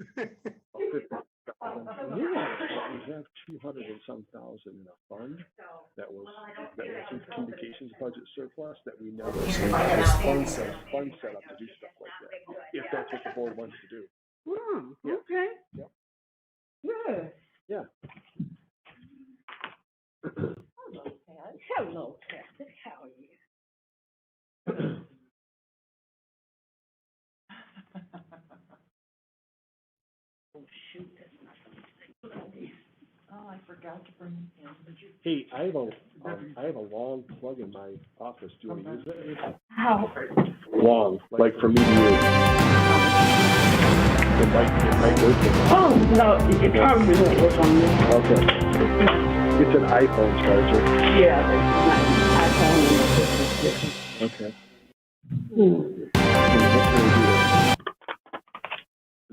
We have 200 and some thousand in a fund that was in communications budget surplus that we never fund set up to do stuff like that. If that's what the board wants to do. Oh, Yeah. okay. Yep. Good. Yeah. Hello, Ted. How are you? Oh, shoot, that's not something. Oh, I forgot to bring it in. Hey, I have a long plug in my office. Do you want to use it? How? Long, like for me to use. It might work. Oh, no, it probably won't work on this. Okay. It's an iPhone charger. Yeah, that's nice. Okay. Hmm.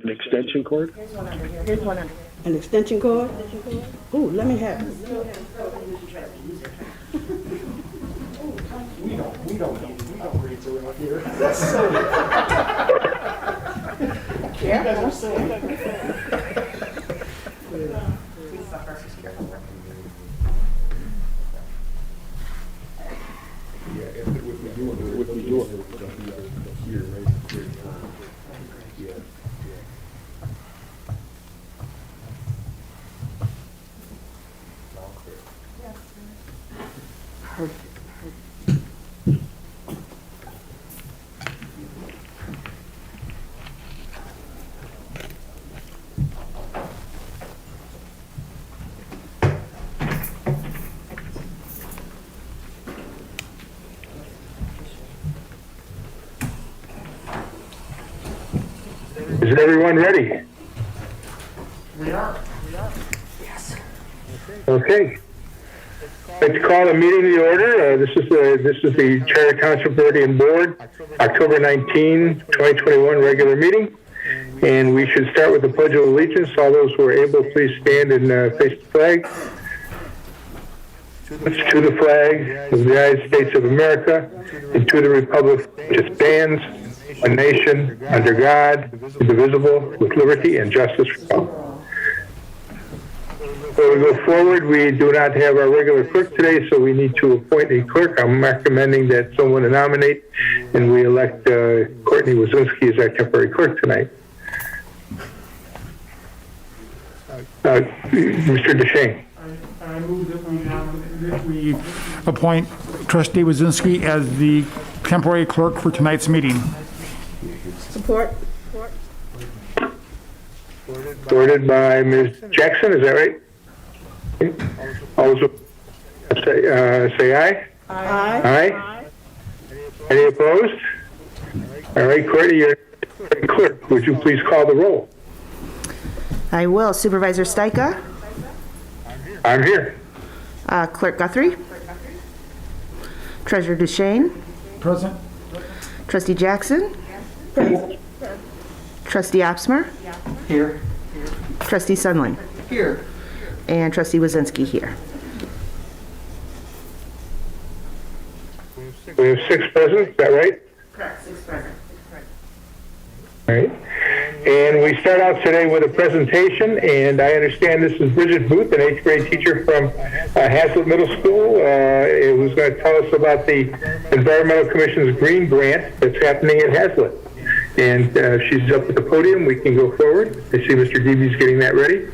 An extension cord? Here's one under here. An extension cord? Ooh, let me have it. We don't need upgrades around here. Yeah. If we do it, it'll be here, right? Yeah. Is everyone ready? We are. Yes. Okay. Let's call the meeting to order. This is the Georgetown Township Meridian Board, October 19, 2021 regular meeting. And we should start with the Pledge of Allegiance. All those who are able, please stand and face the flag. To the flag of the United States of America and to the republic which stands, a nation, under God, indivisible, with liberty and justice for all. Before we go forward, we do not have our regular clerk today, so we need to appoint a clerk. I'm recommending that someone nominate, and we elect Courtney Wazinski as our temporary clerk tonight. Mr. DeShane. I move that we appoint Trustee Wazinski as the temporary clerk for tonight's meeting. Support. Supported by Ms. Jackson, is that right? All those say aye. Aye. Aye. Any opposed? All right, Courtney, you're clerk. Would you please call the roll? I will. Supervisor Stika? I'm here. Clerk Guthrie? Treasurer Duchesne? Present. Trustee Jackson? Trustee Opsmer? Here. Trustee Sunling? Here. And Trustee Wazinski here. We have 6 present, is that right? Correct, 6 present. All right. And we start out today with a presentation, and I understand this is Bridget Booth, an 8th grade teacher from Hazlet Middle School, who's going to tell us about the Environmental Commission's Green Grant that's happening at Hazlet. And she's up at the podium. We can go forward. I see Mr. Deeby's getting that ready.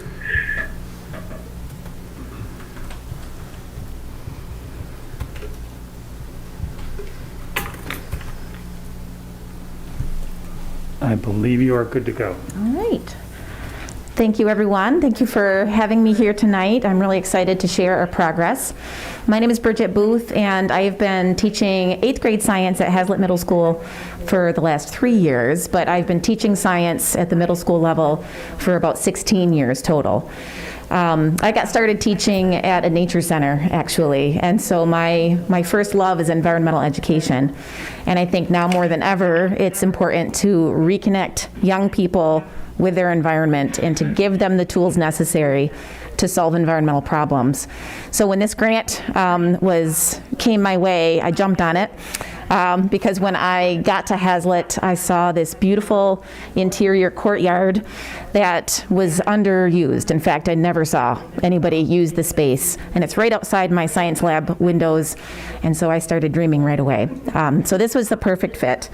I believe you are good to go. All right. Thank you, everyone. Thank you for having me here tonight. I'm really excited to share our progress. My name is Bridget Booth, and I have been teaching 8th grade science at Hazlet Middle School for the last 3 years, but I've been teaching science at the middle school level for about 16 years total. I got started teaching at a nature center, actually, and so my first love is environmental education. And I think now more than ever, it's important to reconnect young people with their environment and to give them the tools necessary to solve environmental problems. So when this grant came my way, I jumped on it. because when I got to Hazlitt, I saw this beautiful interior courtyard that was underused. In fact, I never saw anybody use the space, and it's right outside my science lab windows, and so I started dreaming right away. So this was the perfect fit.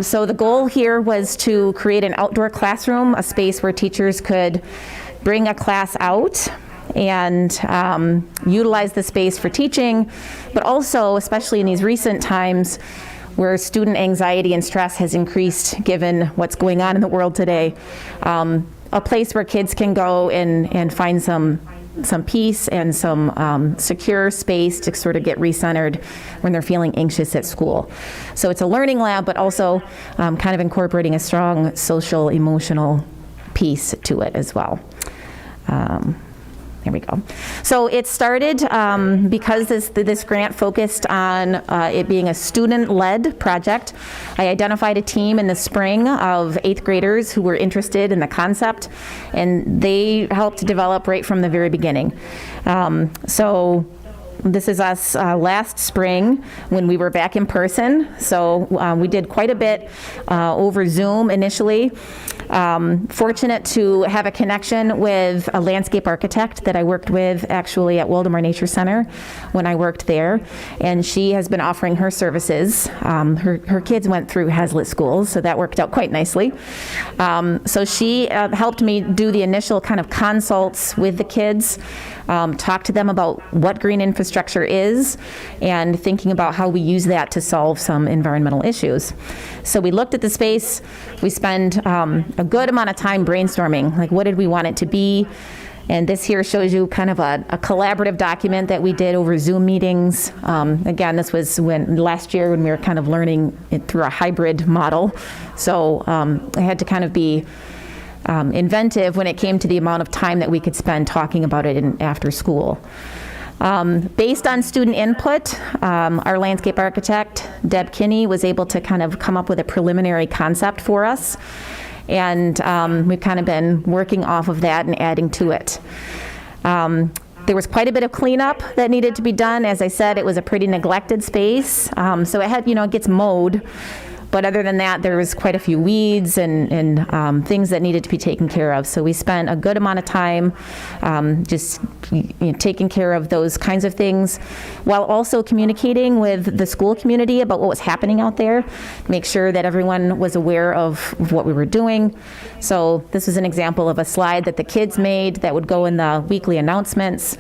So the goal here was to create an outdoor classroom, a space where teachers could bring a class out and utilize the space for teaching, but also, especially in these recent times where student anxiety and stress has increased given what's going on in the world today, a place where kids can go and find some peace and some secure space to sort of get recentered when they're feeling anxious at school. So it's a learning lab, but also kind of incorporating a strong social, emotional piece to it as well. There we go. So it started because this grant focused on it being a student-led project. I identified a team in the spring of 8th graders who were interested in the concept, and they helped develop right from the very beginning. So this is us last spring when we were back in person. So we did quite a bit over Zoom initially. Fortunate to have a connection with a landscape architect that I worked with actually at Waldemar Nature Center when I worked there, and she has been offering her services. Her kids went through Hazlitt schools, so that worked out quite nicely. So she helped me do the initial kind of consults with the kids, talk to them about what green infrastructure is, and thinking about how we use that to solve some environmental issues. So we looked at the space. We spent a good amount of time brainstorming, like what did we want it to be? And this here shows you kind of a collaborative document that we did over Zoom meetings. Again, this was last year when we were kind of learning it through a hybrid model. So I had to kind of be inventive when it came to the amount of time that we could spend talking about it after school. Based on student input, our landscape architect, Deb Kinney, was able to kind of come up with a preliminary concept for us. And we've kind of been working off of that and adding to it. There was quite a bit of cleanup that needed to be done. As I said, it was a pretty neglected space. So it had, it gets mowed. But other than that, there was quite a few weeds and things that needed to be taken care of. So we spent a good amount of time just taking care of those kinds of things, while also communicating with the school community about what was happening out there, make sure that everyone was aware of what we were doing. So this is an example of a slide that the kids made that would go in the weekly announcements,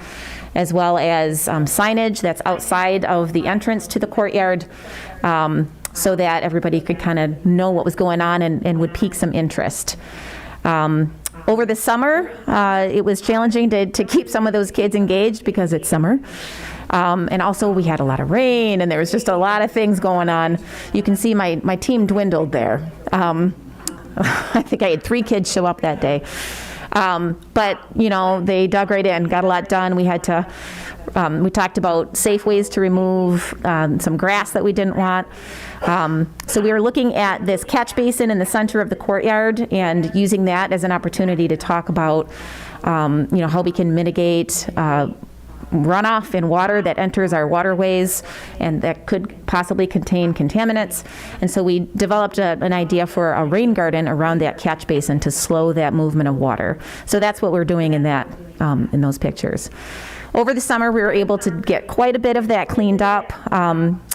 as well as signage that's outside of the entrance to the courtyard, so that everybody could kind of know what was going on and would pique some interest. Over the summer, it was challenging to keep some of those kids engaged because it's summer. And also we had a lot of rain, and there was just a lot of things going on. You can see my team dwindled there. I think I had 3 kids show up that day. But, they dug right in, got a lot done. We talked about safe ways to remove some grass that we didn't want. So we were looking at this catch basin in the center of the courtyard and using that as an opportunity to talk about, how we can mitigate runoff and water that enters our waterways and that could possibly contain contaminants. And so we developed an idea for a rain garden around that catch basin to slow that movement of water. So that's what we're doing in those pictures. Over the summer, we were able to get quite a bit of that cleaned up.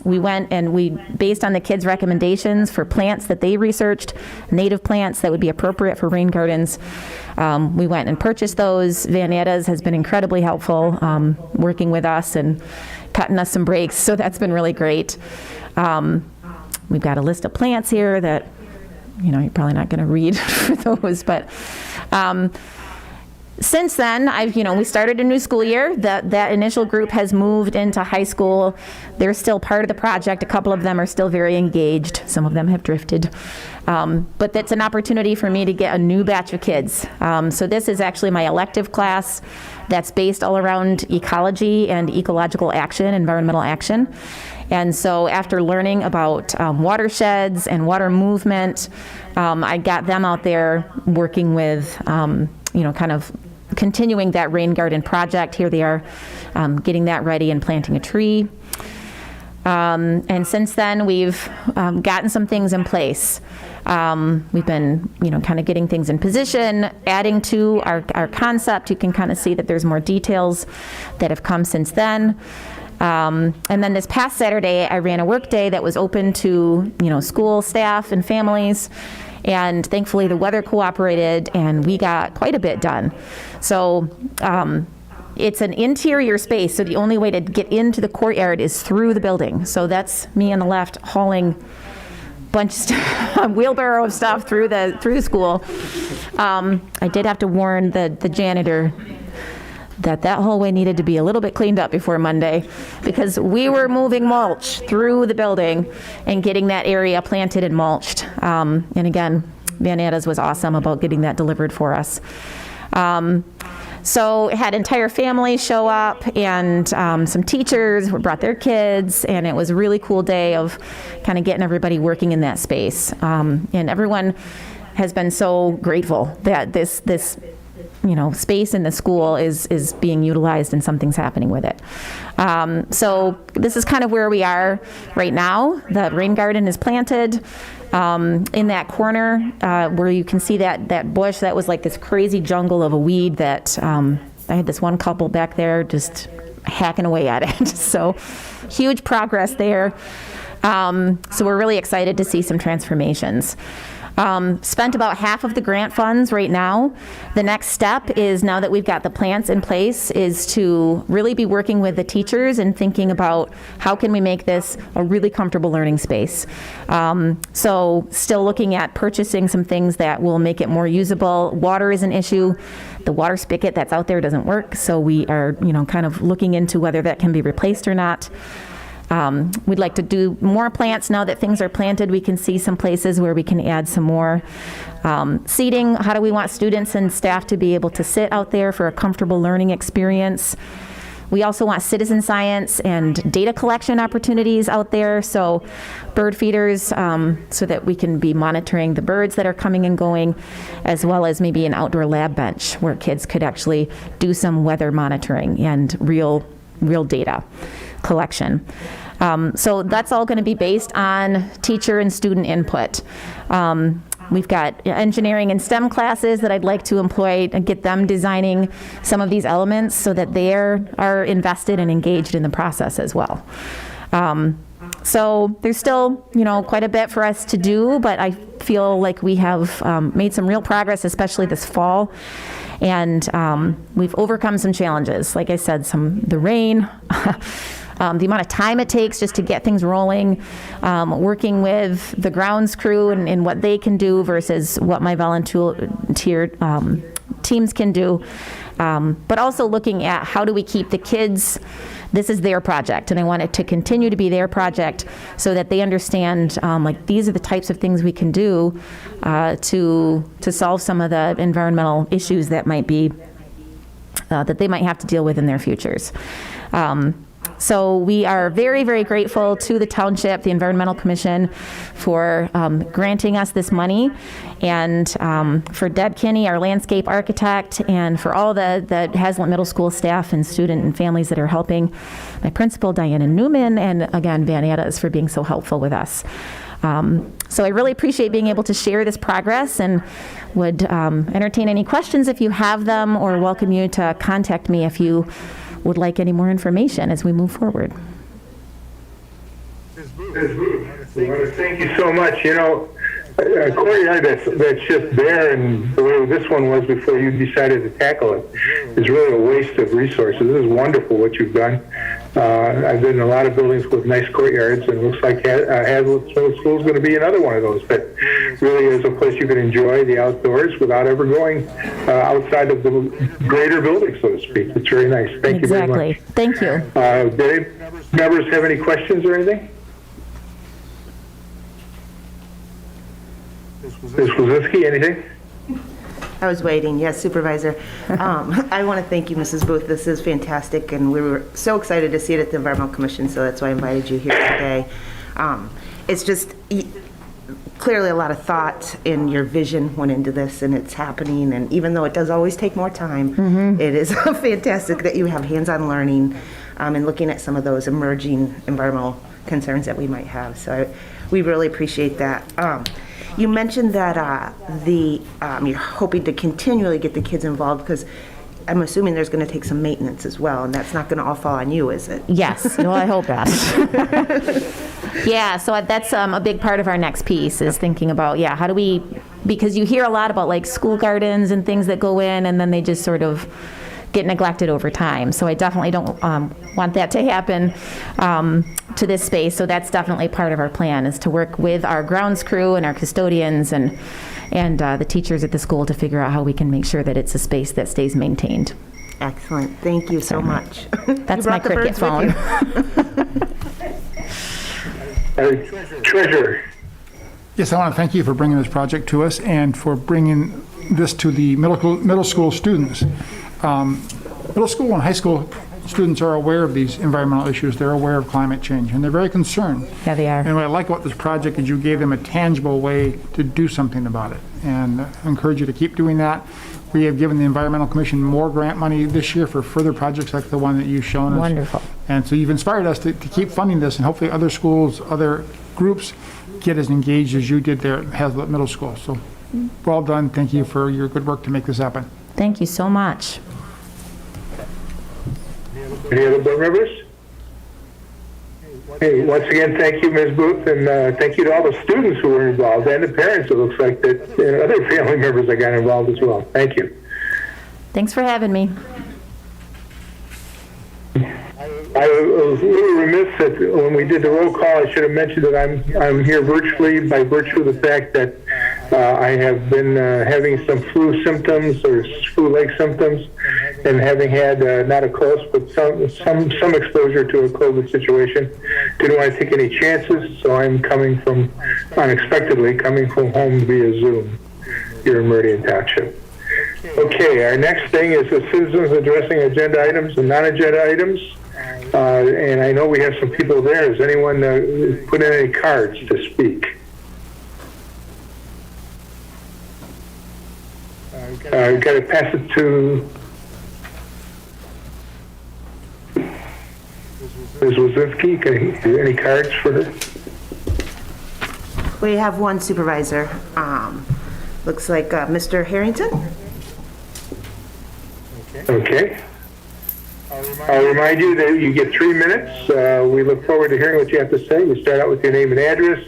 We went and based on the kids' recommendations for plants that they researched, native plants that would be appropriate for rain gardens, we went and purchased those. Van Etta's has been incredibly helpful, working with us and cutting us some breaks, so that's been really great. We've got a list of plants here that, you're probably not going to read for those, but since then, we started a new school year. That initial group has moved into high school. They're still part of the project. A couple of them are still very engaged. Some of them have drifted. But that's an opportunity for me to get a new batch of kids. So this is actually my elective class that's based all around ecology and ecological action, environmental action. And so after learning about watersheds and water movement, I got them out there working with, kind of continuing that rain garden project. Here they are getting that ready and planting a tree. And since then, we've gotten some things in place. We've been, kind of getting things in position, adding to our concept. You can kind of see that there's more details that have come since then. And then this past Saturday, I ran a work day that was open to, school staff and families. And thankfully, the weather cooperated, and we got quite a bit done. So it's an interior space, so the only way to get into the courtyard is through the building. So that's me on the left hauling bunch of stuff, a wheelbarrow of stuff through the school. I did have to warn the janitor that hallway needed to be a little bit cleaned up before Monday, because we were moving mulch through the building and getting that area planted and mulched. And again, Vanetta's was awesome about getting that delivered for us. So had entire families show up, and some teachers brought their kids, and it was a really cool day of kind of getting everybody working in that space. And everyone has been so grateful that this space in the school is being utilized and something's happening with it. So this is kind of where we are right now. The rain garden is planted. In that corner where you can see that bush, that was like this crazy jungle of a weed that I had this one couple back there just hacking away at it. So huge progress there. So we're really excited to see some transformations. Spent about half of the grant funds right now. The next step is, now that we've got the plants in place, is to really be working with the teachers and thinking about how can we make this a really comfortable learning space. So still looking at purchasing some things that will make it more usable. Water is an issue. The water spigot that's out there doesn't work, so we are kind of looking into whether that can be replaced or not. We'd like to do more plants now that things are planted. We can see some places where we can add some more seating. How do we want students and staff to be able to sit out there for a comfortable learning experience? We also want citizen science and data collection opportunities out there, so bird feeders, so that we can be monitoring the birds that are coming and going, as well as maybe an outdoor lab bench where kids could actually do some weather monitoring and real data collection. So that's all going to be based on teacher and student input. We've got engineering and STEM classes that I'd like to employ and get them designing some of these elements so that they are invested and engaged in the process as well. So there's still, quite a bit for us to do, but I feel like we have made some real progress, especially this fall. And we've overcome some challenges. Like I said, the rain, the amount of time it takes just to get things rolling, working with the grounds crew and what they can do versus what my volunteer teams can do. But also looking at how do we keep the kids, this is their project, and I want it to continue to be their project so that they understand, these are the types of things we can do to solve some of the environmental issues that might be, that they might have to deal with in their futures. So we are very, very grateful to the township, the Environmental Commission, for granting us this money, and for Deb Kinney, our landscape architect, and for all the Hazlet Middle School staff and student and families that are helping. My principal, Diana Newman, and again, Vanetta's for being so helpful with us. So I really appreciate being able to share this progress, and would entertain any questions if you have them, or welcome you to contact me if you would like any more information as we move forward. Thank you so much. A courtyard that's just there, and the way this one was before you decided to tackle it, is really a waste of resources. This is wonderful what you've done. I've been in a lot of buildings with nice courtyards, and it looks like Hazlet Middle School is going to be another one of those that really is a place you can enjoy the outdoors without ever going outside of the greater building, so to speak. It's very nice. Thank you very much. Exactly. Thank you. Do any members have any questions or anything? Ms. Wazinski, anything? I was waiting. Yes, Supervisor. I want to thank you, Mrs. Booth. This is fantastic, and we were so excited to see it at the Environmental Commission, so that's why I invited you here today. It's just clearly a lot of thought and your vision went into this, and it's happening, and even though it does always take more time, it is fantastic that you have hands-on learning and looking at some of those emerging environmental concerns that we might have. So we really appreciate that. You mentioned that you're hoping to continually get the kids involved, because I'm assuming there's going to take some maintenance as well, and that's not going to all fall on you, is it? Yes, well, I hope not. Yeah, so that's a big part of our next piece is thinking about, how do we, because you hear a lot about like school gardens and things that go in and then they just sort of get neglected over time. So I definitely don't want that to happen to this space. So that's definitely part of our plan, is to work with our grounds crew and our custodians and the teachers at the school to figure out how we can make sure that it's a space that stays maintained. Excellent. Thank you so much. That's You my brought the cricket birds with phone. Treasurer. Yes, I want to thank you for bringing this project to us and for bringing this to the middle school students. Middle school and high school students are aware of these environmental issues. They're aware of climate change, and they're very concerned. Yeah, they are. And what I like about this project is you gave them a tangible way to do something about it. And I encourage you to keep doing that. We have given the Environmental Commission more grant money this year for further projects like the one that you've shown us. Wonderful. And so you've inspired us to keep funding this, and hopefully other schools, other groups get as engaged as you did there at Hazlitt Middle School. So well done. Thank you for your good work to make this happen. Thank you so much. Any other board members? Hey, once again, thank you, Ms. Booth, and thank you to all the students who were involved and the parents, it looks like, that and other family members that got involved as well. Thank you. Thanks for having me. I was a little remiss that when we did the roll call, I should have mentioned that I'm here virtually by virtue of the fact that I have been having some flu symptoms or flu-like symptoms, and having had not a close but some exposure to a COVID situation. Didn't want to take any chances, so I'm unexpectedly coming from home via Zoom here in Meridian Township. Okay, our next thing is the citizens addressing agenda items and non-agenda items. And I know we have some people there. Has anyone put in any cards to speak? I've got to pass it to Ms. Wazinski. Any cards for her? We have one supervisor. Looks like Mr. Harrington. Okay. I'll remind you that you get 3 minutes. We look forward to hearing what you have to say. We start out with your name and address,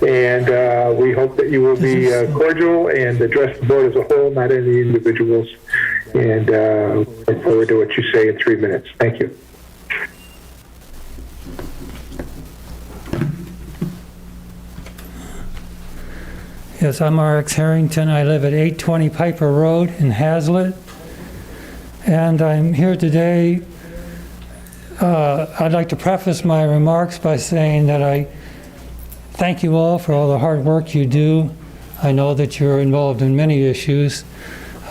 and we hope that you will be cordial and address the board as a whole, not any individuals. And look forward to what you say in 3 minutes. Thank you. Yes, I'm R.X. Harrington. I live at 820 Piper Road in Hazlitt. And I'm here today. I'd like to preface my remarks by saying that I thank you all for all the hard work you do. I know that you're involved in many issues.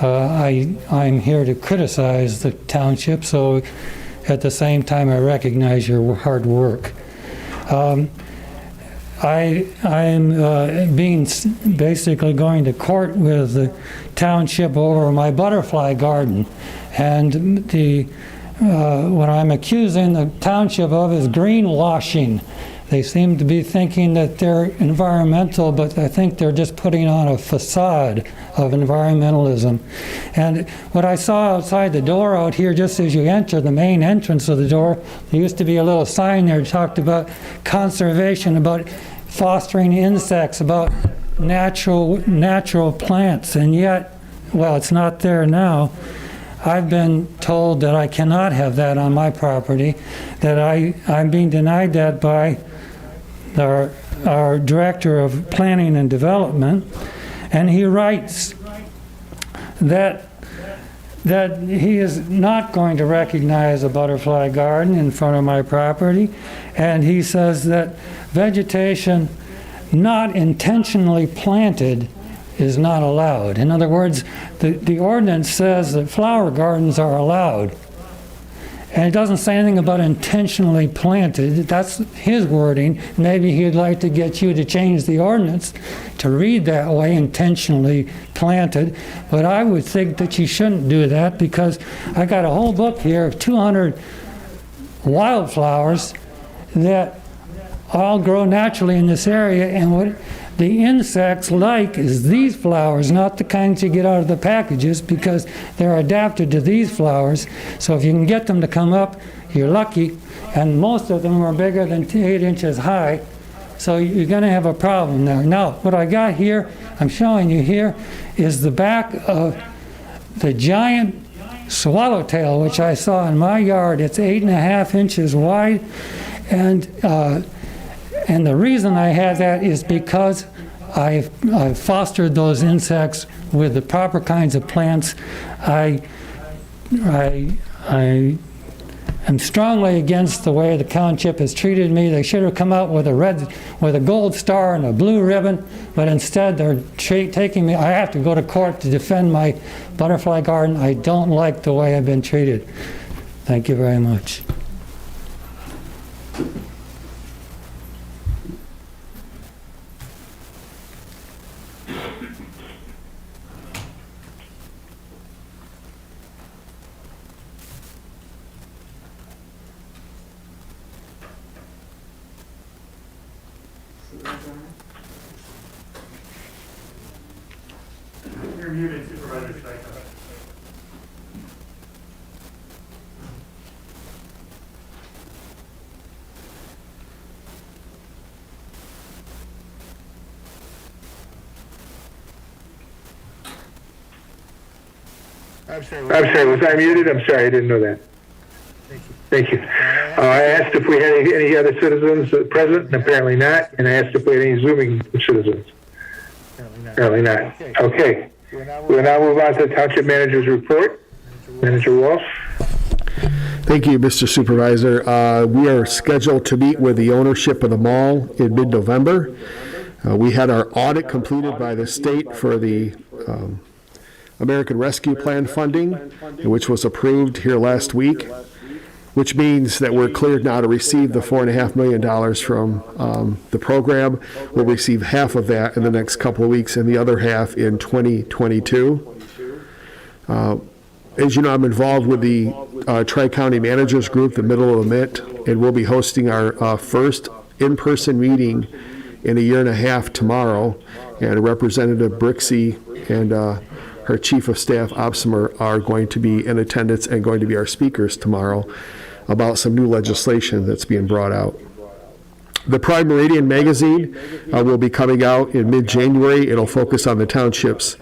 I'm here to criticize the township, so at the same time I recognize your hard work. I'm basically going to court with the township over my butterfly garden. And what I'm accusing the township of is greenwashing. They seem to be thinking that they're environmental, but I think they're just putting on a facade of environmentalism. And what I saw outside the door out here, just as you enter the main entrance of the door, there used to be a little sign there that talked about conservation, about fostering insects, about natural plants, and yet, well, it's not there now. I've been told that I cannot have that on my property, that I'm being denied that by our Director of Planning and Development, and he writes that he is not going to recognize a butterfly garden in front of my property, and he says that vegetation not intentionally planted is not allowed. In other words, the ordinance says that flower gardens are allowed. And it doesn't say anything about intentionally planted. That's his wording. Maybe he'd like to get you to change the ordinance to read that way, intentionally planted. But I would think that you shouldn't do that, because I got a whole book here of 200 wildflowers that all grow naturally in this area, and what the insects like is these flowers, not the kinds you get out of the packages, because they're adapted to these flowers. So if you can get them to come up, you're lucky, and most of them are bigger than 8 inches high, so you're going to have a problem there. Now, what I got here, I'm showing you here, is the back of the giant swallowtail, which I saw in my yard. It's 8.5 inches wide, and the reason I had that is because I fostered those insects with the proper kinds of plants. I am strongly against the way the township has treated me. They should have come out with a gold star and a blue ribbon, but instead they're taking me. I have to go to court to defend my butterfly garden. I don't like the way I've been treated. Thank you very much. You're muted, Supervisor Stryker. I'm sorry, was I muted? I'm sorry, I didn't know that. Thank you. I asked if we had any other citizens present, and apparently not, and I asked if we had any Zooming citizens. Apparently not. Okay. We'll now move on to the Township Manager's report. Manager Walsh. Thank you, Mr. Supervisor. We are scheduled to meet with the ownership of the mall in mid-November. We had our audit completed by the state for the American Rescue Plan funding, which was approved here last week, which means that we're cleared now to receive the $4.5 million from the program. We'll receive half of that in the next couple of weeks and the other half in 2022. As you know, I'm involved with the Tri-County Managers Group, the Middle of the Mitt, and we'll be hosting our first in-person meeting in 1.5 years tomorrow. And Representative Brixey and her Chief of Staff, Opsimer, are going to be in attendance and going to be our speakers tomorrow about some new legislation that's being brought out. The Prime Meridian magazine will be coming out in mid-January. It'll focus on the township's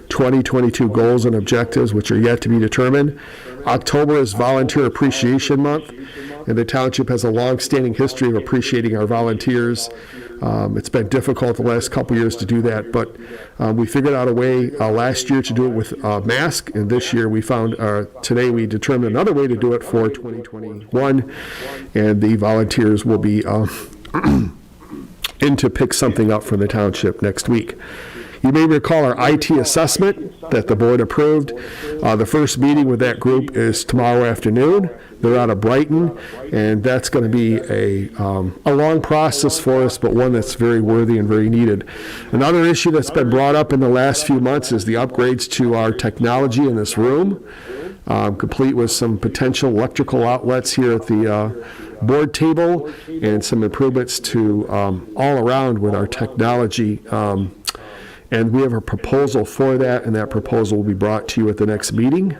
2022 goals and objectives, which are yet to be determined. October is Volunteer Appreciation Month, and the township has a long-standing history of appreciating our volunteers. It's been difficult the last couple years to do that, but we figured out a way last year to do it with masks, and this year we found, today we determined another way to do it for 2021, and the volunteers will be in to pick something up for the township next week. You may recall our IT assessment that the board approved. The first meeting with that group is tomorrow afternoon. They're out of Brighton, and that's going to be a long process for us, but one that's very worthy and very needed. Another issue that's been brought up in the last few months is the upgrades to our technology in this room, complete with some potential electrical outlets here at the board table and some improvements to all around with our technology. And we have a proposal for that, and that proposal will be brought to you at the next meeting.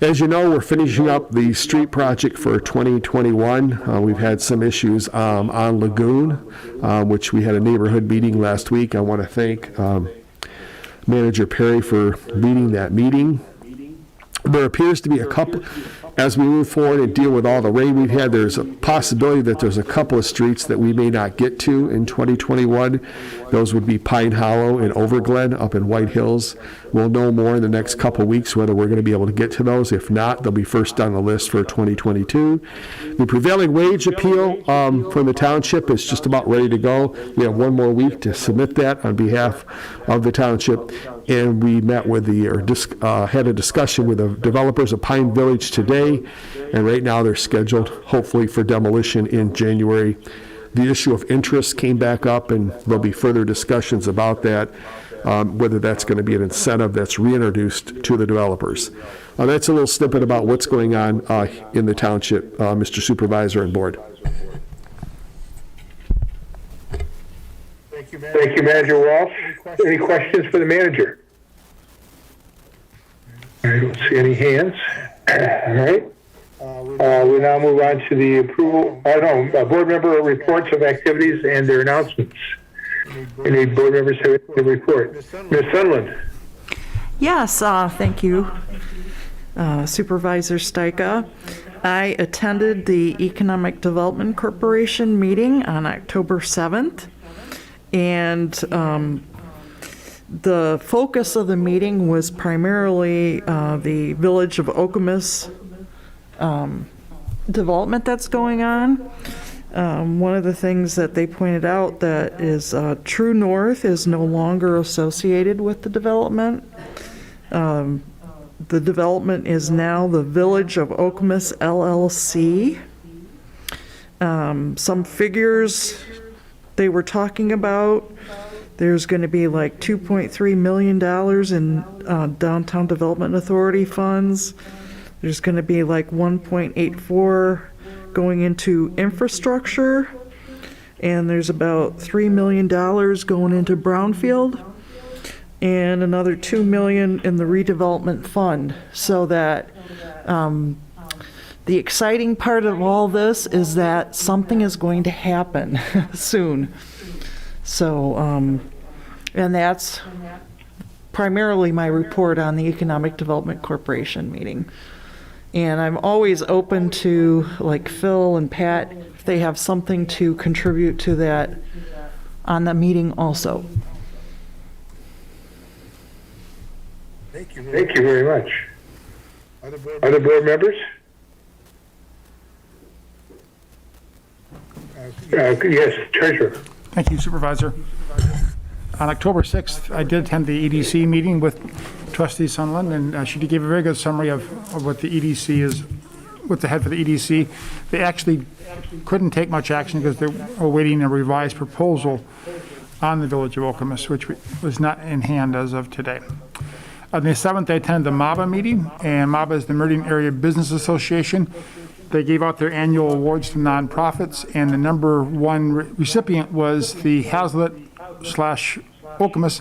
As you know, we're finishing up the street project for 2021. We've had some issues on Lagoon, which we had a neighborhood meeting last week. I want to thank Manager Perry for leading that meeting. There appears to be a couple, as we move forward and deal with all the rain we've had, there's a possibility that there's a couple of streets that we may not get to in 2021. Those would be Pine Hollow and Overglen up in White Hills. We'll know more in the next couple of weeks whether we're going to be able to get to those. If not, they'll be first on the list for 2022. The prevailing wage appeal from the township is just about ready to go. We have one more week to submit that on behalf of the township. And we met with had a discussion with the developers of Pine Village today, and right now they're scheduled hopefully for demolition in January. The issue of interest came back up, and there'll be further discussions about that, whether that's going to be an incentive that's reintroduced to the developers. That's a little snippet about what's going on in the township, Mr. Supervisor and Board. Thank you, Manager Walsh. Manager Stryker. Thank you, Mr. Supervisor. Thank you, Mr. Supervisor and Board. That's a little snippet about what's going on in the township, Mr. Supervisor and Board. Thank you, Manager Walsh. Any questions for the manager? I don't see any hands. All right. We now move on to the approval, board member reports of activities and their announcements. Any board members have a report? Ms. Sunland? Yes, thank you, Supervisor Stika. I attended the Economic Development Corporation meeting on October 7th, and the focus of the meeting was primarily the Village of Okemos development that's going on. One of the things that they pointed out that is True North is no longer associated with the development. The development is now the Village of Okemos LLC. Some figures they were talking about, there's going to be like $2.3 million in Downtown Development Authority funds. There's going to be like 1.84 going into infrastructure, and there's about $3 million going into brownfield, and another $2 million in the redevelopment fund. So that the exciting part of all this is that something is going to happen soon. So, and that's primarily my report on the Economic Development Corporation meeting. And I'm always open to, like Phil and Pat, if they have something to contribute to that on the meeting also. Thank you very much. Other board members? Yes, Treasurer. Thank you, Supervisor. On October 6th, I did attend the EDC meeting with Trustee Sunland, and she gave a very good summary of what the EDC is, what's ahead for the EDC. They actually couldn't take much action because they're awaiting a revised proposal on the Village of Okemos, which was not in hand as of today. On the 7th, I attended the MABA meeting, and MABA is the Meridian Area Business Association. They gave out their annual awards to nonprofits, and the number one recipient was the Hazlitt/Okemos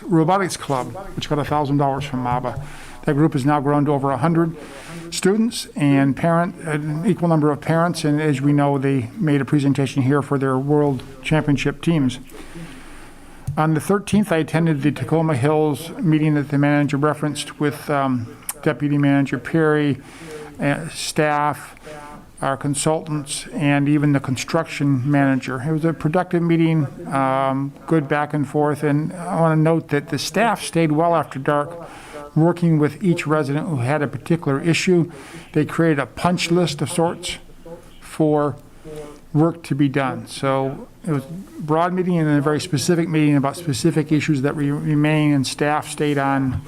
Robotics Club, which got $1,000 from MABA. That group has now grown to over 100 students and an equal number of parents, and as we know, they made a presentation here for their World Championship teams. On the 13th, I attended the Tacoma Hills meeting that the manager referenced with Deputy Manager Perry, staff, our consultants, and even the construction manager. It was a productive meeting, good back and forth, and I want to note that the staff stayed well after dark, working with each resident who had a particular issue. They created a punch list of sorts for work to be done. So it was a broad meeting and a very specific meeting about specific issues that remain, and staff stayed on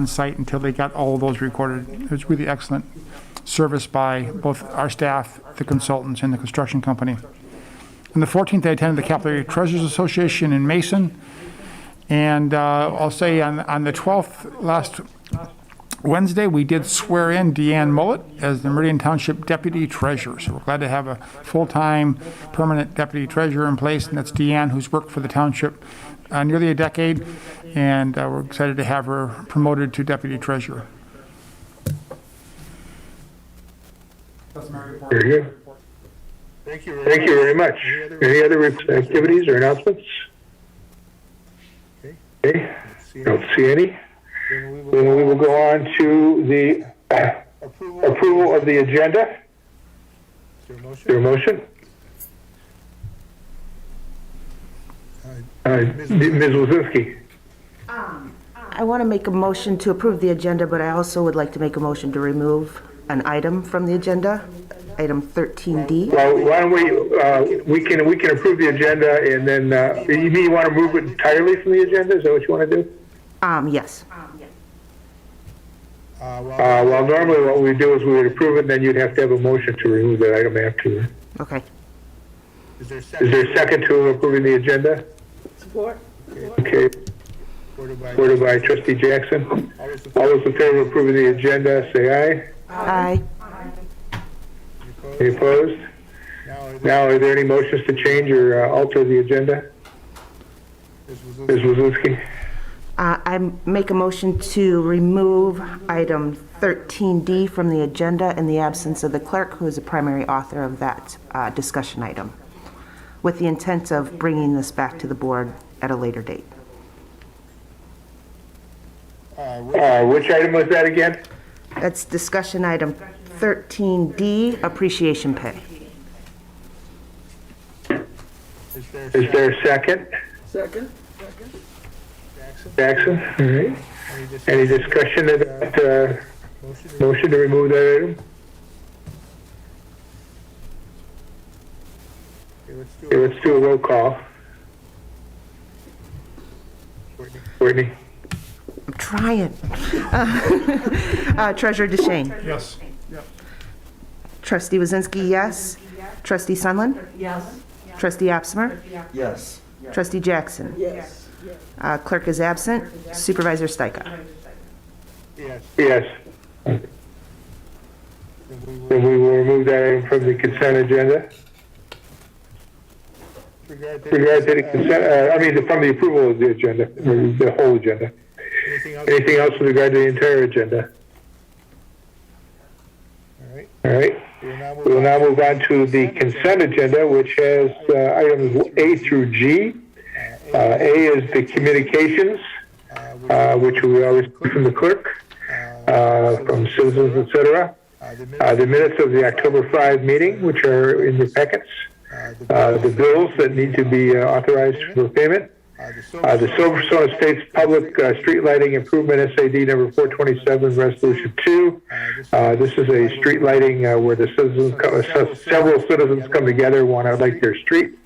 site until they got all of those recorded. It was really excellent service by both our staff, the consultants, and the construction company. On the 14th, I attended the Capital Area Treasurers Association in Mason. And I'll say on the 12th, last Wednesday, we did swear in Deanne Mullet as the Meridian Township Deputy Treasurer. So we're glad to have a full-time permanent Deputy Treasurer in place, and that's Deanne, who's worked for the township nearly a decade, and we're excited to have her promoted to Deputy Treasurer. Very good. Thank you very much. Any other activities or announcements? Okay, don't see any. Then we will go on to the approval of the agenda. Is there a motion? Ms. Wazinski. I want to make a motion to approve the agenda, but I also would like to make a motion to remove an item from the agenda, item 13D. Well, why don't we can approve the agenda, and then, you mean you want to move it entirely from the agenda? Is that what you want to do? Yes. Well, normally what we do is we would approve it, and then you'd have to have a motion to remove that item after. Okay. Is there a second to approving the agenda? Support. Okay. Supported by Trustee Jackson. All those in favor of approving the agenda, say aye. Aye. Any opposed? Now, are there any motions to change or alter the agenda? Ms. Wazowski? I make a motion to remove item 13D from the agenda in the absence of the clerk, who is the primary author of that discussion item, with the intent of bringing this back to the board at a later date. Which item was that again? That's discussion item 13D, appreciation pay. Is there a second? Second. Jackson? All right. Any discussion of that motion to remove that item? Okay, let's do a roll call. Courtney? I'm trying. Treasurer DeShane. Yes. Trustee Wazinski, yes. Trustee Sunland? Yes. Trustee Opsmer? Yes. Trustee Jackson? Yes. Clerk is absent. Supervisor Stika? Yes. Then we will remove that item from the consent agenda. With regard to the consent, from the approval of the agenda, the whole agenda. Anything else with regard to the entire agenda? All right. We will now move on to the consent agenda, which has items A through G. A is the communications, which we always get from the clerk, from citizens, etc. The minutes of the October 5 meeting, which are in the packets. The bills that need to be authorized for payment. The Silverstone Estates Public Street Lighting Improvement SAD number 427, Resolution 2. This is a street lighting where the citizens, several citizens come together, want to light their street.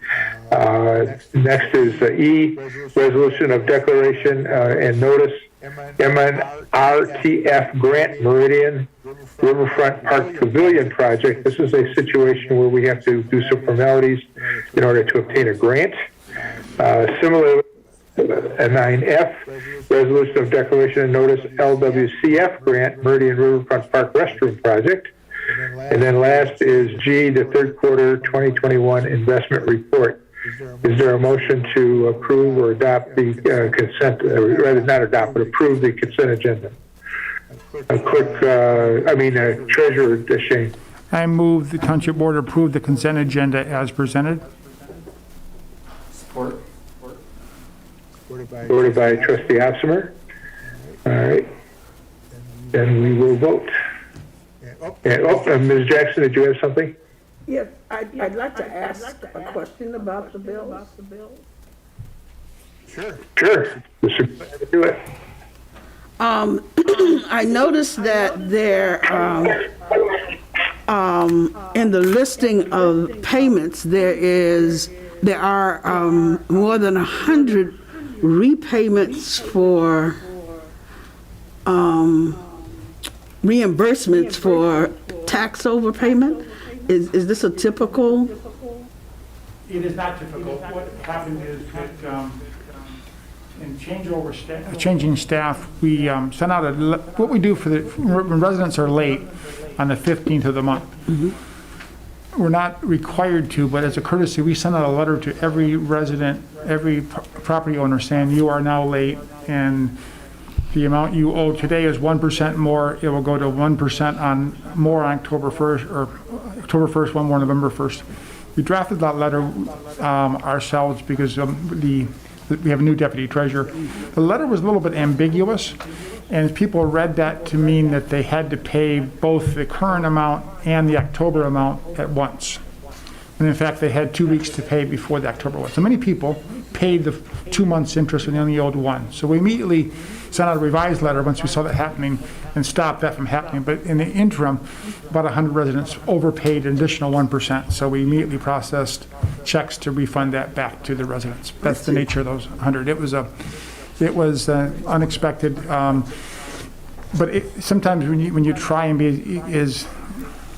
Next is E, Resolution of Declaration and Notice, MNRTF Grant Meridian Riverfront Park Pavilion Project. This is a situation where we have to do some formalities in order to obtain a grant. Similarly, a 9F, Resolution of Declaration and Notice, LWCF Grant, Meridian Riverfront Park Restroom Project. And then last is G, the third quarter 2021 investment report. Is there a motion to approve or adopt the consent, rather not adopt, but approve the consent agenda? Treasurer DeShane. I move the Township Board approve the consent agenda as presented. Support. Supported by Trustee Opsmer. All right. Then we will vote. And Ms. Jackson, did you have something? Yes, I'd like to ask a question about the bills. Sure. The supervisor do it. I noticed that there, in the listing of payments, there are more than 100 repayments for reimbursements for tax overpayment. Is this a typical? It is not typical. What happened is that in changing staff, we sent out what we do when residents are late on the 15th of the month. Mm-hmm. We're not required to, but as a courtesy, we send out a letter to every resident, every property owner saying you are now late and the amount you owe today is 1% more. It will go to 1% on more on October 1st, or October 1st, one more November 1st. We drafted that letter ourselves because we have a new deputy treasurer. The letter was a little bit ambiguous, and people read that to mean that they had to pay both the current amount and the October amount at once. And in fact, they had 2 weeks to pay before the October one. So many people paid the 2 months interest and they only owed one. So we immediately sent out a revised letter once we saw that happening and stopped that from happening. But in the interim, about 100 residents overpaid an additional 1%. So we immediately processed checks to refund that back to the residents. That's the nature of those 100. It was unexpected. But sometimes when you try and be as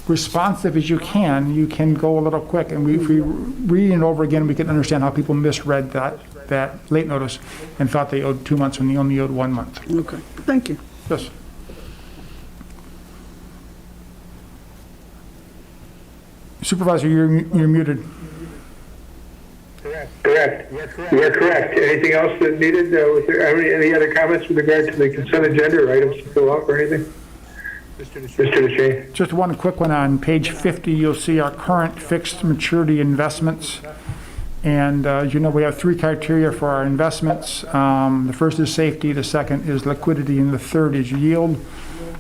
responsive as you can go a little quick. And if we read it over again, we can understand how people misread that late notice and thought they owed 2 months when they only owed 1 month. Okay, thank you. Yes. Supervisor, you're muted. Correct. correct. You are correct. Anything else that needed? Any other comments with regard to the consent agenda or items to fill out or anything? Mr. DeShane? Just one quick one on page 50, you'll see our current fixed maturity investments. And as you know, we have 3 criteria for our investments. The first is safety, the second is liquidity, and the third is yield.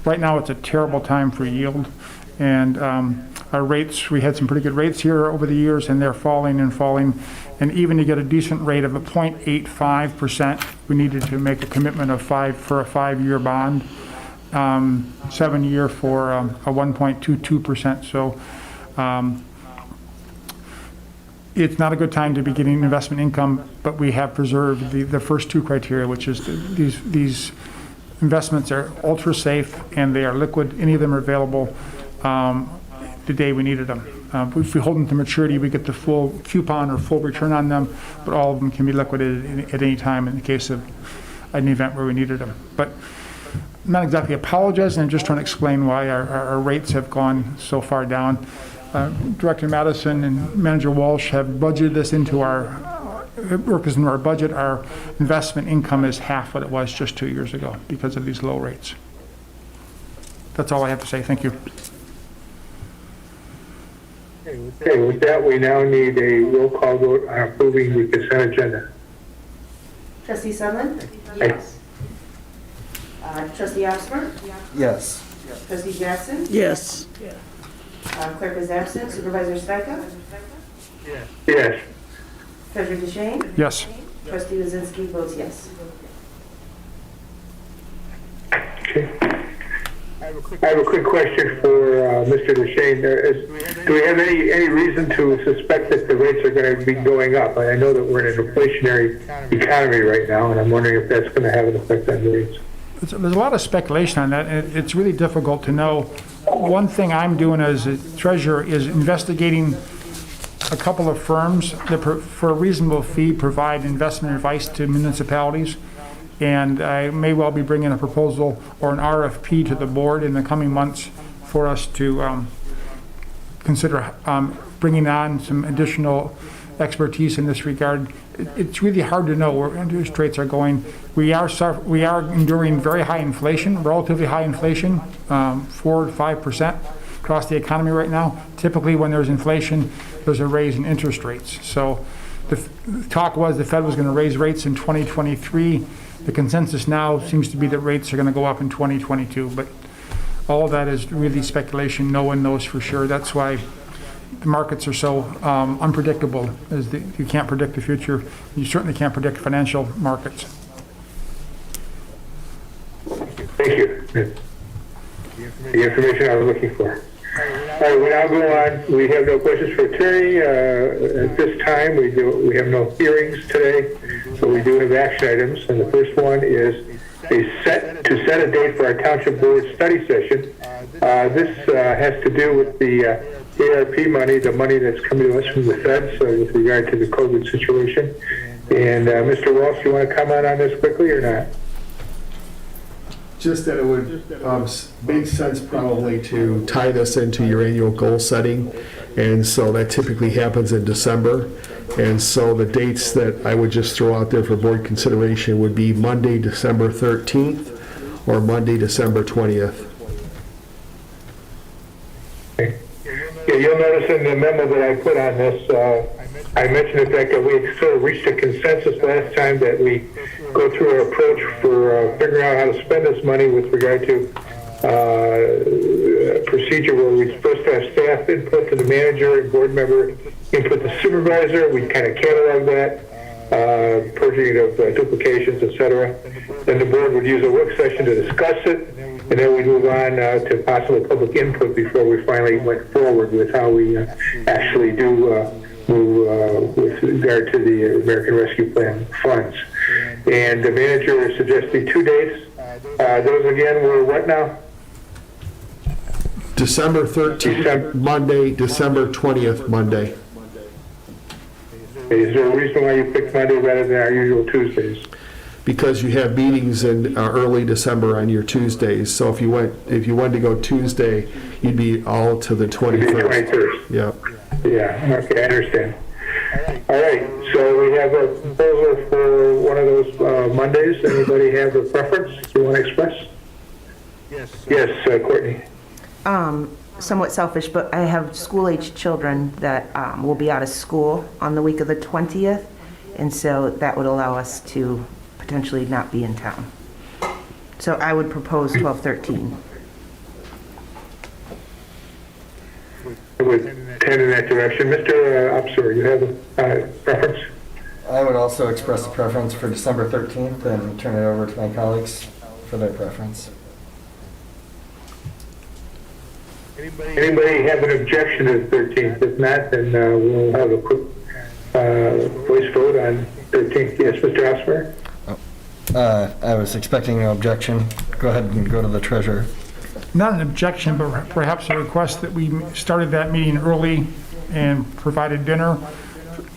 Right now, it's a terrible time for yield. And our rates, we had some pretty good rates here over the years, and they're falling and falling. And even to get a decent rate of a 0.85%, we needed to make a commitment of for a 5-year bond, 7-year for a 1.22%. So it's not a good time to be getting investment income, but we have preserved the first 2 criteria, which is these investments are ultra safe and they are liquid. Any of them are available the day we needed them. If we hold them to maturity, we get the full coupon or full return on them, but all of them can be liquidated at any time in the case of an event where we needed them. But I'm not exactly apologizing, I'm just trying to explain why our rates have gone so far down. Director Madison and Manager Walsh have budgeted this into our budget. Our investment income is half what it was just 2 years ago because of these low rates. That's all I have to say. Thank you. Okay, with that, we now need a roll call vote on approving the consent agenda. Trustee Sutherland? Yes. Trustee Osmer? Yes. Trustee Jackson? Yes. Clerk is absent. Supervisor Stakka? Yes. Treasurer DeShane? Yes. Trustee Wazinski votes yes. Okay. I have a quick question for Mr. DeShane. Do we have any reason to suspect that the rates are going to be going up? I know that we're in an inflationary economy right now, and I'm wondering if that's going to have an effect on the rates. There's a lot of speculation on that, and it's really difficult to know. One thing I'm doing as a treasurer is investigating a couple of firms that for a reasonable fee provide investment advice to municipalities. And I may well be bringing a proposal or an RFP to the board in the coming months for us to consider bringing on some additional expertise in this regard. It's really hard to know where interest rates are going. We are enduring very high inflation, relatively high inflation, 4 to 5% across the economy right now. Typically, when there's inflation, there's a raise in interest rates. So the talk was the Fed was going to raise rates in 2023. The consensus now seems to be that rates are going to go up in 2022, but all of that is really speculation. No one knows for sure. That's why the markets are so unpredictable, is that you can't predict the future. You certainly can't predict financial markets. Thank you. The information I was looking for. All right, we now go on. We have no questions for attorney. At this time, we have no hearings today, but we do have action items. And the first one is to set a date for our Township Board study session. This has to do with the ARP money, the money that's coming to us from the Fed, so with regard to the COVID situation. And Mr. Walsh, you want to comment on this quickly or not? Just that it would make sense probably to tie this into your annual goal setting. And so that typically happens in December. And so the dates that I would just throw out there for board consideration would be Monday, December 13th or Monday, December 20th. Yeah, you'll notice in the memo that I put on this, I mentioned the fact that we sort of reached a consensus last time that we go through our approach for figuring out how to spend this money with regard to procedure where we first have staff input to the manager and board member input to supervisor. We kind of catalog that, purging of duplications, etc. Then the board would use a work session to discuss it, and then we move on to possible public input before we finally went forward with how we actually do move with regard to the American Rescue Plan funds. And the manager is suggesting 2 dates. Those again were what now? December 13th, Monday, December 20th, Monday. Is there a reason why you picked Monday rather than our usual Tuesdays? Because you have meetings in early December on your Tuesdays. So if you wanted to go Tuesday, you'd be all to the 21st. 21st. Yep. Yeah, okay, I understand. All right, so we have a proposal for one of those Mondays. Anybody have a preference you want to express? Yes, Courtney. Somewhat selfish, but I have school-aged children that will be out of school on the week of the 20th, and so that would allow us to potentially not be in town. So I would propose 12/13. I would tend in that direction. Mr. Upser, you have a preference? I would also express a preference for December 13th and turn it over to my colleagues for their preference. Anybody have an objection to the 13th? If not, then we'll have a quick voice vote on 13th. Yes, Mr. Osmer? I was expecting no objection. Go ahead and go to the treasurer. Not an objection, but perhaps a request that we started that meeting early and provided dinner,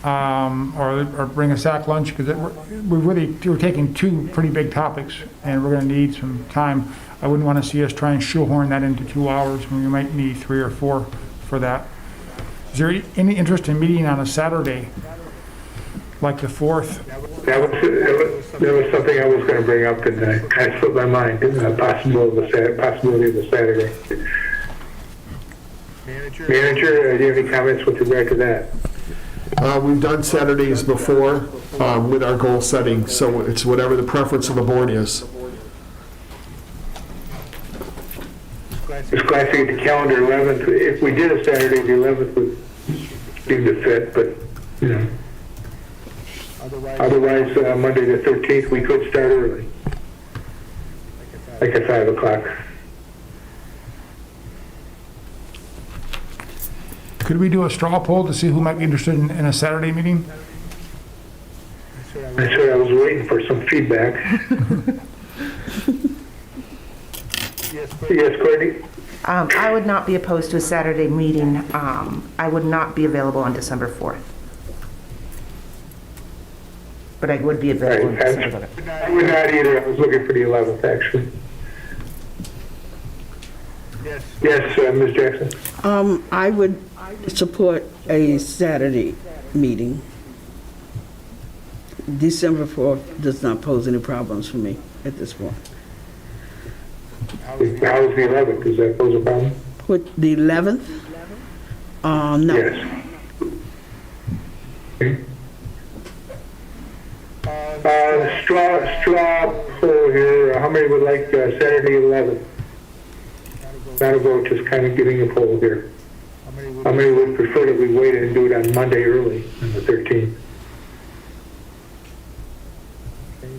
or bring a sack lunch, because we're taking two pretty big topics, and we're going to need some time. I wouldn't want to see us try and shoehorn that into 2 hours when we might need 3 or 4 for that. Is there any interest in meeting on a Saturday, like the 4th? That was something I was going to bring up, and I kind of slipped my mind. Possibility of a Saturday. Manager, do you have any comments with regard to that? We've done Saturdays before with our goal setting, so it's whatever the preference of the board is. Just glancing at the calendar, 11th, if we did a Saturday, the 11th would seem to fit, but, you know. Otherwise, Monday the 13th, we could start early, like at 5 o'clock. Could we do a straw poll to see who might be interested in a Saturday meeting? That's what I was waiting for, some feedback. Yes, Courtney? I would not be opposed to a Saturday meeting. I would not be available on December 4th. But I would be available on December 5th. I would not either. I was looking for the 11th, actually. Yes, Ms. Jackson? I would support a Saturday meeting. December 4th does not pose any problems for me at this point. How is the 11th? Does that pose a problem? With the 11th? No. Yes. Okay. Straw poll here. How many would like Saturday 11th? Not a vote, just kind of giving a poll here. How many would prefer that we wait and do it on Monday early, on the 13th?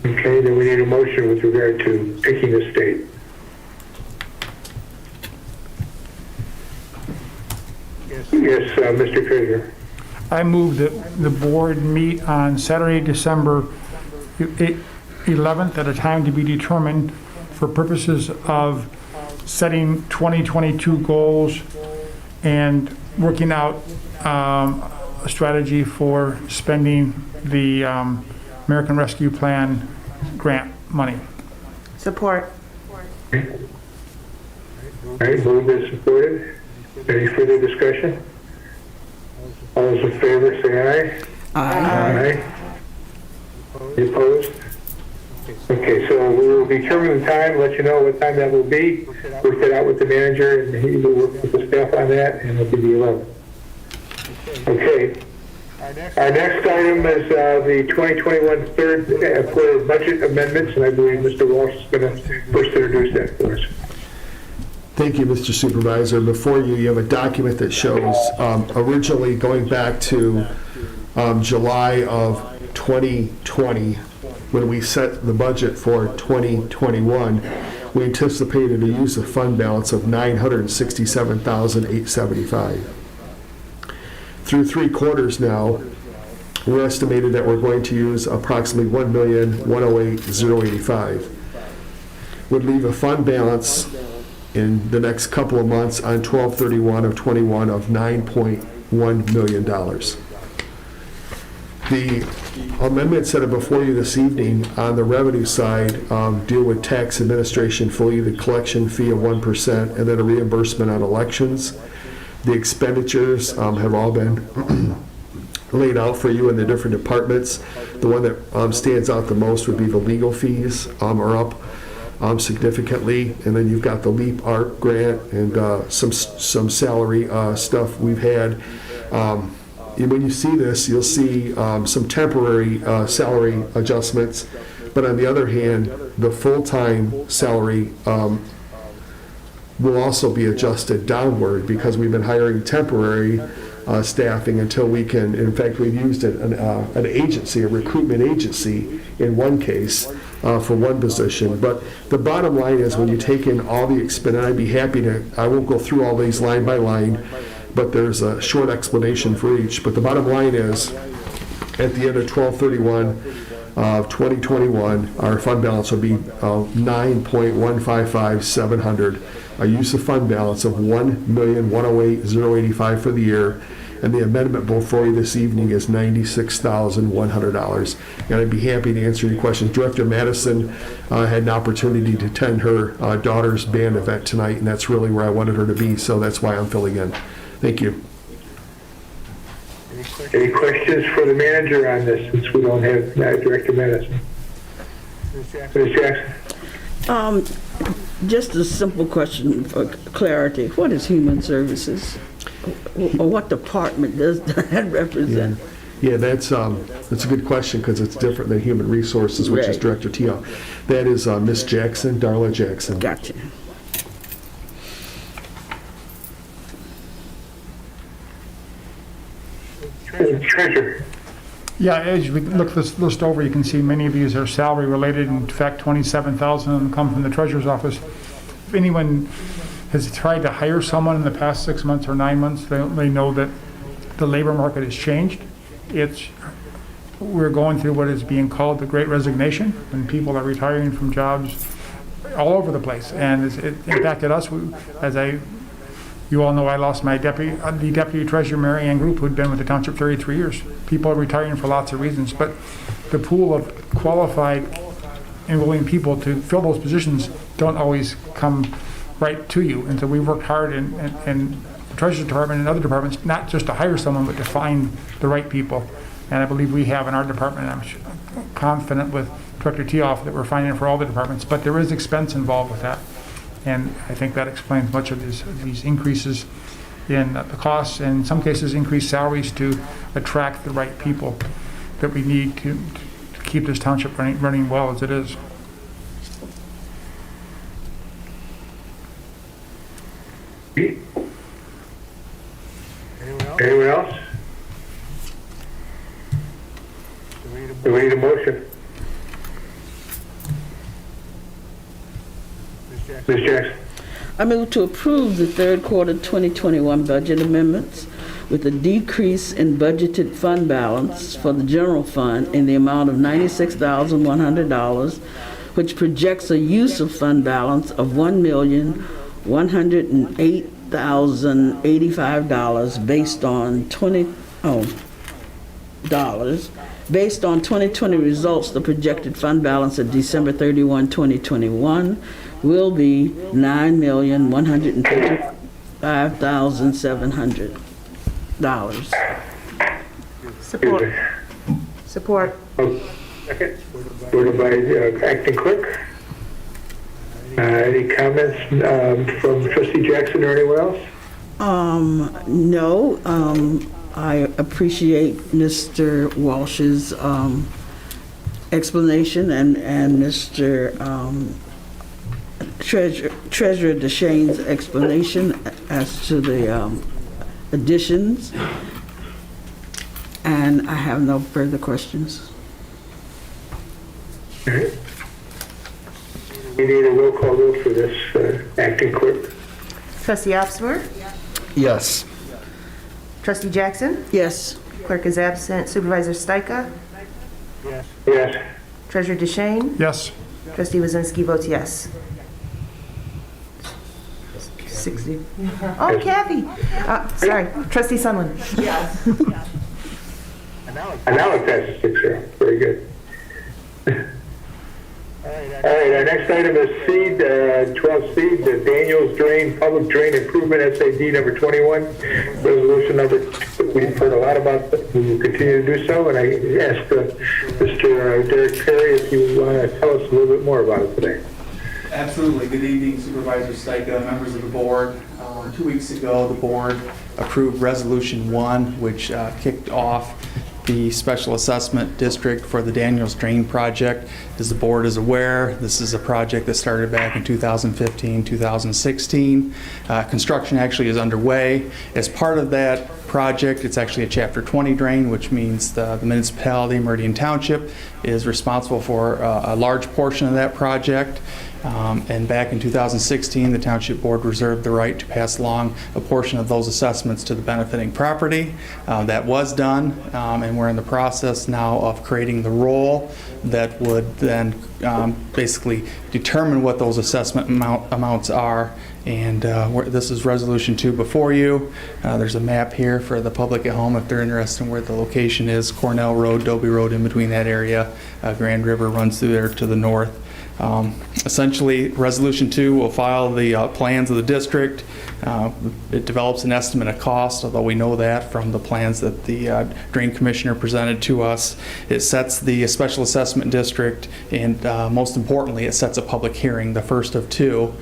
Okay, then we need a motion with regard to picking a state. Yes, Mr. Treasurer. I move that the board meet on Saturday, December 11th at a time to be determined for purposes of setting 2022 goals and working out a strategy for spending the American Rescue Plan grant money. Support. All right, moved and supported. Any further discussion? All those in favor, say aye. Aye. Any opposed? Okay, so we will determine the time, let you know what time that will be. Work that out with the manager, and he will work with the staff on that, and it'll be the 11th. Okay. Our next item is the 2021 third quarter budget amendments, and I believe Mr. Walsh is going to first introduce that for us. Thank you, Mr. Supervisor. Before you, you have a document that shows originally going back to July of 2020, when we set the budget for 2021, we anticipated a use of fund balance of $967,875. Through 3 quarters now, we're estimated that we're going to use approximately $1,108,085. Would leave a fund balance in the next couple of months on 12/31 of 21 of $9.1 million. The amendments that are before you this evening on the revenue side deal with tax administration fee, the collection fee of 1%, and then a reimbursement on elections. The expenditures have all been laid out for you in the different departments. The one that stands out the most would be the legal fees are up significantly, and then you've got the LEAP Art grant and some salary stuff we've had. And when you see this, you'll see some temporary salary adjustments, but on the other hand, the full-time salary will also be adjusted downward because we've been hiring temporary staffing until we can, in fact, we've used an agency, a recruitment agency in one case for one position. But the bottom line is when you take in all the expense, and I'd be happy to, I won't go through all these line by line, but there's a short explanation for each. But the bottom line is, at the end of 12/31 of 2021, our fund balance will be $9,155,700, a use of fund balance of $1,108,085 for the year, and the amendment before you this evening is $96,100. And I'd be happy to answer any questions. Director Madison had an opportunity to attend her daughter's band event tonight, and that's really where I wanted her to be, so that's why I'm filling in. Thank you. Any questions for the manager on this, since we don't have Director Madison? Ms. Jackson? Just a simple question for clarity. What is Human Services? Or what department does that represent? Yeah, that's a good question because it's different than Human Resources, which is Right. Director Teo. That is Miss Jackson, Darla Jackson. Gotcha. Treasurer? Yeah, as we look this list over, you can see many of these are salary related. In fact, 27,000 of them come from the treasurer's office. If anyone has tried to hire someone in the past 6 months or 9 months, they know that the labor market has changed. We're going through what is being called the Great Resignation, and people are retiring from jobs all over the place. And it impacted us. You all know I lost my the deputy treasurer, Mary Ann Group, who'd been with the township 33 years. People are retiring for lots of reasons, but the pool of qualified and willing people to fill those positions don't always come right to you. And so we worked hard in the treasurer's department and other departments, not just to hire someone, but to find the right people. And I believe we have in our department, I'm confident with Director Teoff that we're finding it for all the departments, but there is expense involved with that. And I think that explains much of these increases in the costs, and in some cases increased salaries to attract the right people that we need to keep this township running well as it is. Anyone else? Do we need a motion? Ms. Jackson? I move to approve the third quarter 2021 budget amendments with a decrease in budgeted fund balance for the general fund in the amount of $96,100, which projects a use of fund balance of $1,108,085 based on 2020 results. The projected fund balance at December 31, 2021 will be $9,155,700. Support. Support. Second. Ordered by acting clerk. Any comments from Trustee Jackson or anyone else? No. I appreciate Mr. Walsh's explanation and Mr. Treasurer DeShane's explanation as to the additions. And I have no further questions. All right. We need a roll call vote for this, acting clerk. Trustee Opsmer? Yes. Trustee Jackson? Yes. Clerk is absent. Supervisor Stajka? Yes. Treasurer DeShane? Yes. Trustee Wazinski votes yes. 60. Oh, Kathy. Sorry. Trustee Sunland? Yes. And now it passes 6-0. Very good. All right, our next item is seed, 12C, the Daniels Drain, Public Drain Improvement SAD number 21, resolution number, we've heard a lot about this, we will continue to do so, and I asked Mr. Derek Perry if you want to tell us a little bit more about it today. Absolutely. Good evening, Supervisor Steicha, members of the board. 2 weeks ago, the board approved Resolution 1, which kicked off the special assessment district for the Daniels Drain project. As the board is aware, this is a project that started back in 2015, 2016. Construction actually is underway. As part of that project, it's actually a Chapter 20 drain, which means the municipality, Meridian Township, is responsible for a large portion of that project. And back in 2016, the Township Board reserved the right to pass along a portion of those assessments to the benefiting property. That was done, and we're in the process now of creating the roll that would then basically determine what those assessment amounts are. And this is Resolution 2 before you. There's a map here for the public at home if they're interested in where the location is. Cornell Road, Dobie Road, in between that area. Grand River runs through there to the north. Essentially, Resolution 2 will file the plans of the district. It develops an estimate of cost, although we know that from the plans that the Drain Commissioner presented to us. It sets the special assessment district, and most importantly, it sets a public hearing, the first of two,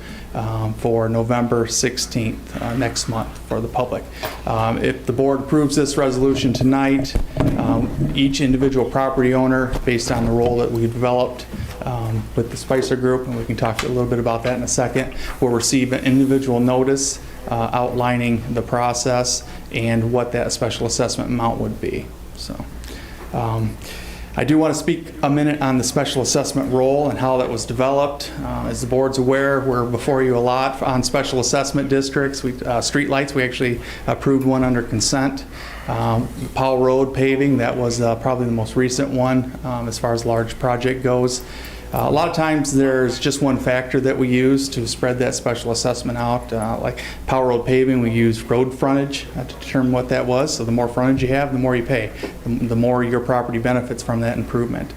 for November 16th, next month, for the public. If the board approves this resolution tonight, each individual property owner, based on the role that we developed with the Spicer Group, and we can talk a little bit about that in a second, will receive an individual notice outlining the process and what that special assessment amount would be. So, I do want to speak a minute on the special assessment role and how that was developed. As the board's aware, we're before you a lot on special assessment districts. Street lights, we actually approved one under consent. Powell Road paving, that was probably the most recent one as far as large project goes. A lot of times there's just one factor that we use to spread that special assessment out. Like Powell Road paving, we used road frontage to determine what that was. So the more frontage you have, the more you pay. The more your property benefits from that improvement.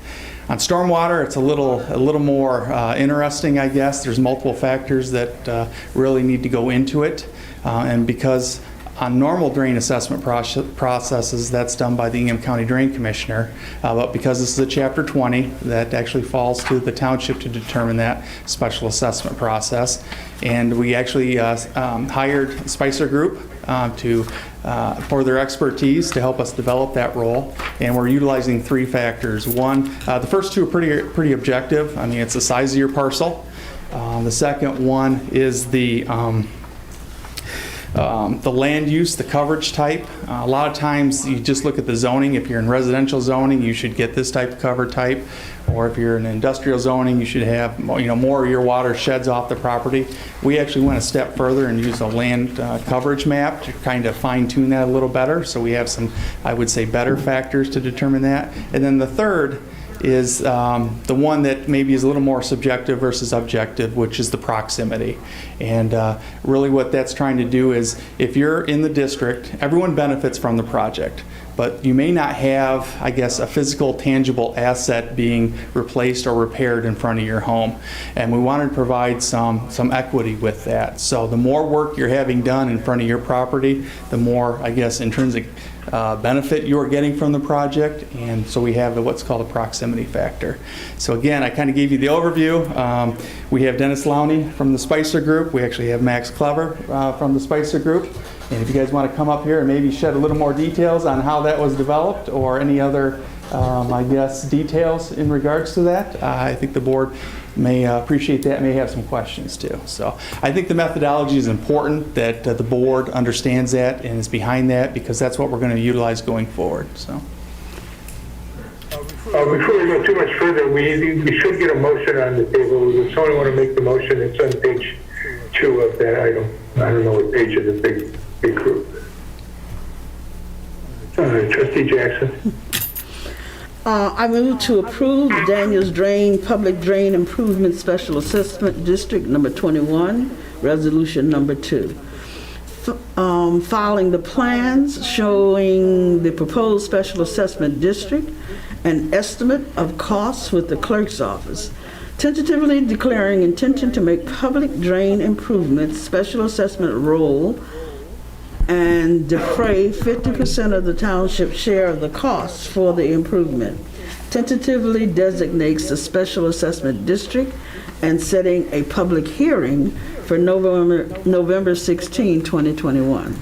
On stormwater, it's a little more interesting, I guess. There's multiple factors that really need to go into it. And because on normal drain assessment processes, that's done by the Ingham County Drain Commissioner. But because this is a Chapter 20, that actually falls to the township to determine that special assessment process. And we actually hired Spicer Group for their expertise to help us develop that role. And we're utilizing three factors. One, the first two are pretty objective. I mean, it's the size of your parcel. The second one is the land use, the coverage type. A lot of times you just look at the zoning. If you're in residential zoning, you should get this type of cover type. Or if you're in industrial zoning, you should have more of your water sheds off the property. We actually went a step further and used a land coverage map to kind of fine tune that a little better. So we have some, I would say, better factors to determine that. And then the third is the one that maybe is a little more subjective versus objective, which is the proximity. And really what that's trying to do is, if you're in the district, everyone benefits from the project, but you may not have, I guess, a physical, tangible asset being replaced or repaired in front of your home. And we wanted to provide some equity with that. So the more work you're having done in front of your property, the more, I guess, intrinsic benefit you're getting from the project. And so we have what's called a proximity factor. So again, I kind of gave you the overview. We have Dennis Lowney from the Spicer Group. We actually have Max Clever from the Spicer Group. And if you guys want to come up here and maybe shed a little more details on how that was developed, or any other, I guess, details in regards to that, I think the board may appreciate that, may have some questions too. So I think the methodology is important, that the board understands that and is behind that, because that's what we're going to utilize going forward. So. Before we go too much further, we should get a motion on the table. If someone want to make the motion, it's on page 2 of that item. I don't know what page of the big group. Trustee Jackson. I move to approve the Daniels Drain Public Drain Improvement Special Assessment District number 21, resolution number 2. Filing the plans showing the proposed special assessment district, an estimate of costs with the clerk's office. tentatively declaring intention to make public drain improvements special assessment role and defray 50% of the township's share of the costs for the improvement. Tentatively designates the special assessment district and setting a public hearing for November 16, 2021.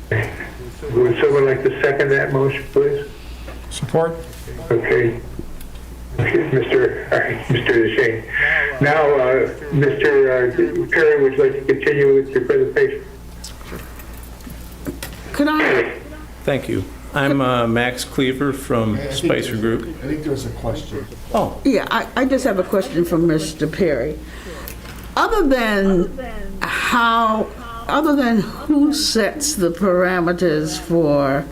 Would someone like to second that motion, please? Support? Okay. Mr. DeShane. Now, Mr. Perry, would you like to continue with your presentation? Could I? Thank you. I'm Max Cleaver from Spicer Group. I think there's a question. Oh, Yeah, I just have a question for Mr. Perry. Other than who sets the parameters for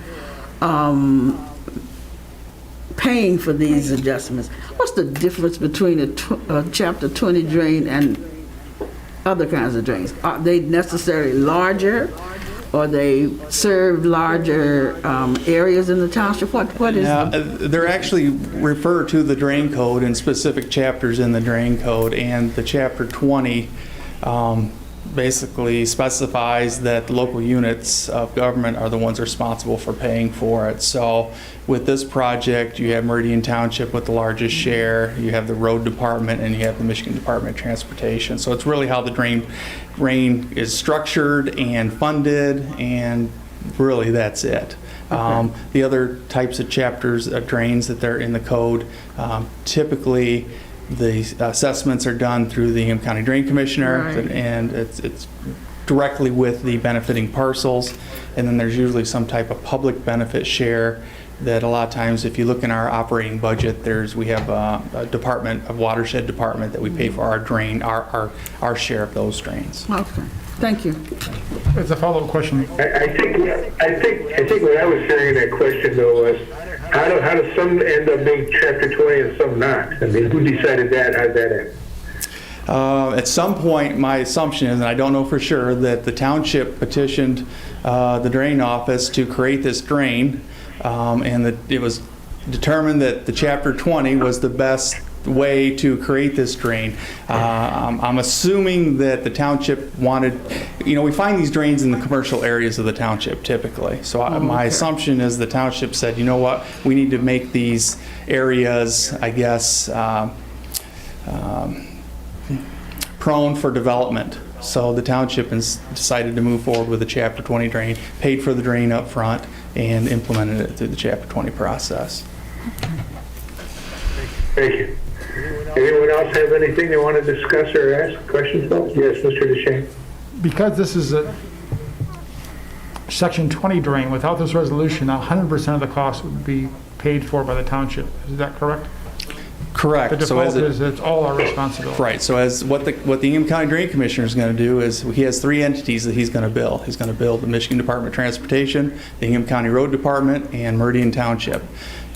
paying for these adjustments, what's the difference between a Chapter 20 drain and other kinds of drains? Are they necessarily larger? Or they serve larger areas in the township? What is They're actually refer to the drain code in specific chapters in the drain code, and the Chapter 20 basically specifies that the local units of government are the ones responsible for paying for it. So with this project, you have Meridian Township with the largest share, you have the road department, and you have the Michigan Department of Transportation. So it's really how the drain is structured and funded, and really that's it. The other types of chapters of drains that they're in the code, typically the assessments are done through the Ingham County Drain Commissioner, Right. and it's directly with the benefiting parcels. And then there's usually some type of public benefit share that a lot of times, if you look in our operating budget, we have a department, a watershed department that we pay for our drain, our share of those drains. Okay, thank you. It's a follow-up question. I think what I was hearing in that question though was, how do some end up being Chapter 20 and some not? I mean, who decided that? How did that end? At some point, my assumption is, and I don't know for sure, that the township petitioned the drain office to create this drain, and that it was determined that the Chapter 20 was the best way to create this drain. I'm assuming that the township wanted, we find these drains in the commercial areas of the township typically. So my assumption is the township said, you know what, we need to make these areas, I guess, prone for development. So the township has decided to move forward with the Chapter 20 drain, paid for the drain up front, and implemented it through the Chapter 20 process. Thank you. Anyone else have anything they want to discuss or ask questions about? Yes, Mr. DeShane. Because this is a Section 20 drain, without this resolution, 100% of the cost would be paid for by the township. Is that correct? Correct. The default is it's all our responsibility. Right. So as what the Ingham County Drain Commissioner is going to do is he has three entities that he's going to build. He's going to build the Michigan Department of Transportation, the Ingham County Road Department, and Meridian Township.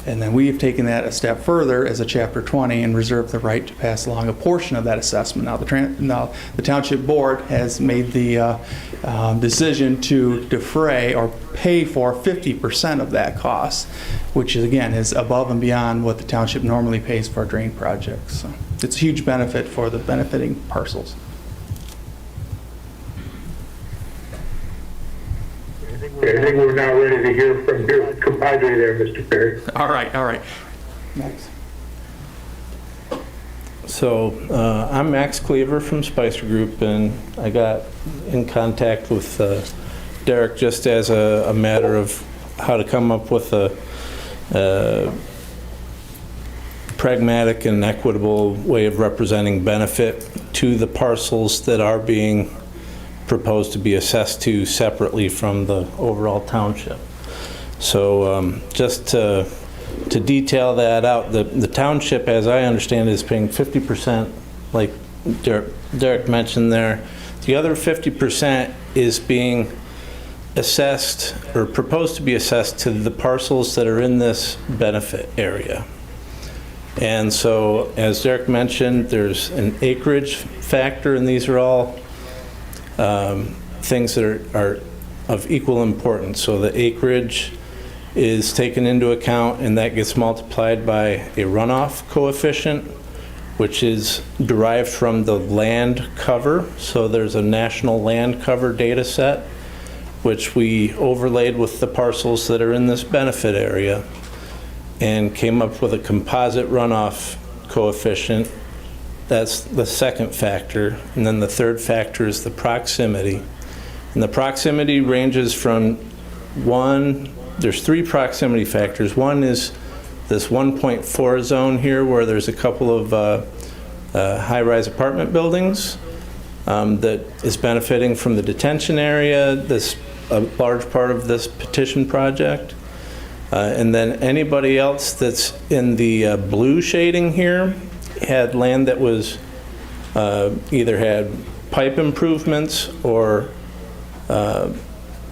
And then we have taken that a step further as a Chapter 20 and reserved the right to pass along a portion of that assessment. Now the Township Board has made the decision to defray or pay for 50% of that cost, which is, again, is above and beyond what the township normally pays for drain projects. So it's a huge benefit for the benefiting parcels. Okay, I think we're now ready to hear from your compadre there, Mr. Perry. All right. Next. so I'm Max Cleaver from Spicer Group, and I got in contact with Derek just as a matter of how to come up with a pragmatic and equitable way of representing benefit to the parcels that are being proposed to be assessed to separately from the overall township. So just to detail that out, the township, as I understand it, is paying 50%, like Derek mentioned there. The other 50% is being assessed or proposed to be assessed to the parcels that are in this benefit area. And so, as Derek mentioned, there's an acreage factor, and these are all things that are of equal importance. So the acreage is taken into account, and that gets multiplied by a runoff coefficient, which is derived from the land cover. So there's a national land cover data set, which we overlaid with the parcels that are in this benefit area and came up with a composite runoff coefficient. That's the second factor. And then the third factor is the proximity. And the proximity ranges from there's 3 proximity factors. One is this 1.4 zone here where there's a couple of high-rise apartment buildings that is benefiting from the detention area, a large part of this petition project. And then anybody else that's in the blue shading here had land that was either had pipe improvements or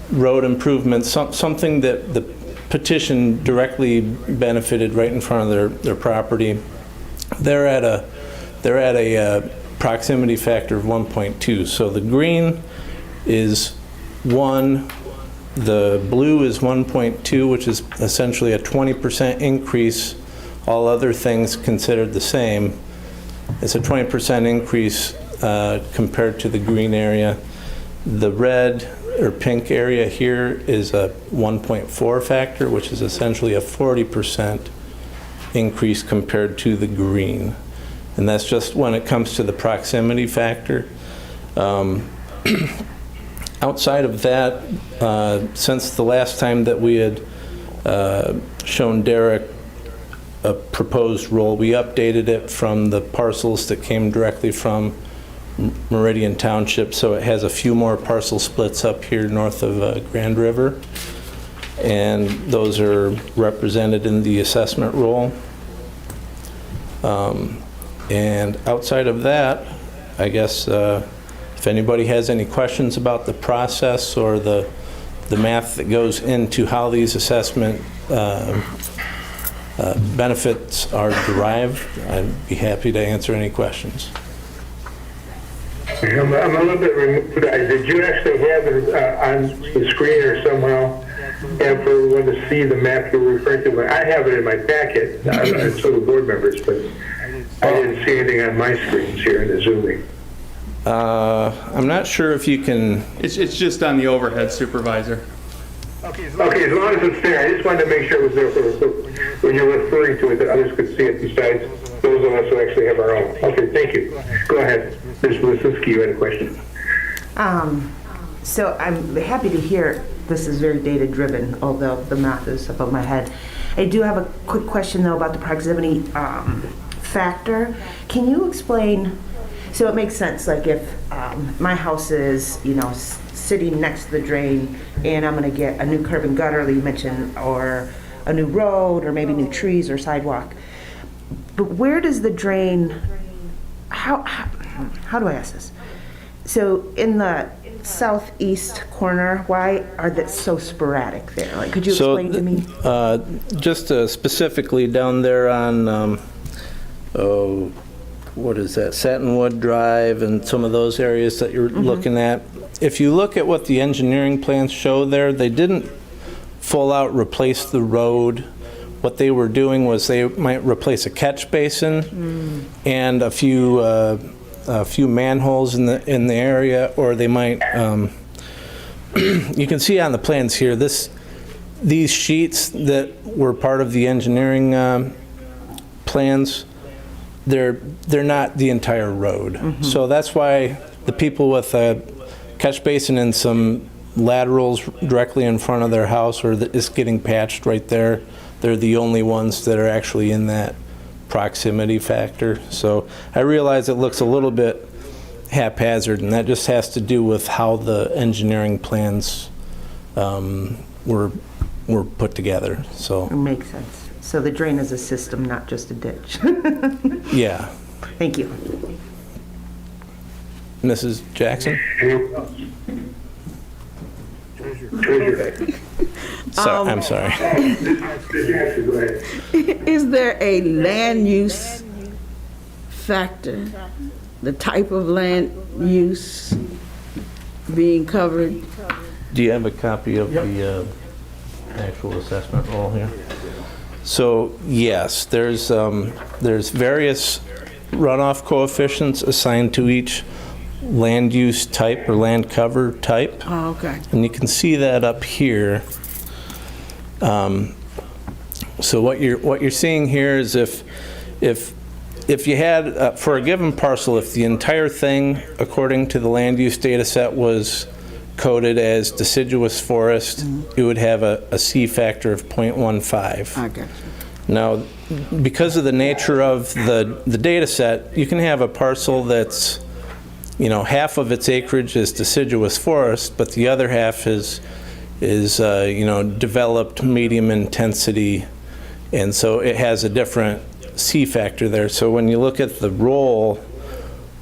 road improvements, something that the petition directly benefited right in front of their property. They're at a proximity factor of 1.2. So the green is 1, the blue is 1.2, which is essentially a 20% increase, all other things considered the same. It's a 20% increase compared to the green area. The red or pink area here is a 1.4 factor, which is essentially a 40% increase compared to the green. And that's just when it comes to the proximity factor. Outside of that, since the last time that we had shown Derek a proposed roll, we updated it from the parcels that came directly from Meridian Township, so it has a few more parcel splits up here north of Grand River, and those are represented in the assessment roll. And outside of that, I guess if anybody has any questions about the process or the math that goes into how these assessment benefits are derived, I'd be happy to answer any questions. I'm a little bit removed. Did you actually have it on the screen or somehow? And for everyone to see the map you're referring to, I have it in my packet, so the board members, but I didn't see anything on my screens here in the Zooming. I'm not sure if you can... It's just on the overhead, Supervisor. Okay, as long as it's there. I just wanted to make sure it was there when you're referring to it, that others could see it besides those of us who actually have our own. Okay, thank you. Go ahead. Ms. Lisinski, you had a question. So I'm happy to hear this is very data-driven, although the math is above my head. I do have a quick question, though, about the proximity factor. Can you explain, so it makes sense, like if my house is, sitting next to the drain and I'm going to get a new curb and gutter, like you mentioned, or a new road, or maybe new trees or sidewalk. But where does the drain, how do I ask this? So in the southeast corner, why are they so sporadic there? Like, could you explain to me? Just specifically down there on, what is that, Satinwood Drive and some of those areas that you're looking at. If you look at what the engineering plans show there, they didn't full out replace the road. What they were doing was they might replace a catch basin and a few manholes in the area, or they might. You can see on the plans here these sheets that were part of the engineering plans. They're not the entire road, so that's why the people with a catch basin and some laterals directly in front of their house, or is getting patched right there, they're the only ones that are actually in that proximity factor. So I realize it looks a little bit haphazard, and that just has to do with how the engineering plans were put together. So It makes sense. So the drain is a system, not just a ditch. yeah. Thank you. Mrs. Jackson? I'm sorry. Is there a land use factor? The type of land use being covered? Do you have a copy of the actual assessment roll here? So yes, there's various runoff coefficients assigned to each land use type or land cover type. Oh, okay. And you can see that up here. So what you're seeing here is if you had, for a given parcel, if the entire thing, according to the land use data set, was coded as deciduous forest, it would have a C factor of 0.15. I got you. Now, because of the nature of the data set, you can have a parcel that's, half of its acreage is deciduous forest, but the other half is developed medium intensity, and so it has a different C factor there. So when you look at the roll,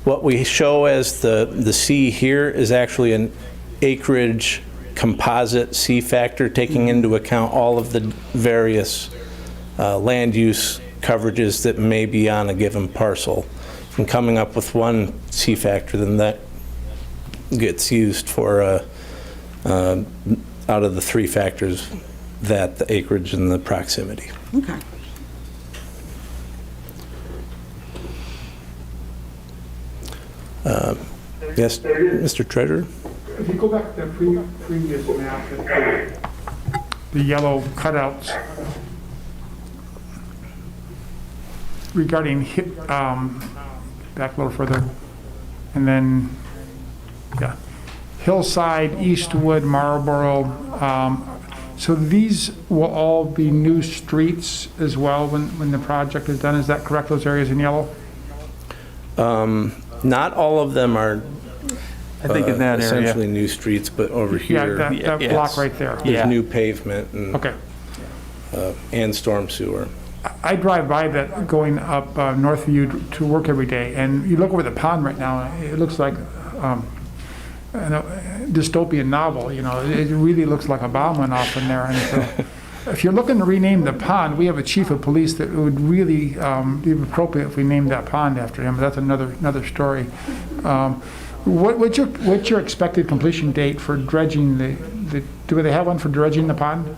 what we show as the C here is actually an acreage composite C factor, taking into account all of the various land use coverages that may be on a given parcel. And coming up with one C factor, then that gets used for out of the three factors, that the acreage and the proximity. Okay. Yes, Mr. Treasurer? If you go back to the previous map, the yellow cutouts regarding, back a little further, and then, yeah, Hillside, Eastwood, Marlboro. So these will all be new streets as well when the project is done. Is that correct, those areas in yellow? Not all of them are I think in that area. essentially new streets, but over here, Yeah, that block right there. there's new pavement and, Okay. and storm sewer. I drive by that going up Northview to work every day, and you look over the pond right now, it looks like a dystopian novel, it really looks like a bomb went off in there. And so if you're looking to rename the pond, we have a chief of police that would really be appropriate if we named that pond after him, but that's another story. What's your expected completion date for dredging do they have one for dredging the pond?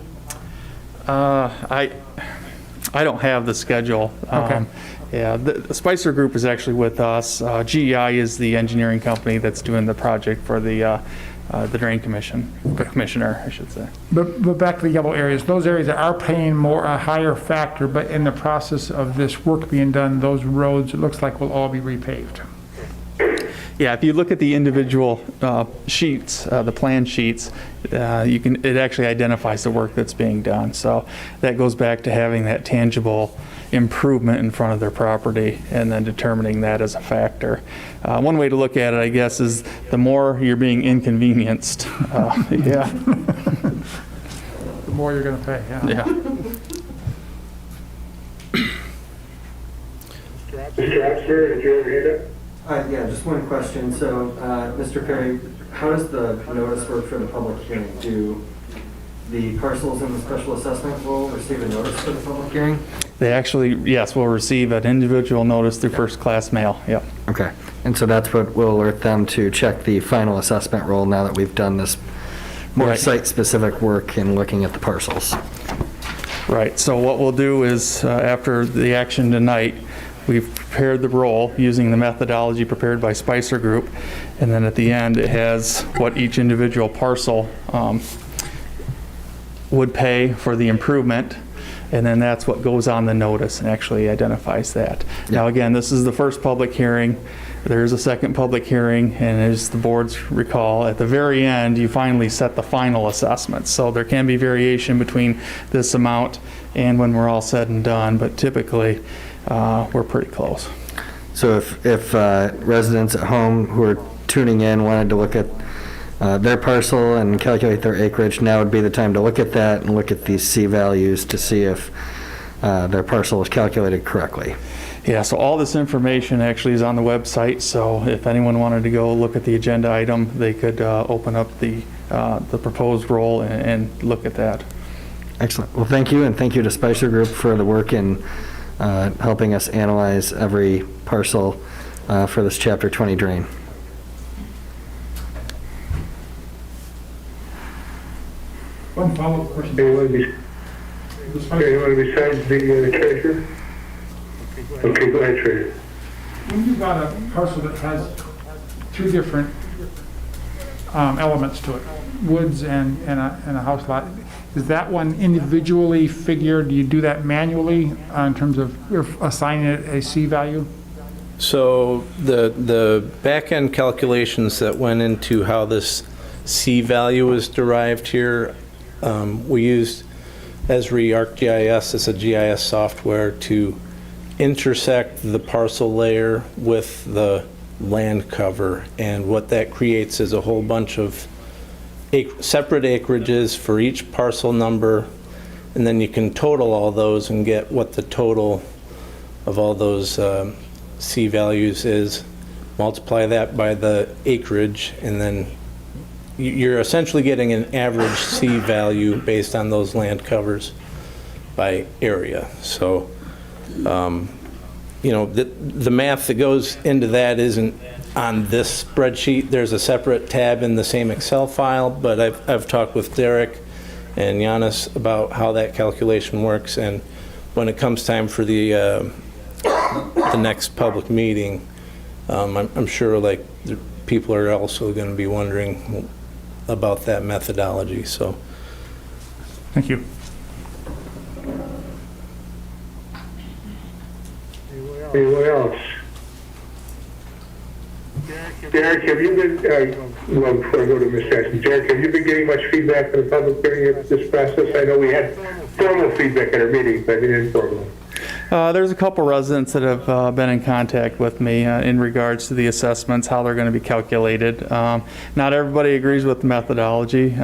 I don't have the schedule. Okay. Yeah, the Spicer Group is actually with us. GEI is the engineering company that's doing the project for the Drain Commission, the commissioner, I should say. But back to the yellow areas, those areas that are paying a higher factor, but in the process of this work being done, those roads, it looks like will all be repaved. Yeah, if you look at the individual sheets, the plan sheets, it actually identifies the work that's being done. So that goes back to having that tangible improvement in front of their property and then determining that as a factor. One way to look at it, I guess, is the more you're being inconvenienced. Yeah. The more you're going to pay, yeah. Yeah. Mr. Oxford, did you have your hand up? Yeah, just one question. So, Mr. Perry, how does the notice work for the public hearing? Do the parcels in the special assessment will receive a notice for the public hearing? They actually, yes, will receive an individual notice through first-class mail. Yep. Okay. And so that's what will alert them to check the final assessment roll now that we've done this more Right. site-specific work in looking at the parcels. Right. So what we'll do is, after the action tonight, we've prepared the roll using the methodology prepared by Spicer Group, and then at the end, it has what each individual parcel would pay for the improvement, and then that's what goes on the notice and actually identifies that. Now, again, this is the first public hearing. There is a second public hearing, and as the boards recall, at the very end, you finally set the final assessment. So there can be variation between this amount and when we're all said and done, but typically, we're pretty close. So if residents at home who are tuning in wanted to look at their parcel and calculate their acreage, now would be the time to look at that and look at these C values to see if their parcel is calculated correctly. Yeah, so all this information actually is on the website, so if anyone wanted to go look at the agenda item, they could open up the proposed roll and look at that. Excellent. Well, thank you, and thank you to Spicer Group for the work in helping us analyze every parcel for this Chapter 20 drain. One follow-up question. Anyone besides the treasurer? Okay, go ahead, treasurer. when you've got a parcel that has two different elements to it, woods and a house lot, is that one individually figured? Do you do that manually in terms of assigning it a C value? So the back-end calculations that went into how this C value is derived here, we used Esri ArcGIS as a GIS software to intersect the parcel layer with the land cover, and what that creates is a whole bunch of separate acreages for each parcel number, and then you can total all those and get what the total of all those C values is, multiply that by the acreage, and then you're essentially getting an average C value based on those land covers by area. So, you know, the math that goes into that isn't on this spreadsheet. There's a separate tab in the same Excel file, but I've talked with Derek and Giannis about how that calculation works, and when it comes time for the next public meeting, I'm sure like the people are also going to be wondering about that methodology. So, Thank you. Anyone else? Derek, have you been, well, before I go to Ms. Jackson, Derek, have you been getting much feedback from the public during this process? I know we had formal feedback at our meeting, but informal. There's a couple residents that have been in contact with me in regards to the assessments, how they're going to be calculated. Not everybody agrees with the methodology.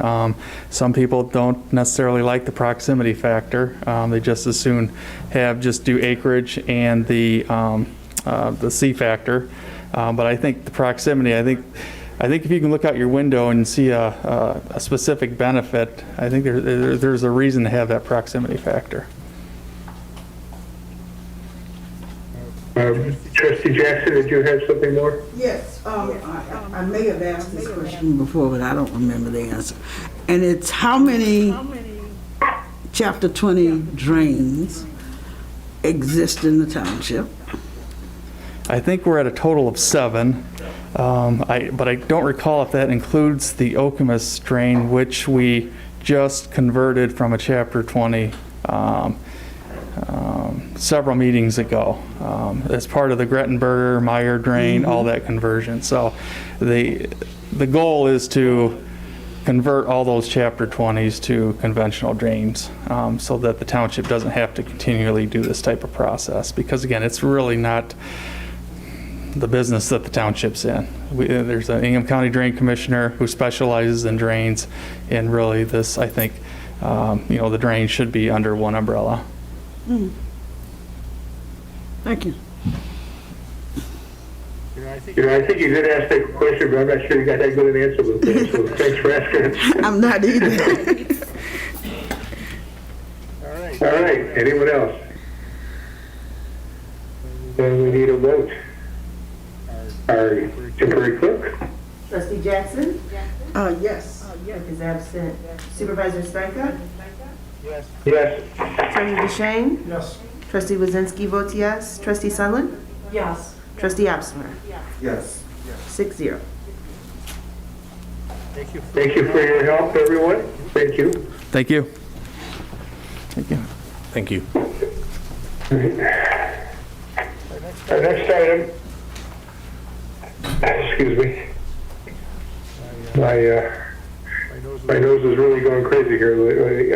Some people don't necessarily like the proximity factor. They just as soon do acreage and the C factor. But I think the proximity, I think if you can look out your window and see a specific benefit, I think there's a reason to have that proximity factor. Trustee Jackson, did you have something more? Yes, I may have asked this question before, but I don't remember the answer. And it's how many Chapter 20 drains exist in the township? I think we're at a total of 7, but I don't recall if that includes the Okemos drain, which we just converted from a Chapter 20 several meetings ago as part of the Grettenberger, Meyer drain, all that conversion. So the goal is to convert all those Chapter 20s to conventional drains so that the township doesn't have to continually do this type of process, because again, it's really not the business that the township's in. There's an Ingham County Drain Commissioner who specializes in drains, and really this, I think, the drain should be under one umbrella. Thank you. I think you did ask that question, but I'm not sure you got that good an answer with that, so thanks for asking. I'm not either. All right, anyone else? Then we need a vote. Our temporary clerk? Trustee Jackson? Yes. Clerk is absent. Supervisor Spanka? Yes. Treasurer DeShane? Yes. Trustee Wazinski votes yes. Trustee Sunland? Yes. Trustee Absmer? Yes. 6-0. Thank you for your help, everyone. Thank you. Thank you. Thank you. thank you. Our next item, excuse me, my nose is really going crazy here lately.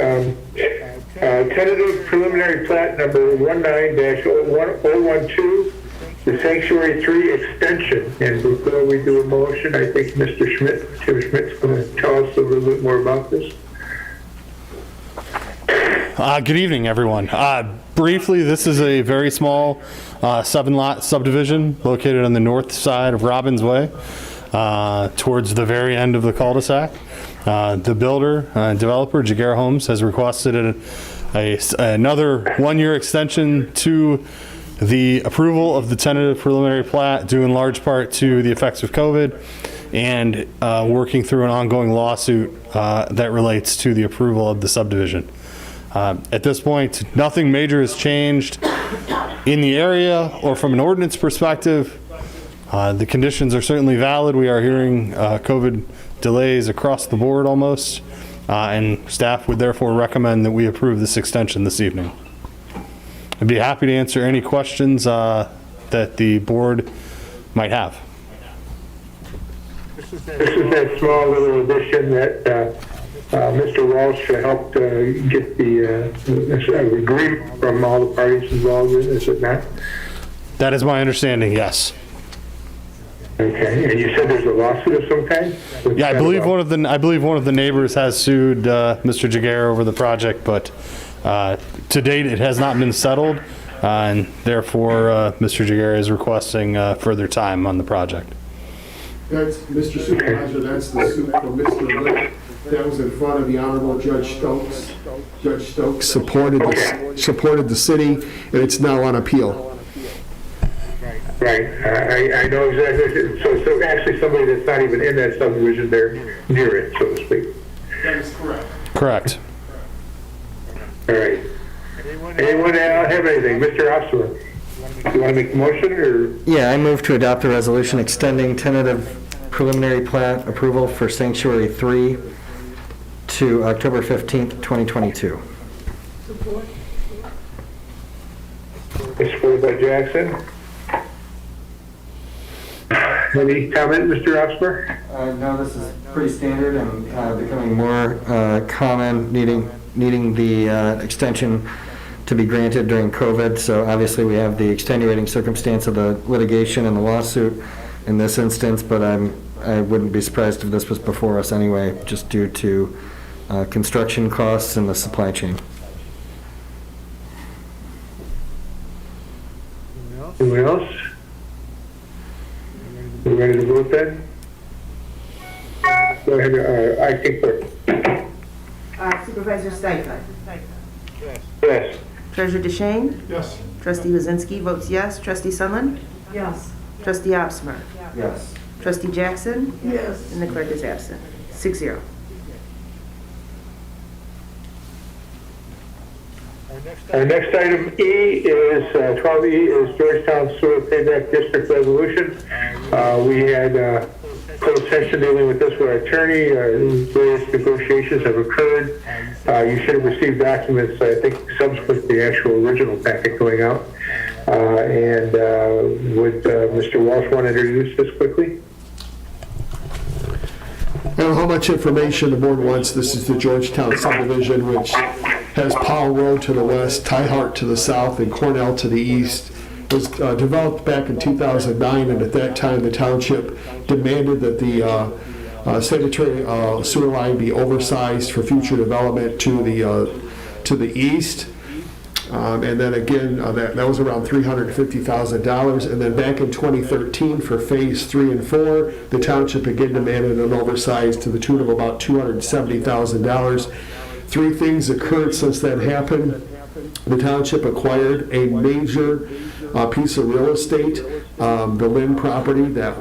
Tentative preliminary plat number 19-012, the Sanctuary 3 extension. And before we do a motion, I think Mr. Tim Schmidt's going to tell us a little bit more about this. Good evening, everyone. Briefly, this is a very small 7-lot subdivision located on the north side of Robbins Way, towards the very end of the cul-de-sac. The builder, developer, Jaguar Homes, has requested another 1-year extension to the approval of the tentative preliminary plat, due in large part to the effects of COVID, and working through an ongoing lawsuit that relates to the approval of the subdivision. At this point, nothing major has changed. in the area or from an ordinance perspective, the conditions are certainly valid. We are hearing COVID delays across the board almost, and staff would therefore recommend that we approve this extension this evening. I'd be happy to answer any questions that the board might have. This is that small little addition that Mr. Walsh helped get the agreement from all the parties involved in, is it not? That is my understanding, yes. Okay, and you said there's a lawsuit of some kind? Yeah, I believe one of the neighbors has sued Mr. Jaguar over the project, but to date it has not been settled, and therefore Mr. Jaguar is requesting further time on the project. That's, Mr. Supervisor, that's the suit from Mr. Litt. That was in front of the Honorable Judge Stokes. Judge Stokes supported the city, and it's now on appeal. Right, I know exactly. So actually somebody that's not even in that subdivision, they're near it, so to speak. That is correct. Correct. All right. Anyone have anything? Mr. Ostler, you want to make the motion, or? Yeah, I move to adopt a resolution extending tentative preliminary plat approval for Sanctuary 3 to October 15th, 2022. Supported by Jackson. Any comment, Mr. Osmer? No, this is pretty standard and becoming more common, needing the extension to be granted during COVID. So obviously we have the extenuating circumstance of the litigation and the lawsuit in this instance, but I wouldn't be surprised if this was before us anyway, just due to construction costs and the supply chain. Anyone else? You ready to vote then? Go ahead, I think clerk. Supervisor Steichen? Yes. Treasurer DeShane? Yes. Trustee Wazinski votes yes. Trustee Sunland? Yes. Trustee Opsmer? Yes. Trustee Jackson? Yes. And the clerk is absent. 6-0. Our next item E is, 12E is Georgetown Sewer Payback District Resolution. We had closed session dealing with this with our attorney. Various negotiations have occurred. You should have received documents, I think, subsequent to the actual original packet going out. And would Mr. Walsh want to introduce this quickly? I don't know how much information the board wants. This is the Georgetown Subdivision, which has Powell Road to the west, Tyhart to the south, and Cornell to the east. It was developed back in 2009, and at that time the township demanded that the sanitary sewer line be oversized for future development to the east. And then again, that was around $350,000. And then back in 2013 for phase 3 and 4, the township again demanded an oversize to the tune of about $270,000. Three things occurred since that happened. The township acquired a major piece of real estate, the Lynn property that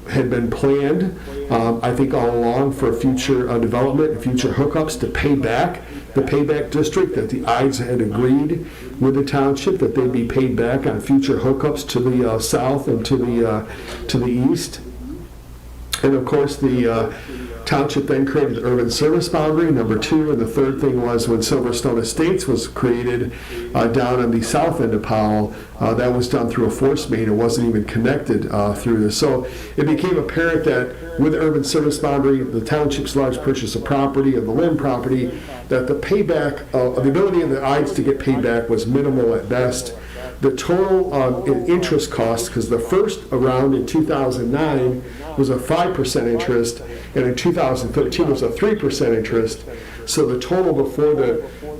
had been planned, I think all along for future development and future hookups to pay back the payback district, that the Ides had agreed with the township that they'd be paid back on future hookups to the south and to the east. And of course the township then created the urban service boundary, number 2, and the third thing was when Silverstone Estates was created down on the south end of Powell, that was done through a force main. It wasn't even connected through this. So it became apparent that with the urban service boundary, the township's large purchase of property, of the Lynn property, that the payback, the ability of the Ides to get paid back was minimal at best. The total interest cost, because the first round in 2009 was a 5% interest, and in 2013 was a 3% interest. So the total before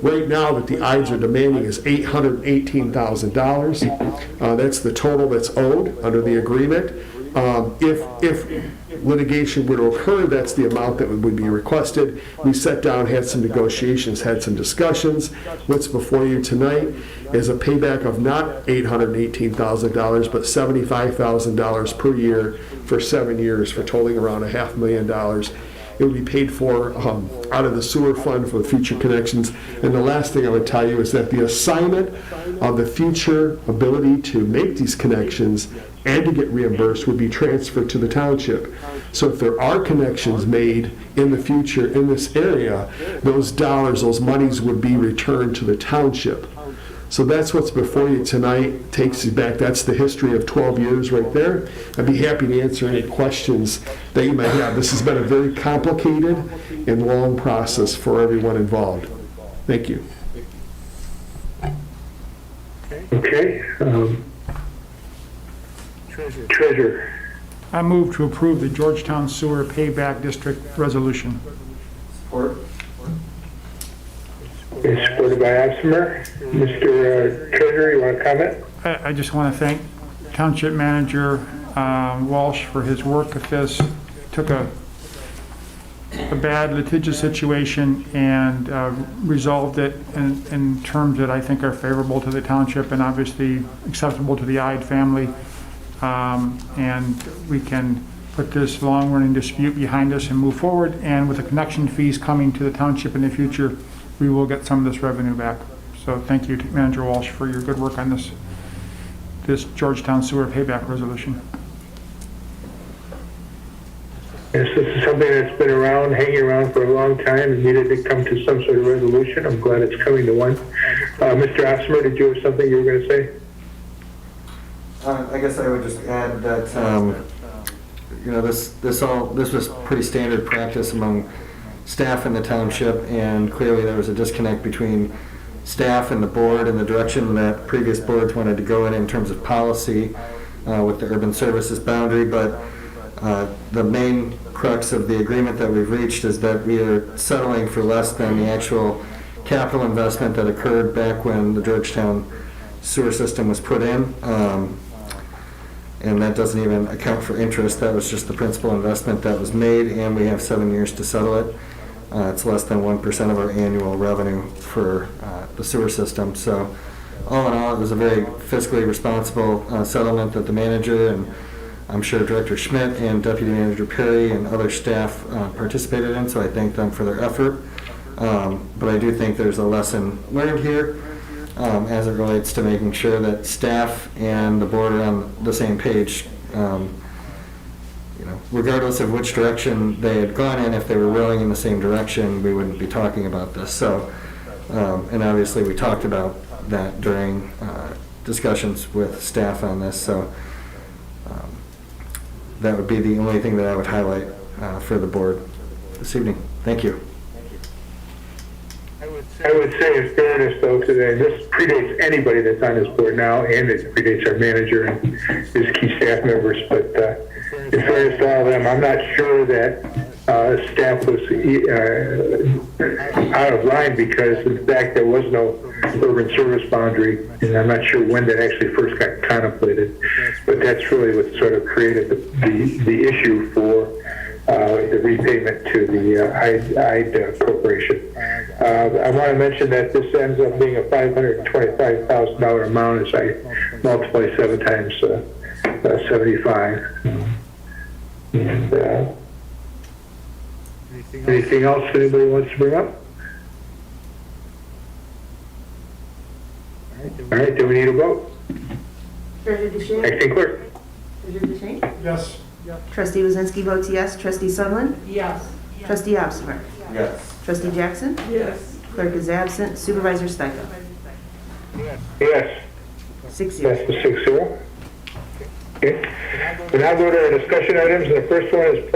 right now that the Ides are demanding is $818,000. That's the total that's owed under the agreement. If litigation were to occur, that's the amount that would be requested. We sat down, had some negotiations, had some discussions. What's before you tonight is a payback of not $818,000, but $75,000 per year for 7 years, for totaling around $500,000. It would be paid for out of the sewer fund for the future connections. And the last thing I would tell you is that the assignment of the future ability to make these connections and to get reimbursed would be transferred to the township. So if there are connections made in the future in this area, those dollars, those monies would be returned to the township. So that's what's before you tonight, takes you back. That's the history of 12 years right there. I'd be happy to answer any questions that you might have. This has been a very complicated and long process for everyone involved. Thank you. Okay. Treasurer. I move to approve the Georgetown Sewer Payback District Resolution. Support. Is supported by Absimer. Mr. Treasurer, you want to comment? I just want to thank Township Manager Walsh for his work with this. Took a bad litigious situation and resolved it in terms that I think are favorable to the township and obviously acceptable to the Ide family. And we can put this long-running dispute behind us and move forward. And with the connection fees coming to the township in the future, we will get some of this revenue back. So thank you to Manager Walsh for your good work on this Georgetown Sewer Payback Resolution. Yes, this is something that's been around, hanging around for a long time and needed to come to some sort of resolution. I'm glad it's coming to one. Mr. Absimer, did you have something you were going to say? I guess I would just add that, you know, this was pretty standard practice among staff in the township, and clearly there was a disconnect between staff and the board and the direction that previous boards wanted to go in terms of policy with the urban services boundary. But the main crux of the agreement that we've reached is that we are settling for less than the actual capital investment that occurred back when the Georgetown sewer system was put in. And that doesn't even account for interest. That was just the principal investment that was made, and we have 7 years to settle it. It's less than 1% of our annual revenue for the sewer system. So all in all, it was a very fiscally responsible settlement that the manager and I'm sure Director Schmidt and Deputy Manager Perry and other staff participated in, so I thank them for their effort. But I do think there's a lesson learned here as it relates to making sure that staff and the board are on the same page. You know, regardless of which direction they had gone in, if they were rowing in the same direction, we wouldn't be talking about this. So, and obviously we talked about that during discussions with staff on this. So that would be the only thing that I would highlight for the board this evening. Thank you. I would say in fairness, though, today, this predates anybody that's on this board now, and it predates our manager and his key staff members. But in fairness to all of them, I'm not sure that staff was out of line because, in fact, there was no urban service boundary, and I'm not sure when that actually first got contemplated. But that's really what sort of created the issue for the repayment to the Ide Corporation. I want to mention that this ends up being a $525,000 amount as I multiply 7 times 75. And anything else anybody wants to bring up? All right, do we need a vote? Treasurer Duchesne? Acting Clerk? Treasurer Duchesne? Yes. Trustee Wazinski votes yes. Trustee Sutherland? Yes. Trustee Absimer? Yes. Trustee Jackson? Yes. Clerk is absent. Supervisor Steichen? Yes. 6-0. That's the 6-0. Okay. We now go to our discussion items. The first one is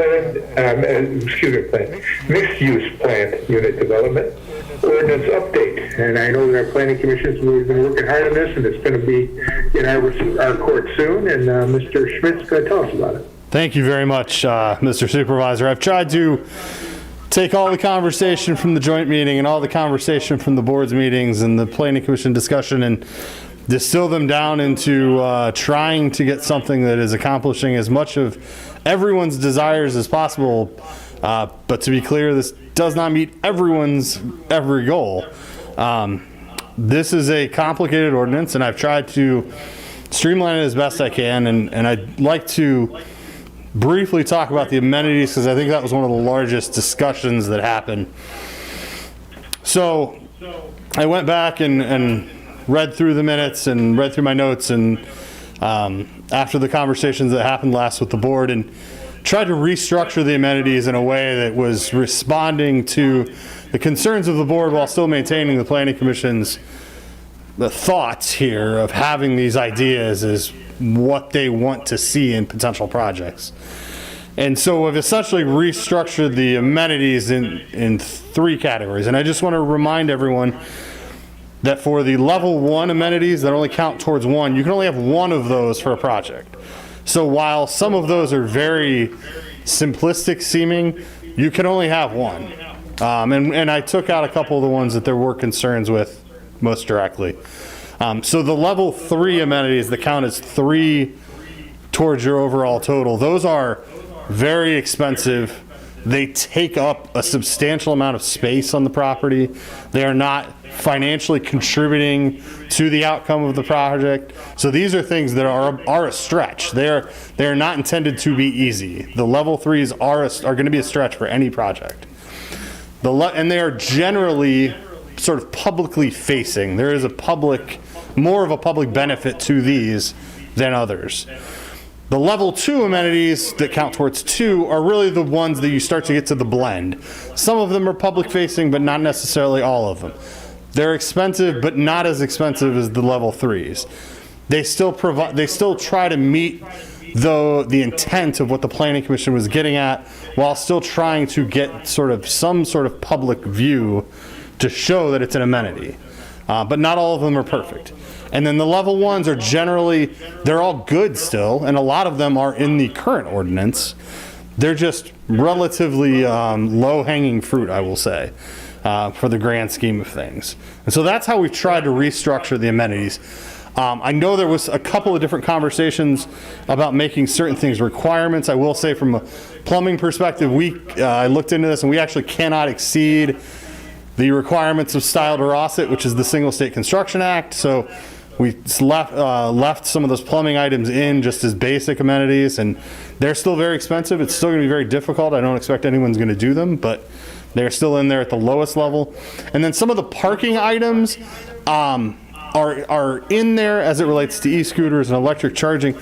mixed-use plan unit development ordinance update. And I know that our planning commissions, we've been working hard on this, and it's going to be in our court soon. And Mr. Schmidt's going to tell us about it. Thank you very much, Mr. Supervisor. I've tried to take all the conversation from the joint meeting and all the conversation from the board's meetings and the planning commission discussion and distill them down into trying to get something that is accomplishing as much of everyone's desires as possible. But to be clear, this does not meet everyone's every goal. This is a complicated ordinance, and I've tried to streamline it as best I can, and I'd like to briefly talk about the amenities because I think that was one of the largest discussions that happened. So I went back and read through the minutes and read through my notes and after the conversations that happened last with the board and tried to restructure the amenities in a way that was responding to the concerns of the board while still maintaining the Planning Commission's the thoughts here of having these ideas as what they want to see in potential projects. And so we've essentially restructured the amenities in three categories. And I just want to remind everyone that for the level 1 amenities that only count towards one, you can only have one of those for a project. So while some of those are very simplistic seeming, you can only have one. And I took out a couple of the ones that there were concerns with most directly. So the level 3 amenities that count as 3 towards your overall total, those are very expensive. They take up a substantial amount of space on the property. They are not financially contributing to the outcome of the project. So these are things that are a stretch. They are not intended to be easy. The level 3s are going to be a stretch for any project. And they are generally sort of publicly facing. There is more of a public benefit to these than others. The level 2 amenities that count towards 2 are really the ones that you start to get to the blend. Some of them are public facing, but not necessarily all of them. They're expensive, but not as expensive as the level 3s. They still try to meet the intent of what the Planning Commission was getting at, while still trying to get some sort of public view to show that it's an amenity. But not all of them are perfect. And then the level 1s are generally, they're all good still, and a lot of them are in the current ordinance. They're just relatively low-hanging fruit, I will say, for the grand scheme of things. And so that's how we've tried to restructure the amenities. I know there was a couple of different conversations about making certain things requirements. I will say from a plumbing perspective, I looked into this and we actually cannot exceed the requirements of Style Dorosset, which is the Single State Construction Act. So we left some of those plumbing items in just as basic amenities, and they're still very expensive. It's still going to be very difficult. I don't expect anyone's going to do them, but they're still in there at the lowest level. And then some of the parking items are in there as it relates to e-scooters and electric charging.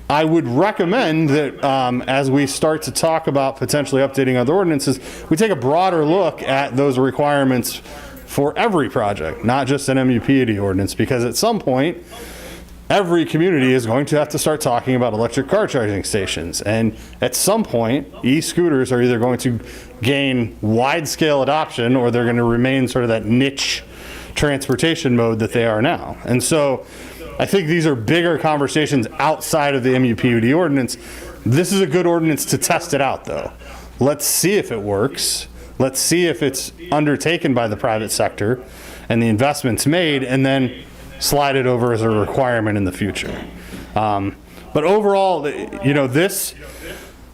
I would recommend that as we start to talk about potentially updating other ordinances, we take a broader look at those requirements for every project, not just an MUPD ordinance, because at some point, every community is going to have to start talking about electric car charging stations. And at some point, e-scooters are either going to gain wide-scale adoption or they're going to remain sort of that niche transportation mode that they are now. And so I think these are bigger conversations outside of the MUPD ordinance. This is a good ordinance to test it out, though. Let's see if it works. Let's see if it's undertaken by the private sector and the investments made, and then slide it over as a requirement in the future. But overall, this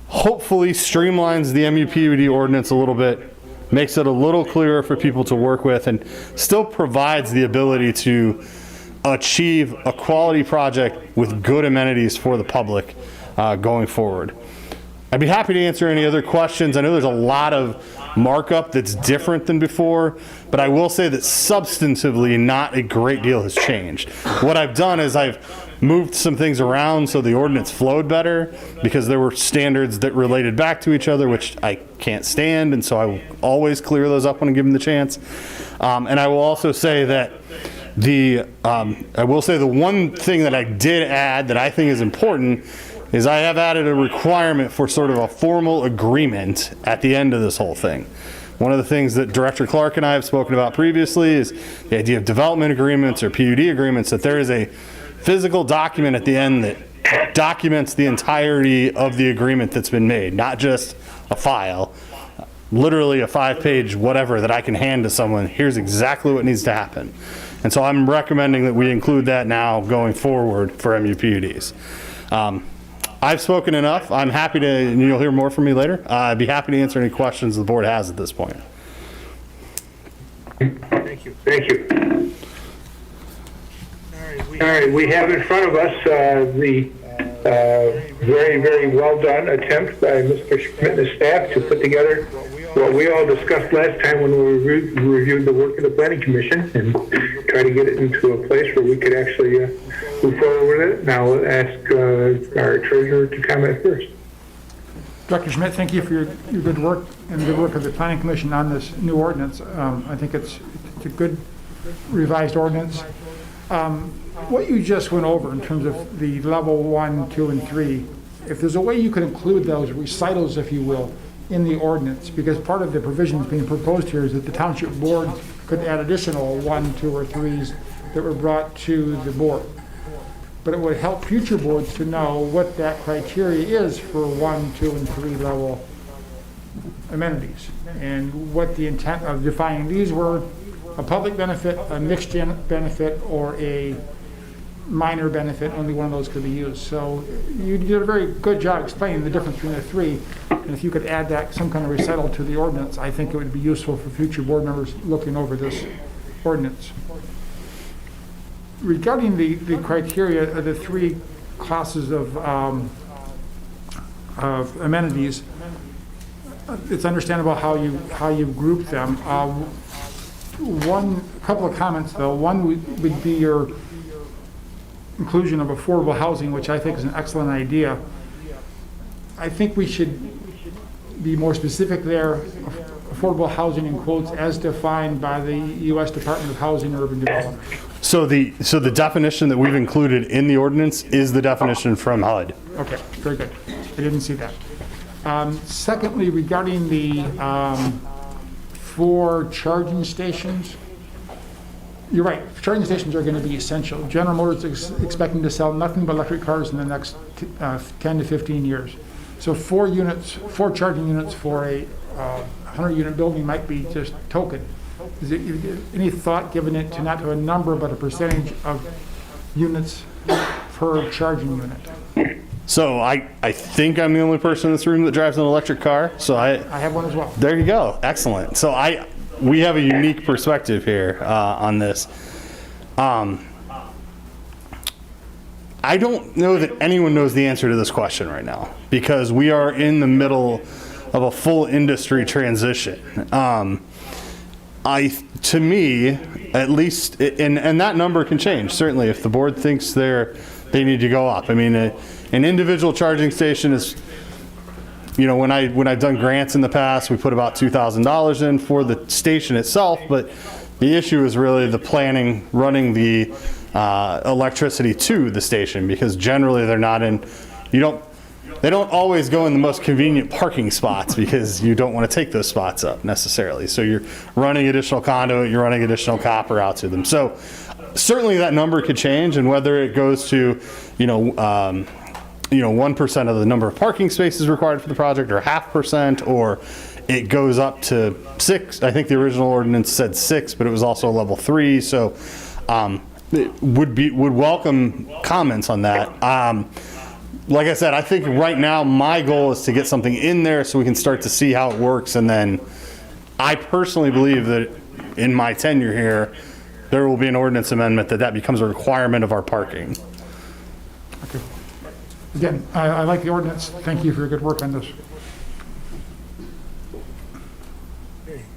hopefully streamlines the MUPD ordinance a little bit, makes it a little clearer for people to work with, and still provides the ability to achieve a quality project with good amenities for the public going forward. I'd be happy to answer any other questions. I know there's a lot of markup that's different than before, but I will say that substantively not a great deal has changed. What I've done is I've moved some things around so the ordinance flowed better, because there were standards that related back to each other, which I can't stand, and so I will always clear those up when I give them the chance. And I will also say that the one thing that I did add that I think is important is I have added a requirement for sort of a formal agreement at the end of this whole thing. One of the things that Director Clark and I have spoken about previously is the idea of development agreements or PUD agreements, that there is a physical document at the end that documents the entirety of the agreement that's been made, not just a file, literally a 5-page whatever that I can hand to someone. Here's exactly what needs to happen. And so I'm recommending that we include that now going forward for MUPUDs. I've spoken enough. I'm happy to, and you'll hear more from me later. I'd be happy to answer any questions the board has at this point. Thank you. Thank you. All right, we have in front of us the Very, very well done attempt by Mr. Schmidt and his staff to put together what we all discussed last time when we reviewed the work of the Planning Commission and try to get it into a place where we could actually move forward with it. Now I'll ask our treasurer to comment first. Dr. Schmidt, thank you for your good work and the good work of the Planning Commission on this new ordinance. I think it's a good revised ordinance. What you just went over in terms of the level 1, 2, and 3, if there's a way you could include those recitals, if you will, in the ordinance, because part of the provisions being proposed here is that the Township Board could add additional 1, 2, or 3s that were brought to the board. But it would help future boards to know what that criteria is for 1, 2, and 3 level amenities, and what the intent of defining these were: a public benefit, a mixed benefit, or a minor benefit. Only one of those could be used. So you did a very good job explaining the difference between the three, and if you could add that, some kind of recital to the ordinance, I think it would be useful for future board members looking over this ordinance. Regarding the criteria of the three classes of amenities, it's understandable how you group them. Couple of comments though. One would be your inclusion of affordable housing, which I think is an excellent idea. I think we should be more specific there. Affordable housing in quotes as defined by the U.S. Department of Housing and Urban Development. So the definition that we've included in the ordinance is the definition from HUD. Okay, very good. I didn't see that. Secondly, regarding the 4 charging stations, you're right, charging stations are going to be essential. General Motors is expecting to sell nothing but electric cars in the next 10 to 15 years. So 4 charging units for a 100-unit building might be just token. Is it any thought given it to not to a number but a percentage of units per charging unit? So I think I'm the only person in this room that drives an electric car. So I have one as well. There you go. Excellent. So we have a unique perspective here on this. I don't know that anyone knows the answer to this question right now because we are in the middle of a full industry transition. To me, at least, and that number can change, certainly, if the board thinks they need to go up. I mean, an individual charging station is, when I've done grants in the past, we put about $2,000 in for the station itself, but the issue is really the planning, running the electricity to the station, because generally they're not in, they don't always go in the most convenient parking spots because you don't want to take those spots up necessarily. So you're running additional conduit, you're running additional copper out to them. So certainly that number could change, and whether it goes to, 1% of the number of parking spaces required for the project, or 0.5%, or it goes up to 6. I think the original ordinance said 6, but it was also level 3. So would welcome comments on that. Like I said, I think right now my goal is to get something in there so we can start to see how it works, and then I personally believe that in my tenure here, there will be an ordinance amendment that becomes a requirement of our parking. Okay. Again, I like the ordinance. Thank you for your good work on this.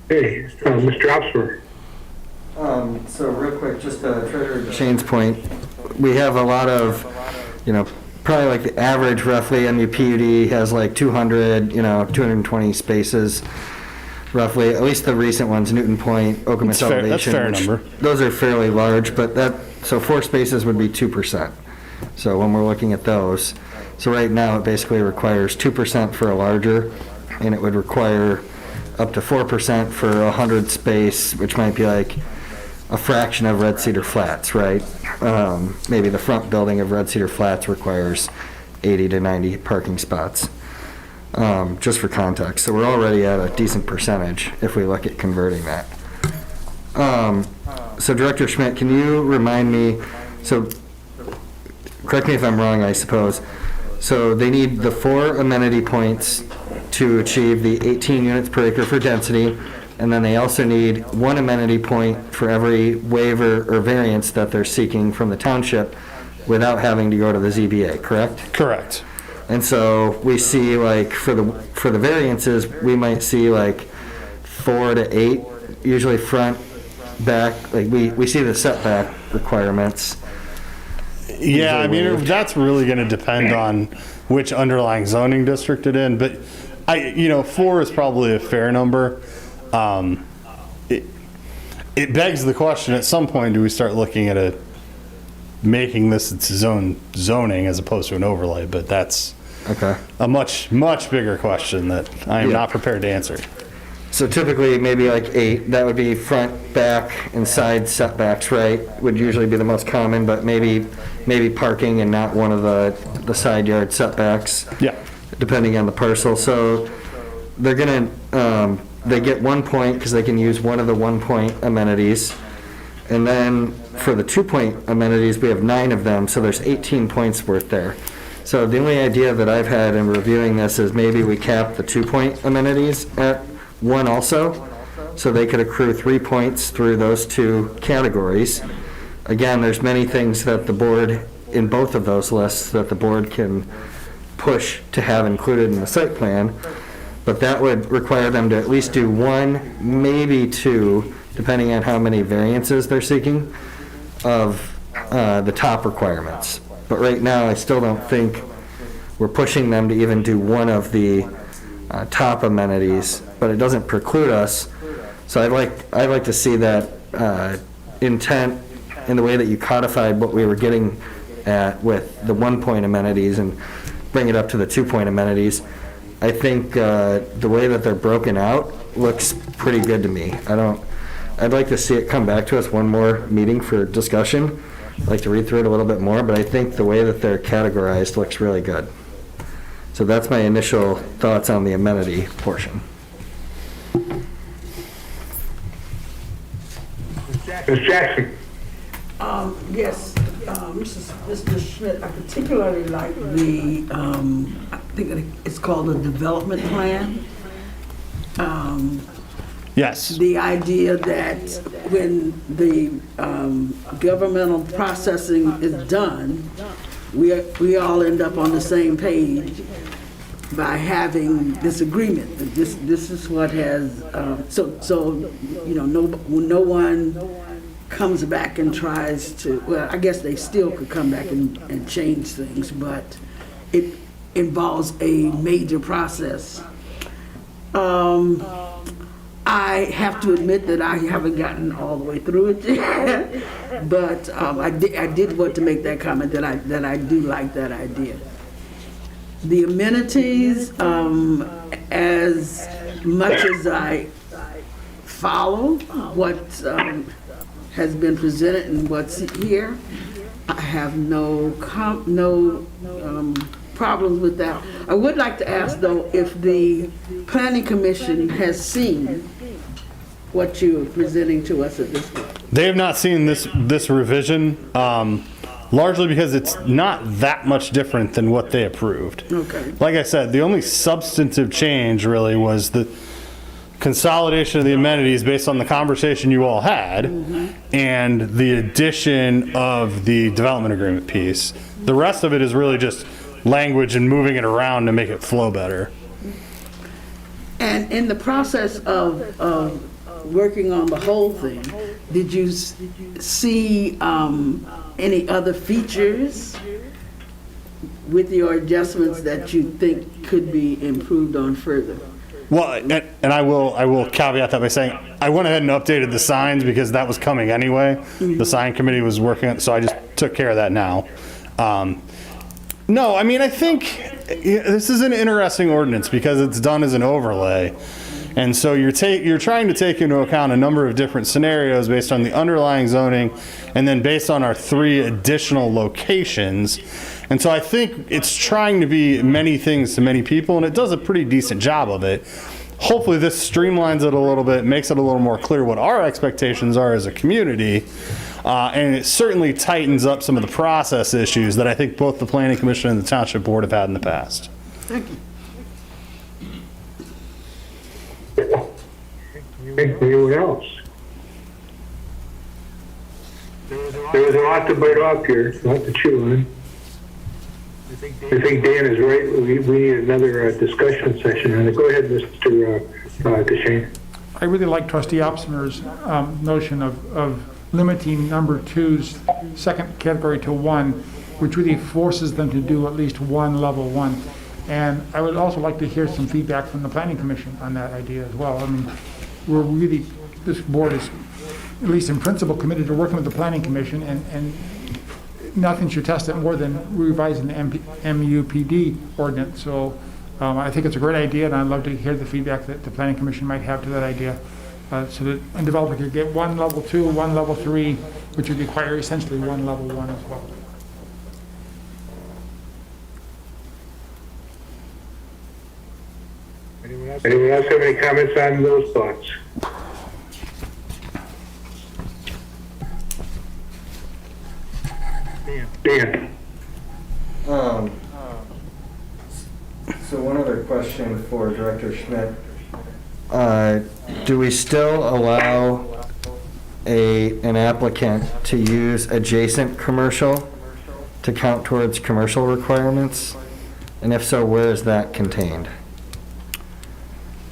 Hey, Mr. Opsworth. So real quick, just to Treasurer Shane's point, we have a lot of, probably like the average roughly MUPUD has like 220 spaces roughly, at least the recent ones, Newton Point, Okemos Elevation. That's a fair number. Those are fairly large, but so 4 spaces would be 2%. So when we're looking at those, so right now it basically requires 2% for a larger, and it would require up to 4% for a 100 space, which might be like a fraction of Red Cedar Flats, right? Maybe the front building of Red Cedar Flats requires 80 to 90 parking spots, just for context. So we're already at a decent percentage if we look at converting that. So Director Schmidt, can you remind me, so correct me if I'm wrong, I suppose. So they need the 4 amenity points to achieve the 18 units per acre for density, and then they also need 1 amenity point for every waiver or variance that they're seeking from the township without having to go to the ZBA, correct? Correct. And so we see like for the variances, we might see like 4 to 8, usually front, back, like we see the setback requirements. Yeah, I mean, that's really going to depend on which underlying zoning district it in, but 4 is probably a fair number. It begs the question, at some point, do we start looking at making this its own zoning as opposed to an overlay? But that's a much, much bigger question that I am not prepared to answer. So typically, maybe like 8, that would be front, back, and side setbacks, right? Would usually be the most common, but maybe parking and not one of the side yard setbacks. Yeah. Depending on the parcel. So they're gonna, they get 1 point because they can use one of the 1 point amenities. And then for the 2 point amenities, we have 9 of them, so there's 18 points worth there. So the only idea that I've had in reviewing this is maybe we cap the 2 point amenities at 1 also, so they could accrue 3 points through those 2 categories. Again, there's many things that the board, in both of those lists, that the board can push to have included in the site plan, but that would require them to at least do 1, maybe 2, depending on how many variances they're seeking, of the top requirements. But right now, I still don't think we're pushing them to even do 1 of the top amenities, but it doesn't preclude us. So I'd like to see that intent in the way that you codified what we were getting at with the 1 point amenities and bring it up to the 2 point amenities. I think the way that they're broken out looks pretty good to me. I'd like to see it come back to us one more meeting for discussion. I'd like to read through it a little bit more, but I think the way that they're categorized looks really good. So that's my initial thoughts on the amenity portion. Ms. Jackson? Yes, Mr. Schmidt, I particularly like the, I think it's called a development plan. Yes. The idea that when the governmental processing is done, we all end up on the same page by having this agreement. That this is what has, no one comes back and tries to, well, I guess they still could come back and change things, but it involves a major process. I have to admit that I haven't gotten all the way through it yet, but I did want to make that comment that I do like that idea. The amenities, as much as I follow what has been presented and what's here, I have no problems with that. I would like to ask, though, if the Planning Commission has seen what you're presenting to us at this point. They have not seen this revision, largely because it's not that much different than what they approved. Okay. Like I said, the only substantive change really was the consolidation of the amenities based on the conversation you all had, and the addition of the development agreement piece. The rest of it is really just language and moving it around to make it flow better. And in the process of working on the whole thing, did you see any other features with your adjustments that you think could be improved on further? Well, and I will caveat that by saying I went ahead and updated the signs because that was coming anyway. The sign committee was working on it, so I just took care of that now. No, I mean, I think this is an interesting ordinance because it's done as an overlay. And so you're trying to take into account a number of different scenarios based on the underlying zoning and then based on our 3 additional locations. And so I think it's trying to be many things to many people, and it does a pretty decent job of it. Hopefully this streamlines it a little bit, makes it a little more clear what our expectations are as a community, and it certainly tightens up some of the process issues that I think both the Planning Commission and the Township Board have had in the past. Thank you. Anyone else? There was a lot to bite off here, a lot to chew on. I think Dan is right. We need another discussion session on it. Go ahead, Mr. DeShane. I really like Trustee Opsner's notion of limiting number two's second category to 1, which really forces them to do at least one level 1. And I would also like to hear some feedback from the Planning Commission on that idea as well. I mean, we're really, this board is, at least in principle, committed to working with the Planning Commission, and nothing should test it more than revising the MUPD ordinance. So I think it's a great idea, and I'd love to hear the feedback that the Planning Commission might have to that idea, so that a developer could get 1 level 2, 1 level 3, which would require essentially 1 level 1 as well. Anyone else have any comments on those thoughts? Dan. So one other question for Director Schmidt. Do we still allow an applicant to use adjacent commercial to count towards commercial requirements? And if so, where is that contained?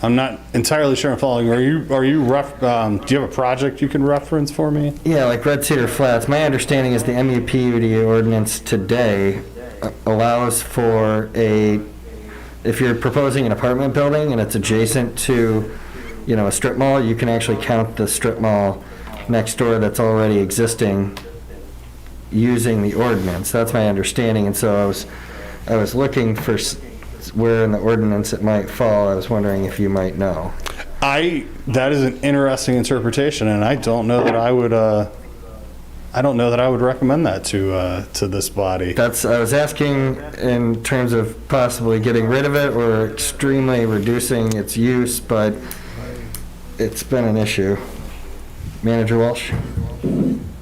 I'm not entirely sure I'm following. Do you have a project you can reference for me? Yeah, like Red Cedar Flats. My understanding is the MUPUD ordinance today allows for if you're proposing an apartment building and it's adjacent to, a strip mall, you can actually count the strip mall next door that's already existing using the ordinance. That's my understanding. And so I was looking for where in the ordinance it might fall. I was wondering if you might know. That is an interesting interpretation, and I don't know that I would recommend that to this body. I was asking in terms of possibly getting rid of it or extremely reducing its use, but it's been an issue. Manager Walsh?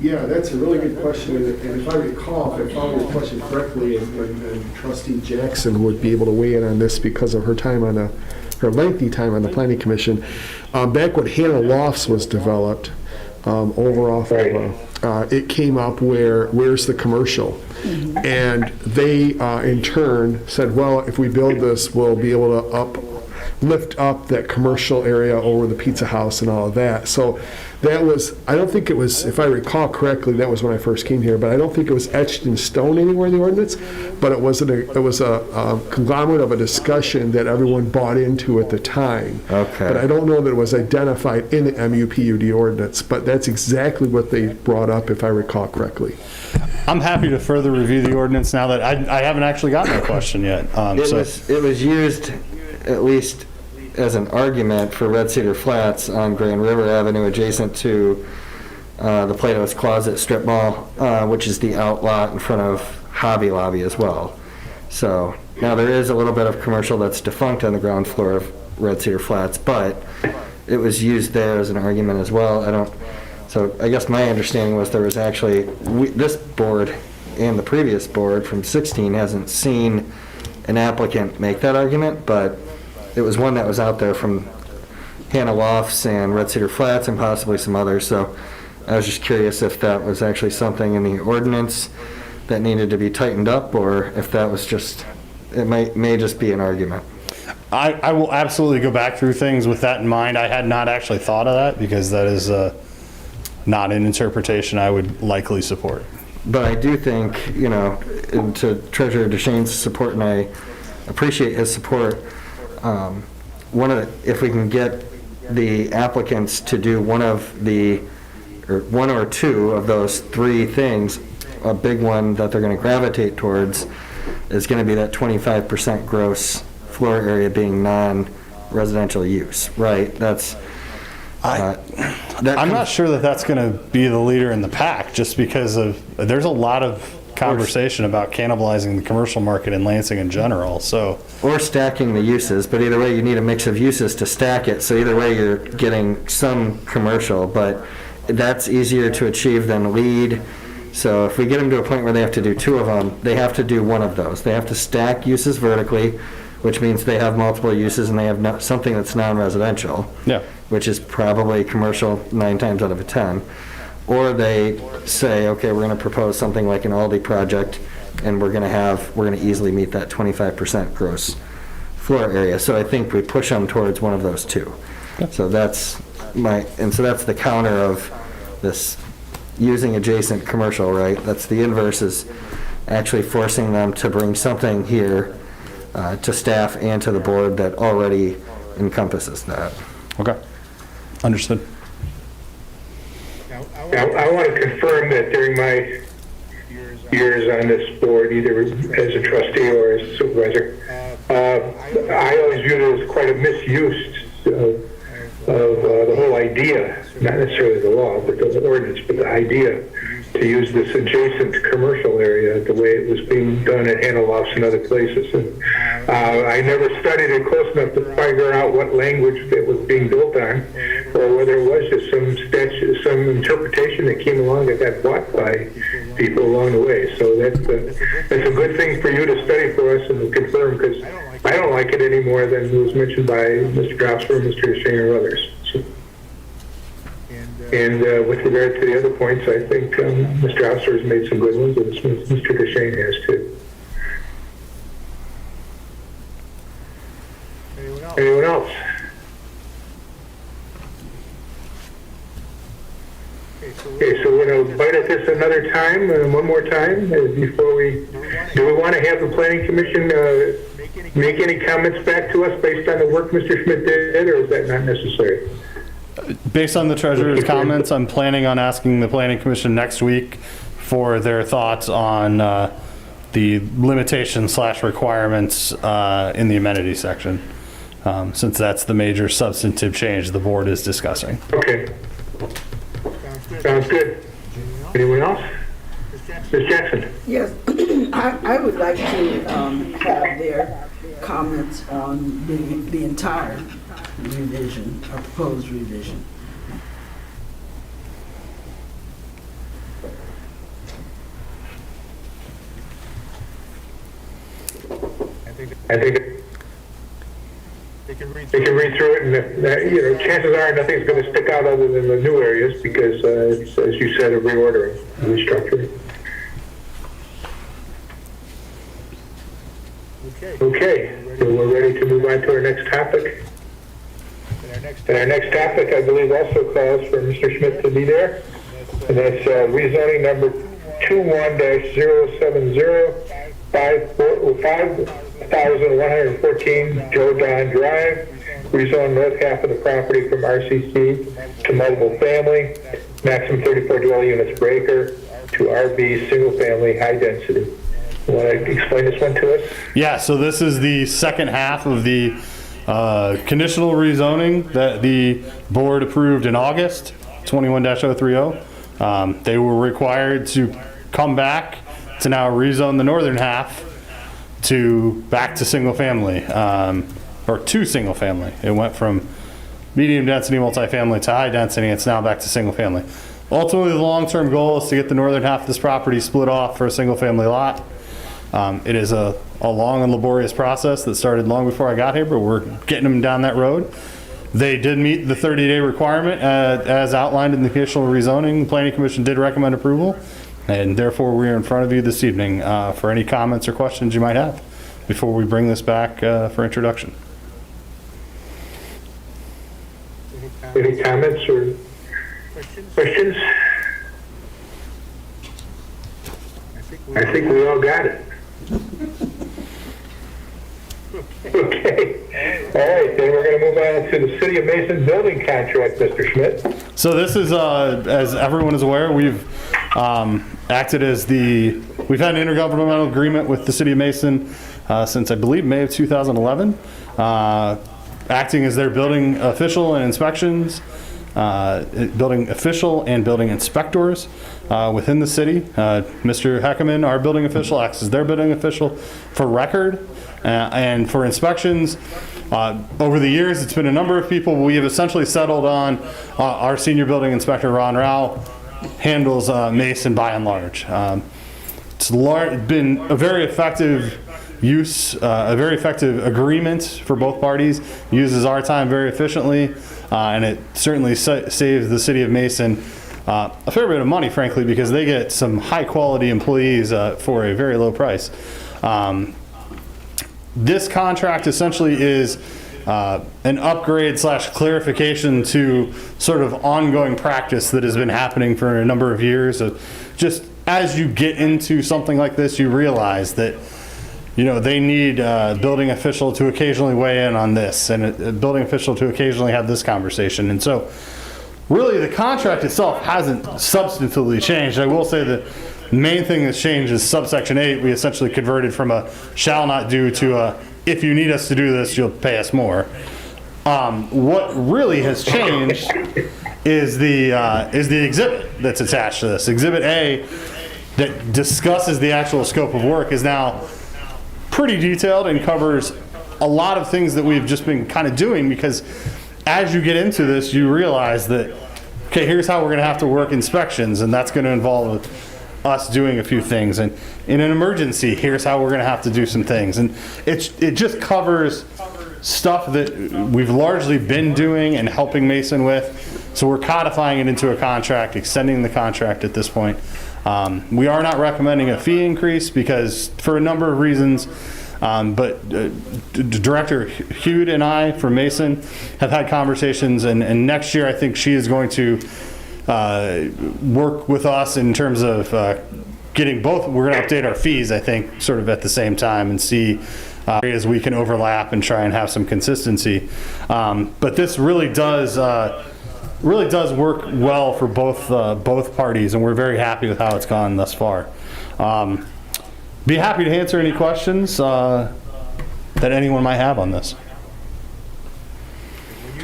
Yeah, that's a really good question, and if I recall, if I followed your question correctly, and Trustee Jackson would be able to weigh in on this because of her lengthy time on the Planning Commission. Back when Hannah Lofts was developed, over off of, it came up where's the commercial? And they, in turn, said, well, if we build this, we'll be able to lift up that commercial area over the pizza house and all of that. So that was, I don't think it was, if I recall correctly, that was when I first came here, but I don't think it was etched in stone anywhere in the ordinance, but it was a conglomerate of a discussion that everyone bought into at the time. Okay. But I don't know that it was identified in the MUPUD ordinance, but that's exactly what they brought up, if I recall correctly. I'm happy to further review the ordinance now that I haven't actually gotten a question yet. It was used, at least as an argument, for Red Cedar Flats on Grand River Avenue, adjacent to the Plato's Closet strip mall, which is the outlot in front of Hobby Lobby as well. So now there is a little bit of commercial that's defunct on the ground floor of Red Cedar Flats, but it was used there as an argument as well. So I guess my understanding was there was actually, this board and the previous board from 16 hasn't seen an applicant make that argument, but it was one that was out there from Hannah Lofts and Red Cedar Flats and possibly some others. So I was just curious if that was actually something in the ordinance that needed to be tightened up, or if that was just, it may just be an argument. I will absolutely go back through things with that in mind. I had not actually thought of that because that is not an interpretation I would likely support. But I do think, to Treasurer DeShane's support, and I appreciate his support, if we can get the applicants to do one or two of those three things, a big one that they're going to gravitate towards is going to be that 25% gross floor area being non-residential use, right? I'm not sure that that's going to be the leader in the pack, just because there's a lot of conversation about cannibalizing the commercial market in Lansing in general. Or stacking the uses, but either way you need a mix of uses to stack it, so either way you're getting some commercial, but that's easier to achieve than lead. So if we get them to a point where they have to do two of them, they have to do one of those. They have to stack uses vertically, which means they have multiple uses and they have something that's non-residential, which is probably commercial 9 times out of 10. or they say, okay, we're going to propose something like an Aldi project, and we're going to easily meet that 25% gross floor area. So I think we push them towards one of those two. So that's the counter of this using adjacent commercial, right? That's the inverse, is actually forcing them to bring something here to staff and to the board that already encompasses that. Okay. Understood. I want to confirm that during my years on this board, either as a trustee or as a supervisor, I always viewed it as quite a misuse of the whole idea, not necessarily the law, but the ordinance, but the idea to use this adjacent commercial area the way it was being done at Hanalofts and other places. And I never studied it close enough to figure out what language it was being built on, or whether it was just some interpretation that came along that got bought by people along the way. So that's a good thing for you to study for us and to confirm, because I don't like it any more than was mentioned by Mr. Grosser, Mr. Shane, or others. So, and with regard to the other points, I think Mr. Grosser has made some good ones, and Mr. Shane has too. Anyone else? Okay, so we're going to bite at this another time, one more time, before do we want to have the Planning Commission make any comments back to us based on the work Mr. Schmidt did, or is that not necessary? Based on the treasurer's comments, I'm planning on asking the Planning Commission next week for their thoughts on the limitations/requirements in the amenity section, since that's the major substantive change the board is discussing. Okay. Sounds good. Anyone else? Ms. Jackson? Yes, I would like to have their comments on the entire revision, or proposed revision. I think they can read through it, and chances are nothing's going to stick out other than the new areas, because it's, as you said, a reordering, a restructuring. Okay, so we're ready to move on to our next topic. And our next topic, I believe, also calls for Mr. Schmidt to be there, and that's rezoning number 21-070 5114 Joe Don Drive, rezone north half of the property from RCC to multiple family, maximum 34 dwelling units per acre, to RB single family high density. You want to explain this one to us? Yeah, so this is the second half of the conditional rezoning that the board approved in August, 21-030. They were required to come back to now rezone the northern half back to single family, or to single family. It went from medium density multifamily to high density. It's now back to single family. Ultimately, the long-term goal is to get the northern half of this property split off for a single family lot. It is a long and laborious process that started long before I got here, but we're getting them down that road. They did meet the 30-day requirement as outlined in the conditional rezoning. The Planning Commission did recommend approval, and therefore we are in front of you this evening for any comments or questions you might have before we bring this back for introduction. Any comments or questions? I think we all got it. Okay. All right, then we're going to move on to the City of Mason building contract, Mr. Schmidt. So this is, as everyone is aware, we've acted as we've had an intergovernmental agreement with the City of Mason since, I believe, May of 2011, acting as their building official and inspections, building official and building inspectors within the city. Mr. Heckerman, our building official, acts as their building official for record and for inspections. Over the years, it's been a number of people. We have essentially settled on our senior building inspector, Ron Rao, handles Mason by and large. It's been a very effective use, a very effective agreement for both parties, uses our time very efficiently, and it certainly saves the City of Mason a fair bit of money, frankly, because they get some high-quality employees for a very low price. This contract essentially is an upgrade / clarification to sort of ongoing practice that has been happening for a number of years. Just as you get into something like this, you realize that, you know, they need a building official to occasionally weigh in on this, and a building official to occasionally have this conversation. And so really the contract itself hasn't substantively changed. I will say that the main thing that's changed is subsection 8. We essentially converted from a shall not do to a if you need us to do this, you'll pay us more. What really has changed is the exhibit that's attached to this. Exhibit A that discusses the actual scope of work is now pretty detailed and covers a lot of things that we've just been kind of doing, because as you get into this, you realize that, okay, here's how we're going to have to work inspections, and that's going to involve us doing a few things. And in an emergency, here's how we're going to have to do some things. And it just covers stuff that we've largely been doing and helping Mason with. So we're codifying it into a contract, extending the contract at this point. We are not recommending a fee increase because for a number of reasons. But Director Hughes and I from Mason have had conversations, and next year I think she is going to work with us in terms of getting both. We're going to update our fees, I think, sort of at the same time, and see areas we can overlap and try and have some consistency. But this really does work well for both parties, and we're very happy with how it's gone thus far. Be happy to answer any questions that anyone might have on this.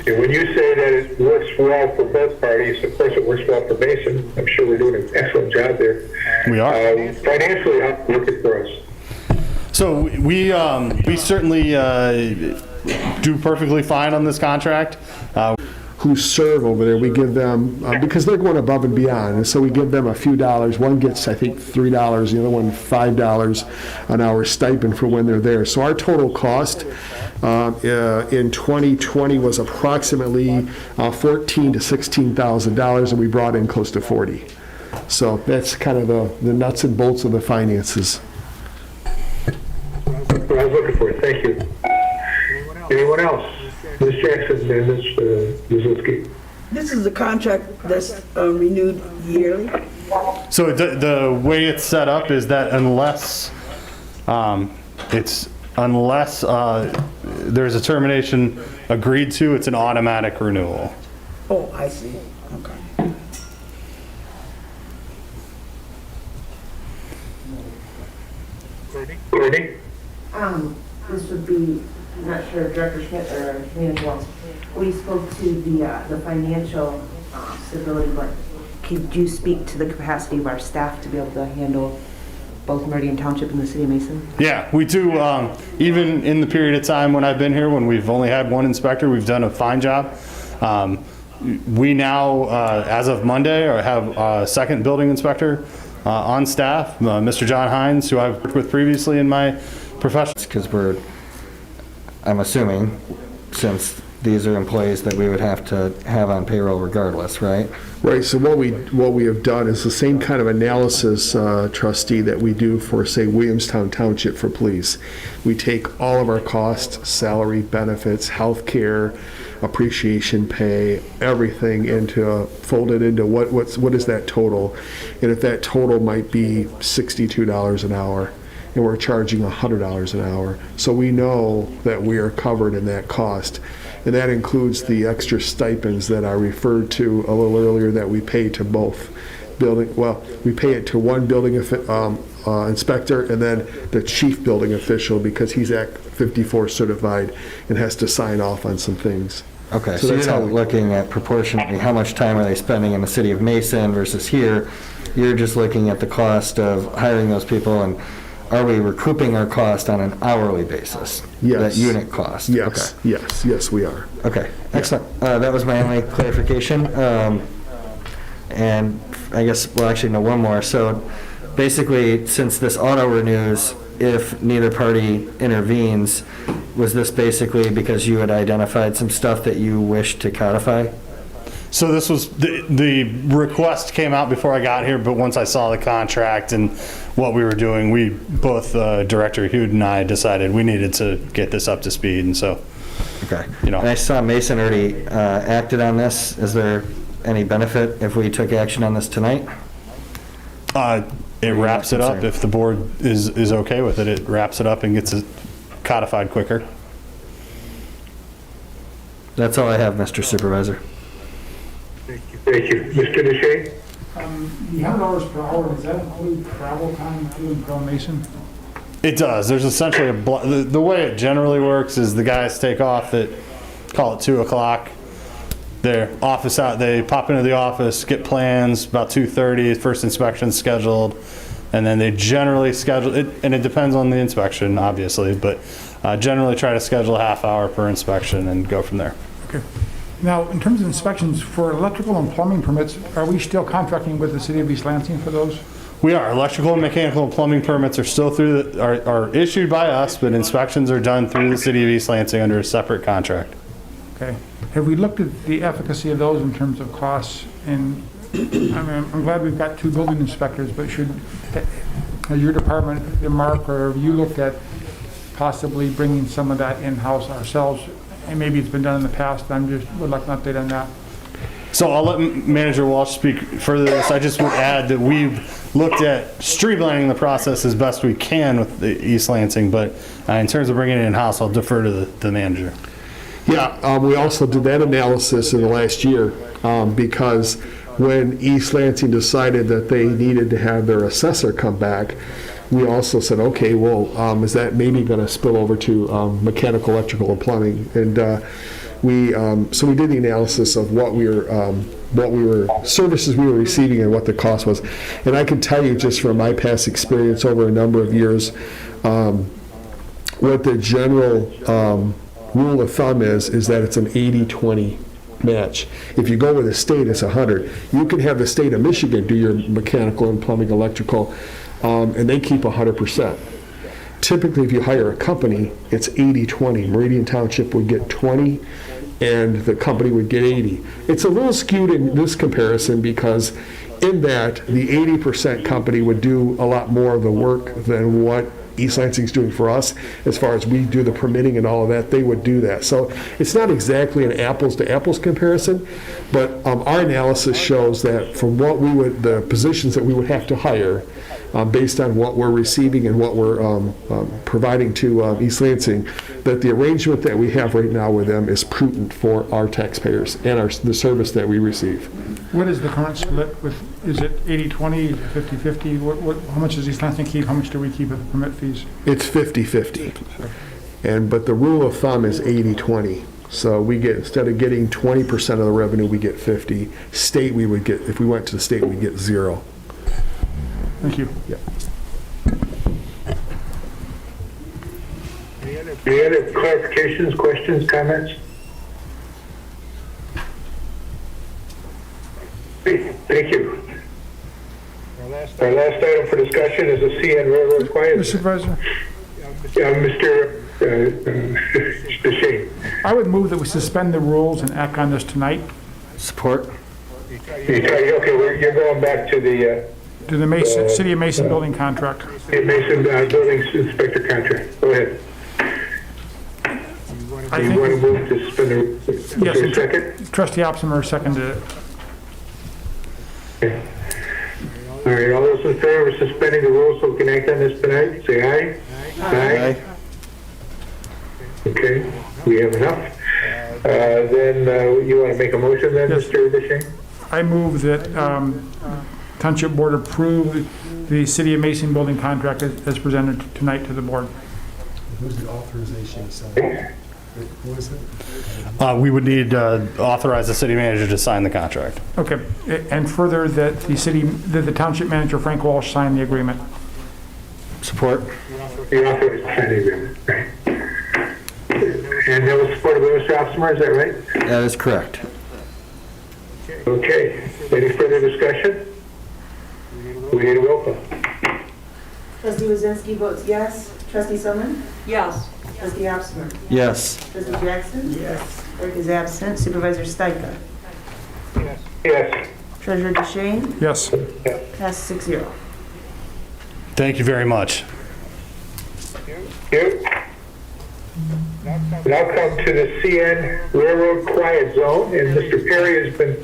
And when you say that it works well for both parties, of course it works well for Mason. I'm sure we're doing an excellent job there. We are. Financially, how does it work for us? So we certainly do perfectly fine on this contract. Who serve over there, we give them, because they're going above and beyond, and so we give them a few dollars. One gets, I think, $3, the other one $5 an hour stipend for when they're there. So our total cost in 2020 was approximately $14,000 to $16,000, and we brought in close to 40. So that's kind of the nuts and bolts of the finances. That's what I was looking for. Thank you. Anyone else? Ms. Jackson and Ms. Wazowski. This is a contract that's renewed yearly? So the way it's set up is that unless there's a termination agreed to, it's an automatic renewal. Oh, I see. Okay. Courtney? This would be, I'm not sure if Director Schmidt or Manager wants, we spoke to the financial stability, but could you speak to the capacity of our staff to be able to handle both Meridian Township and the City of Mason? Yeah, we do. Even in the period of time when I've been here, when we've only had one inspector, we've done a fine job. We now, as of Monday, have a second building inspector on staff, Mr. John Hines, who I've worked with previously in my profession. Because I'm assuming, since these are employees that we would have to have on payroll regardless, right? Right, so what we have done is the same kind of analysis, trustee, that we do for, say, Williamstown Township for police. We take all of our costs, salary, benefits, health care, appreciation pay, everything folded into what is that total? And if that total might be $62 an hour, and we're charging $100 an hour, so we know that we are covered in that cost. And that includes the extra stipends that I referred to a little earlier that we pay to both we pay it to one building inspector and then the chief building official, because he's Act 54 certified and has to sign off on some things. Okay, so you're not looking at proportionately how much time are they spending in the City of Mason versus here. You're just looking at the cost of hiring those people, and are we recouping our cost on an hourly basis? Yes. That unit cost? Yes, okay. yes, we are. Okay, excellent. That was my only clarification. And I guess, well, actually, no, one more. So basically, since this auto renews, if neither party intervenes, was this basically because you had identified some stuff that you wished to codify? So this was, the request came out before I got here, but once I saw the contract and what we were doing, we both, Director Hughes and I decided we needed to get this up to speed, and so. Okay. You know. And I saw Mason already acted on this. Is there any benefit if we took action on this tonight? It wraps it up. If the board is okay with it, it wraps it up and gets it codified quicker. That's all I have, Mr. Supervisor. Thank you. Mr. Deshay? The $100 per hour, does that include travel time to and from Mason? It does. There's essentially the way it generally works is the guys take off at, call it 2 o'clock. Their office out, they pop into the office, get plans, about 2:30, first inspection scheduled, and then they generally schedule it, and it depends on the inspection, obviously, but generally try to schedule a half hour per inspection and go from there. Okay. Now, in terms of inspections, for electrical and plumbing permits, are we still contracting with the city of East Lansing for those? We are. Electrical and mechanical and plumbing permits are still through, are issued by us, but inspections are done through the city of East Lansing under a separate contract. Okay. Have we looked at the efficacy of those in terms of costs? And I mean, I'm glad we've got 2 building inspectors, but should your department, Mark, or have you looked at possibly bringing some of that in-house ourselves? And maybe it's been done in the past. Would like an update on that. So I'll let Manager Walsh speak further to this. I just would add that we've looked at streamlining the process as best we can with the East Lansing, but in terms of bringing it in-house, I'll defer to the manager. Yeah, we also did that analysis in the last year because when East Lansing decided that they needed to have their assessor come back, we also said, okay, well, is that maybe going to spill over to mechanical, electrical, and plumbing? And so we did the analysis of what we were services we were receiving and what the cost was. And I can tell you just from my past experience over a number of years, what the general rule of thumb is that it's an 80-20 match. If you go with the state, it's 100. You can have the state of Michigan do your mechanical and plumbing, electrical, and they keep 100%. Typically, if you hire a company, it's 80-20. Meridian Township would get 20, and the company would get 80. It's a little skewed in this comparison because in that, the 80% company would do a lot more of the work than what East Lansing's doing for us. As far as we do the permitting and all of that, they would do that. So it's not exactly an apples to apples comparison, but our analysis shows that from what the positions that we would have to hire, based on what we're receiving and what we're providing to East Lansing, that the arrangement that we have right now with them is prudent for our taxpayers and the service that we receive. What is the current split with, is it 80-20, 50-50? How much does East Lansing keep? How much do we keep of the permit fees? It's 50-50. But the rule of thumb is 80-20. So we get, instead of getting 20% of the revenue, we get 50. State, we would get, if we went to the state, we'd get 0. Thank you. Yeah. Any other clarifications, questions, comments? Thank you. Our last item for discussion is the CN Railroad Quiet. Mr. Supervisor? Mr. Deshay. I would move that we suspend the rules and act on this tonight. Support. Okay, you're going back to the City of Mason building contract. Mason building inspector contract. Go ahead. You want to move to suspend the Yes, okay, second? Trustee Opsimer seconded it. Okay. All right, all those in favor of suspending the rules so we can act on this tonight, say aye. Aye. Okay, we have enough. Then you want to make a motion then, yes. Mr. Deshay? I move that Township Board approve the City of Mason building contract as presented tonight to the board. Who's the authorization? What is it? We would need to authorize the city manager to sign the contract. Okay, and further that the township manager, Frank Walsh, sign the agreement. Support. You authorized to sign the agreement, right? And that was supported by Mr. Opsimer, is that right? That is correct. Okay, any further discussion? We need a roll call. Trustee Wazinski votes yes. Trustee Summon? Yes. Trustee Opsimer? Yes. Trustee Jackson? Yes. Clerk is absent. Supervisor Stika? Yes. Treasurer DeShane? Yes. Passes 6-0. Thank you very much. You. Now come to the CN Railroad Quiet Zone, and Mr. Perry has been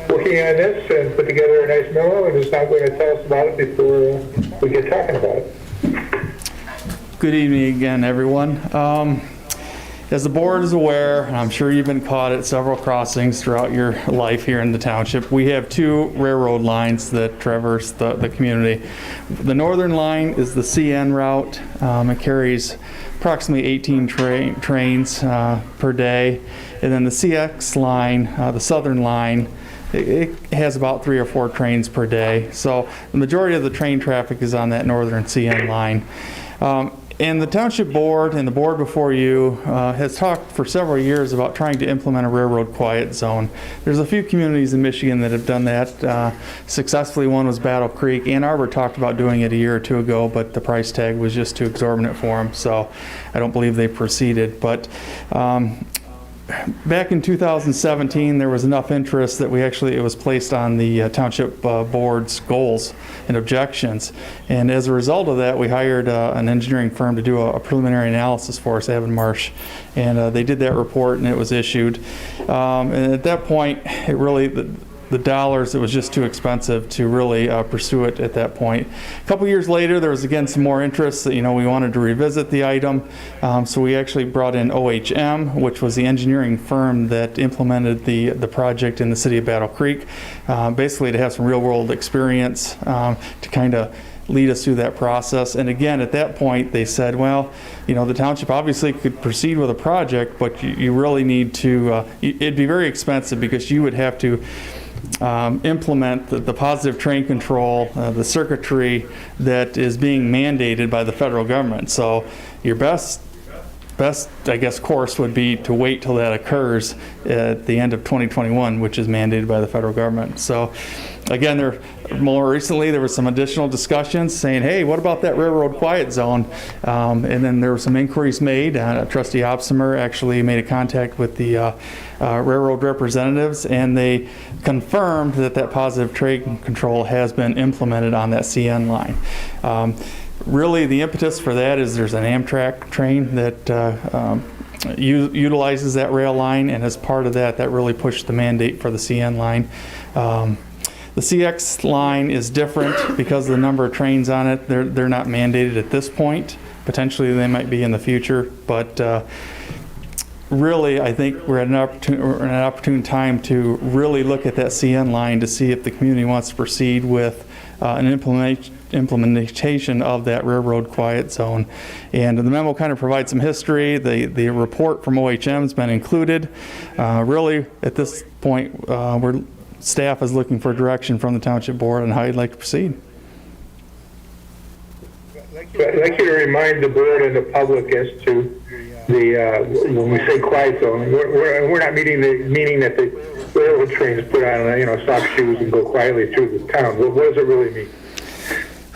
working on this and put together a nice memo, and is now going to tell us about it before we get talking about it. Good evening again, everyone. As the board is aware, and I'm sure you've been caught at several crossings throughout your life here in the township, we have two railroad lines that traverse the community. The northern line is the CN route. It carries approximately 18 trains per day. And then the CX line, the southern line, it has about 3 or 4 trains per day. So the majority of the train traffic is on that northern CN line. And the Township Board and the board before you has talked for several years about trying to implement a railroad quiet zone. There's a few communities in Michigan that have done that successfully. One was Battle Creek. Ann Arbor talked about doing it a year or two ago, but the price tag was just too exorbitant for them, so I don't believe they proceeded. But back in 2017, there was enough interest that it was placed on the Township Board's goals and objections. And as a result of that, we hired an engineering firm to do a preliminary analysis for us, Avon Marsh. And they did that report, and it was issued. And at that point, the dollars, it was just too expensive to really pursue it at that point. A couple years later, there was again some more interest that, we wanted to revisit the item. So we actually brought in OHM, which was the engineering firm that implemented the project in the city of Battle Creek, basically to have some real world experience to kind of lead us through that process. And again, at that point, they said, well, the township obviously could proceed with a project, but you really need to, it'd be very expensive because you would have to implement the positive train control, the circuitry that is being mandated by the federal government. So your best, I guess, course would be to wait till that occurs at the end of 2021, which is mandated by the federal government. So again, more recently, there was some additional discussions saying, hey, what about that railroad quiet zone? And then there were some inquiries made. Trustee Opsimer actually made a contact with the railroad representatives, and they confirmed that positive train control has been implemented on that CN line. Really, the impetus for that is there's an Amtrak train that utilizes that rail line, and as part of that really pushed the mandate for the CN line. The CX line is different because of the number of trains on it. They're not mandated at this point. Potentially they might be in the future, but really I think we're at an opportune time to really look at that CN line to see if the community wants to proceed with an implementation of that railroad quiet zone. And the memo kind of provides some history. The report from OHM has been included. Really, at this point, staff is looking for direction from the Township Board on how you'd like to proceed. I'd like you to remind the board and the public as to when we say quiet zone, we're not meaning that the railroad trains put on soft shoes and go quietly through the town. What does it really mean?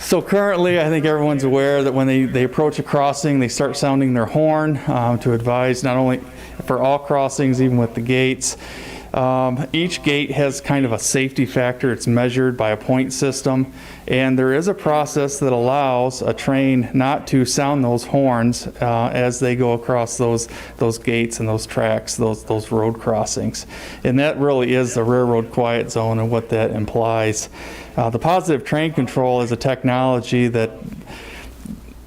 So currently, I think everyone's aware that when they approach a crossing, they start sounding their horn to advise not only for all crossings, even with the gates. Each gate has kind of a safety factor. It's measured by a point system, and there is a process that allows a train not to sound those horns as they go across those gates and those tracks, those road crossings. And that really is the railroad quiet zone and what that implies. The positive train control is a technology that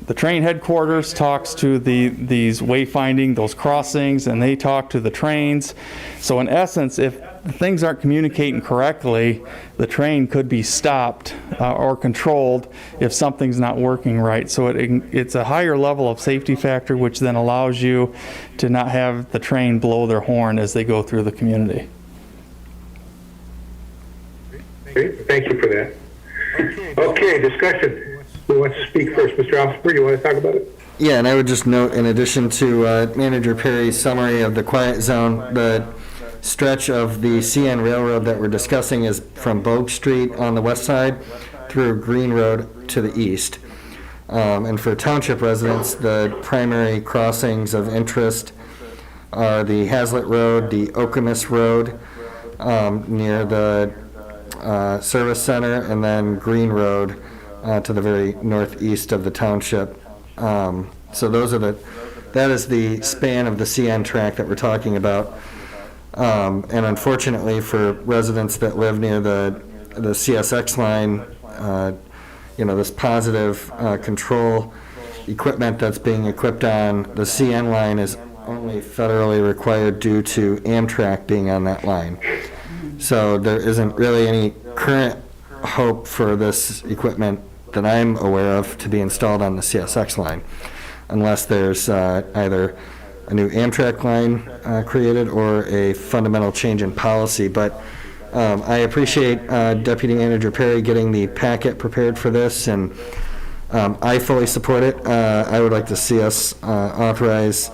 the train headquarters talks to these wayfinding, those crossings, and they talk to the trains. So in essence, if things aren't communicating correctly, the train could be stopped or controlled if something's not working right. So it's a higher level of safety factor, which then allows you to not have the train blow their horn as they go through the community. Great. Thank you for that. Okay, discussion. Who wants to speak first? Mr. Officer, you want to talk about it? Yeah, and I would just note, in addition to Manager Perry's summary of the quiet zone, the stretch of the CN Railroad that we're discussing is from Bogue Street on the west side through Green Road to the east. And for township residents, the primary crossings of interest are the Hazlitt Road, the Okemos Road, near the service center, and then Green Road to the very northeast of the township. So that is the span of the CN track that we're talking about. And unfortunately for residents that live near the CSX line, this positive control equipment that's being equipped on the CN line is only federally required due to Amtrak being on that line. So there isn't really any current hope for this equipment that I'm aware of to be installed on the CSX line, unless there's either a new Amtrak line created or a fundamental change in policy. But I appreciate Deputy Manager Perry getting the packet prepared for this, and I fully support it. I would like to see us authorize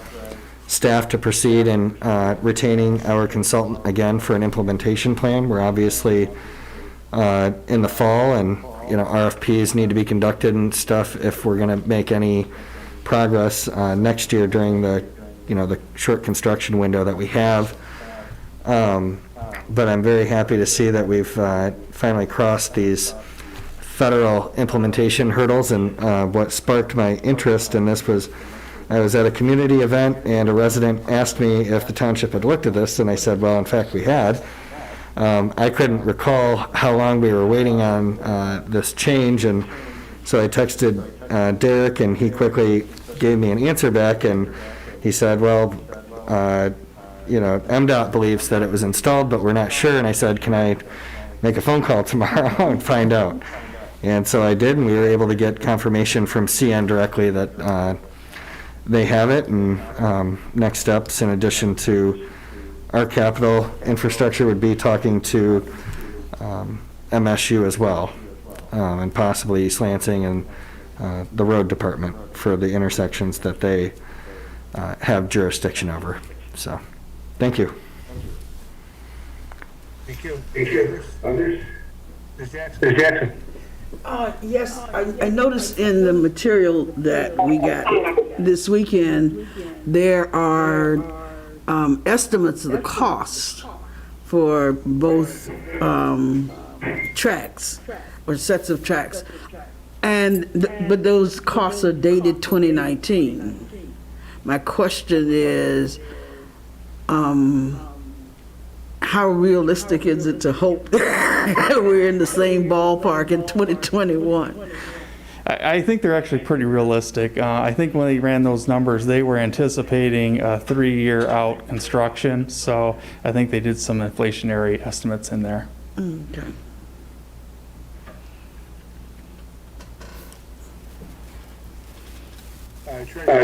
staff to proceed in retaining our consultant again for an implementation plan. We're obviously in the fall, and RFPs need to be conducted and stuff if we're going to make any progress next year during the short construction window that we have. But I'm very happy to see that we've finally crossed these federal implementation hurdles. And what sparked my interest in this was I was at a community event, and a resident asked me if the township had looked at this, and I said, well, in fact, we had. I couldn't recall how long we were waiting on this change, and so I texted Derek, and he quickly gave me an answer back, and he said, well, MDOT believes that it was installed, but we're not sure. And I said, can I make a phone call tomorrow and find out? And so I did, and we were able to get confirmation from CN directly that they have it. And next steps, in addition to our capital infrastructure, would be talking to MSU as well, and possibly East Lansing and the road department for the intersections that they have jurisdiction over. So, thank you. Thank you. Thank you. Others? Ms. Jackson? Yes, I noticed in the material that we got this weekend, there are estimates of the cost for both tracks or sets of tracks, but those costs are dated 2019. My question is, how realistic is it to hope we're in the same ballpark in 2021? I think they're actually pretty realistic. I think when they ran those numbers, they were anticipating a 3-year out construction, so I think they did some inflationary estimates in there. Okay.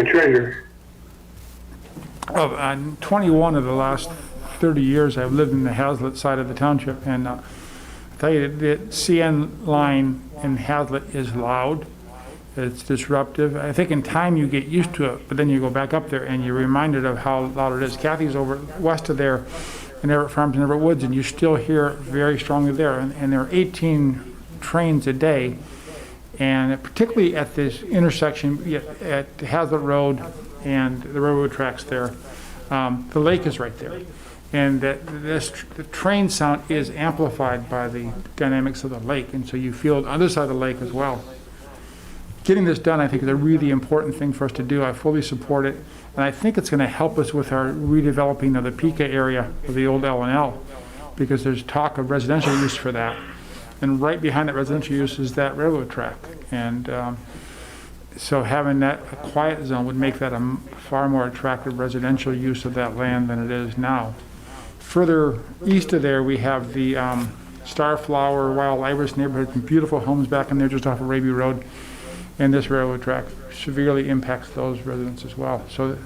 Treasurer. On 21 of the last 30 years, I've lived in the Hazlet side of the township, and I tell you, the CN line in Hazlet is loud. It's disruptive. I think in time you get used to it, but then you go back up there and you're reminded of how loud it is. Kathy's over west of there in Everett Farms and Everett Woods, and you still hear it very strongly there. And there are 18 trains a day, and particularly at this intersection at Hazlet Road and the railroad tracks there, the lake is right there. And the train sound is amplified by the dynamics of the lake, and so you feel the other side of the lake as well. Getting this done, I think, is a really important thing for us to do. I fully support it, and I think it's going to help us with our redeveloping of the Pica area of the old L&L, because there's talk of residential use for that. And right behind that residential use is that railroad track. And so having that a quiet zone would make that a far more attractive residential use of that land than it is now. Further east of there, we have the Starflower, Wild Iris neighborhood, some beautiful homes back in there just off of Raby Road. And this railroad track severely impacts those residents as well. So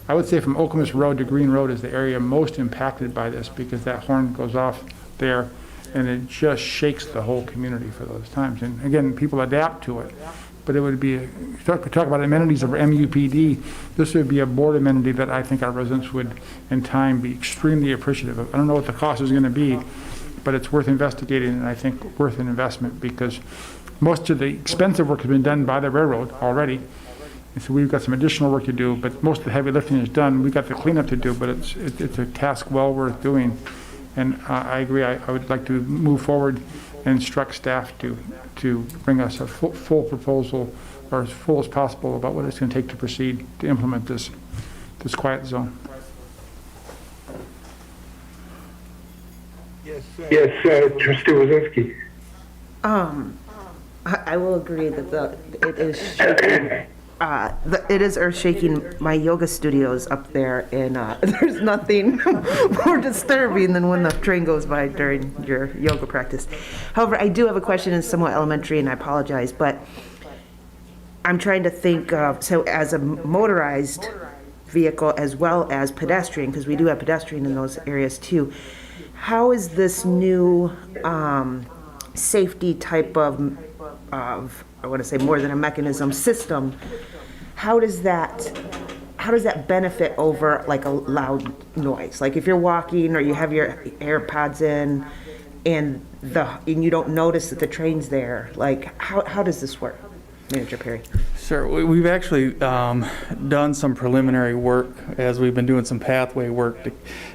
I would say from Okemos Road to Green Road is the area most impacted by this, because that horn goes off there and it just shakes the whole community for those times. And again, people adapt to it. But it would be, talk about amenities of MUPD, this would be a board amenity that I think our residents would, in time, be extremely appreciative of. I don't know what the cost is going to be, but it's worth investigating, and I think worth an investment, because most of the expensive work has been done by the railroad already. And so we've got some additional work to do, but most of the heavy lifting is done. We've got the cleanup to do, but it's a task well worth doing. And I agree, I would like to move forward and instruct staff to bring us a full proposal, or as full as possible, about what it's going to take to proceed to implement this quiet zone. Yes, Trustee Wazowski. I will agree that it is shaking. It is earth-shaking. My yoga studio's up there, and there's nothing more disturbing than when the train goes by during your yoga practice. However, I do have a question, and somewhat elementary, and I apologize, but I'm trying to think of, so as a motorized vehicle as well as pedestrian, because we do have pedestrian in those areas too, how is this new safety type of I want to say more than a mechanism, system, how does that benefit over like a loud noise? Like if you're walking or you have your AirPods in and you don't notice that the train's there, like how does this work, Manager Perry? Sure. We've actually done some preliminary work as we've been doing some pathway work.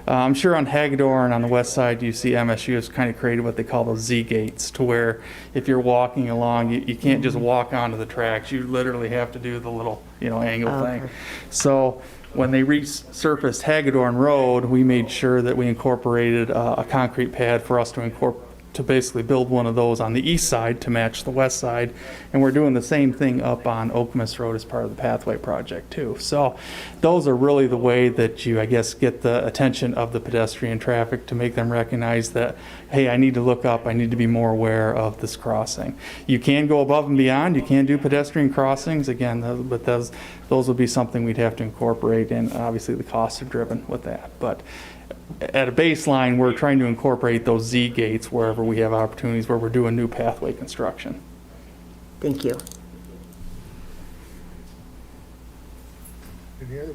I'm sure on Hagedorn on the west side you see MSU has kind of created what they call those Z gates, to where if you're walking along, you can't just walk onto the tracks. You literally have to do the little angle thing. So when they resurfaced Hagedorn Road, we made sure that we incorporated a concrete pad for us to basically build one of those on the east side to match the west side. And we're doing the same thing up on Okemos Road as part of the pathway project too. So those are really the way that you, I guess, get the attention of the pedestrian traffic to make them recognize that, hey, I need to look up, I need to be more aware of this crossing. You can go above and beyond, you can do pedestrian crossings, again, but those will be something we'd have to incorporate, and obviously the costs are driven with that. But at a baseline, we're trying to incorporate those Z gates wherever we have opportunities where we're doing new pathway construction. Thank you.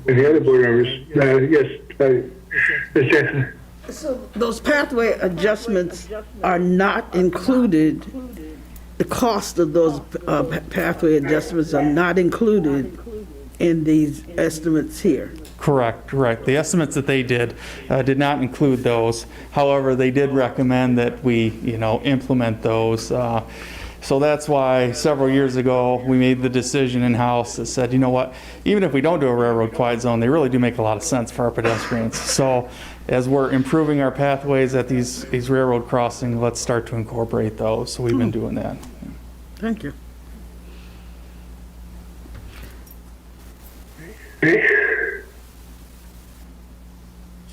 Any other board members? Yes, Ms. Jackson. So those pathway adjustments are not included, the cost of those pathway adjustments are not included in these estimates here? Correct. The estimates that they did not include those. However, they did recommend that we, implement those. So that's why several years ago we made the decision in-house that said, you know what, even if we don't do a railroad quiet zone, they really do make a lot of sense for our pedestrians. So as we're improving our pathways at these railroad crossings, let's start to incorporate those. So we've been doing that. Thank you.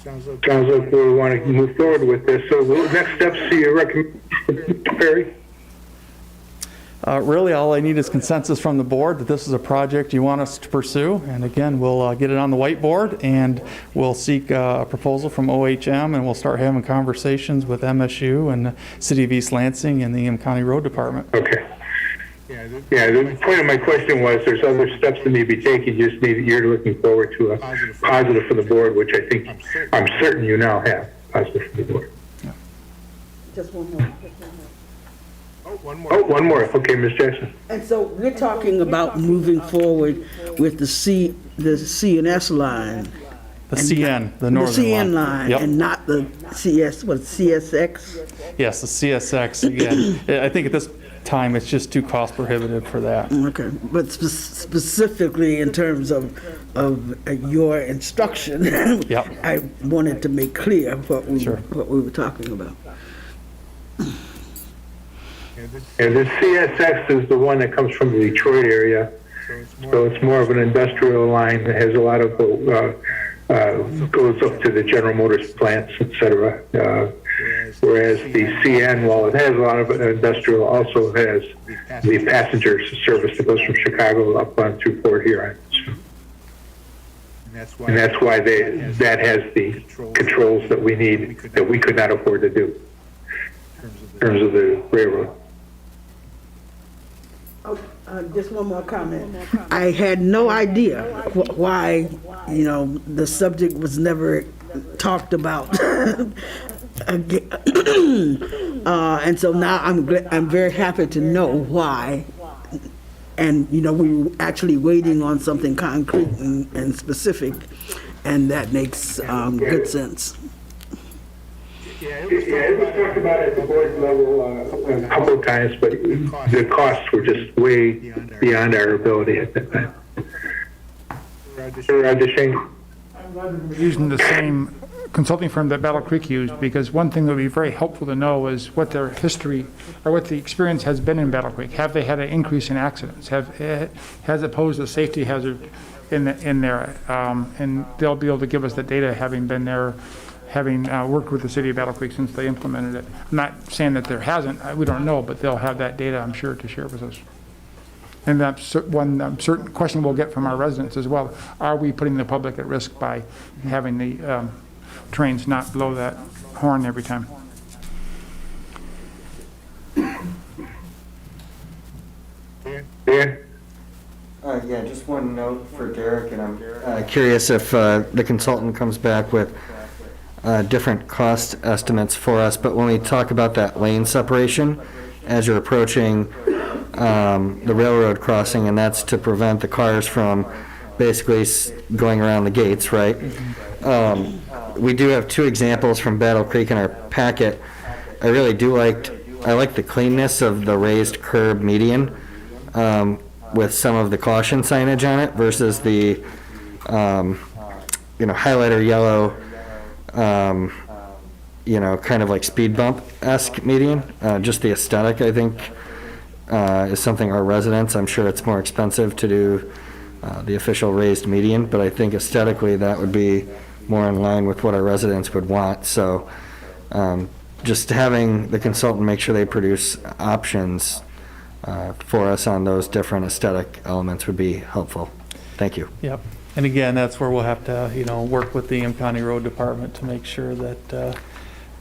Sounds like we want to move forward with this. So what next steps do you recommend, Mr. Perry? Really, all I need is consensus from the board that this is a project you want us to pursue. And again, we'll get it on the whiteboard, and we'll seek a proposal from OHM, and we'll start having conversations with MSU and the City of East Lansing and the Ingham County Road Department. Okay. Yeah, the point of my question was there's other steps that need to be taken. You're looking forward to a positive for the board, which I think I'm certain you now have positive for the board. Yeah. Just one more. Oh, one more. Okay, Ms. Jackson. And so we're talking about moving forward with the CNS line. The CN, the northern line. The CN line, Yep. and not the CSX? Yes, the CSX, again. I think at this time it's just too cost prohibitive for that. Okay, but specifically in terms of your instruction, Yep. I wanted to make clear what we Sure. were talking about. And the CSX is the one that comes from the Detroit area. So it's more of an industrial line that has a lot of, goes up to the General Motors plants, et cetera. Whereas the CN, while it has a lot of industrial, also has the passenger service that goes from Chicago up on through Port Huron. And that's why that has the controls that we need, that we could not afford to do in terms of the railroad. Just one more comment. I had no idea why, the subject was never talked about. And so now I'm very happy to know why. And, we were actually waiting on something concrete and specific, and that makes good sense. Yeah, it was talked about at the board level a couple of times, but the costs were just way beyond our ability at that time. Roger Shane? Using the same consulting firm that Battle Creek used, because one thing that would be very helpful to know is what their history or what the experience has been in Battle Creek. Have they had an increase in accidents? Has it posed a safety hazard in there? And they'll be able to give us the data, having been there, having worked with the city of Battle Creek since they implemented it. I'm not saying that there hasn't, we don't know, but they'll have that data, I'm sure, to share with us. And that's one certain question we'll get from our residents as well. Are we putting the public at risk by having the trains not blow that horn every time? Yeah. Yeah, just one note for Derek, and I'm curious if the consultant comes back with different cost estimates for us, but when we talk about that lane separation, as you're approaching the railroad crossing, and that's to prevent the cars from basically going around the gates, right? We do have two examples from Battle Creek in our packet. I really I like the cleanness of the raised curb median with some of the caution signage on it versus the highlighter yellow kind of like speed bump-esque median. Just the aesthetic, I think, is something our residents, I'm sure it's more expensive to do the official raised median, but I think aesthetically that would be more in line with what our residents would want. So just having the consultant make sure they produce options for us on those different aesthetic elements would be helpful. Thank you. Yep. And again, that's where we'll have to, work with the County Road Department to make sure that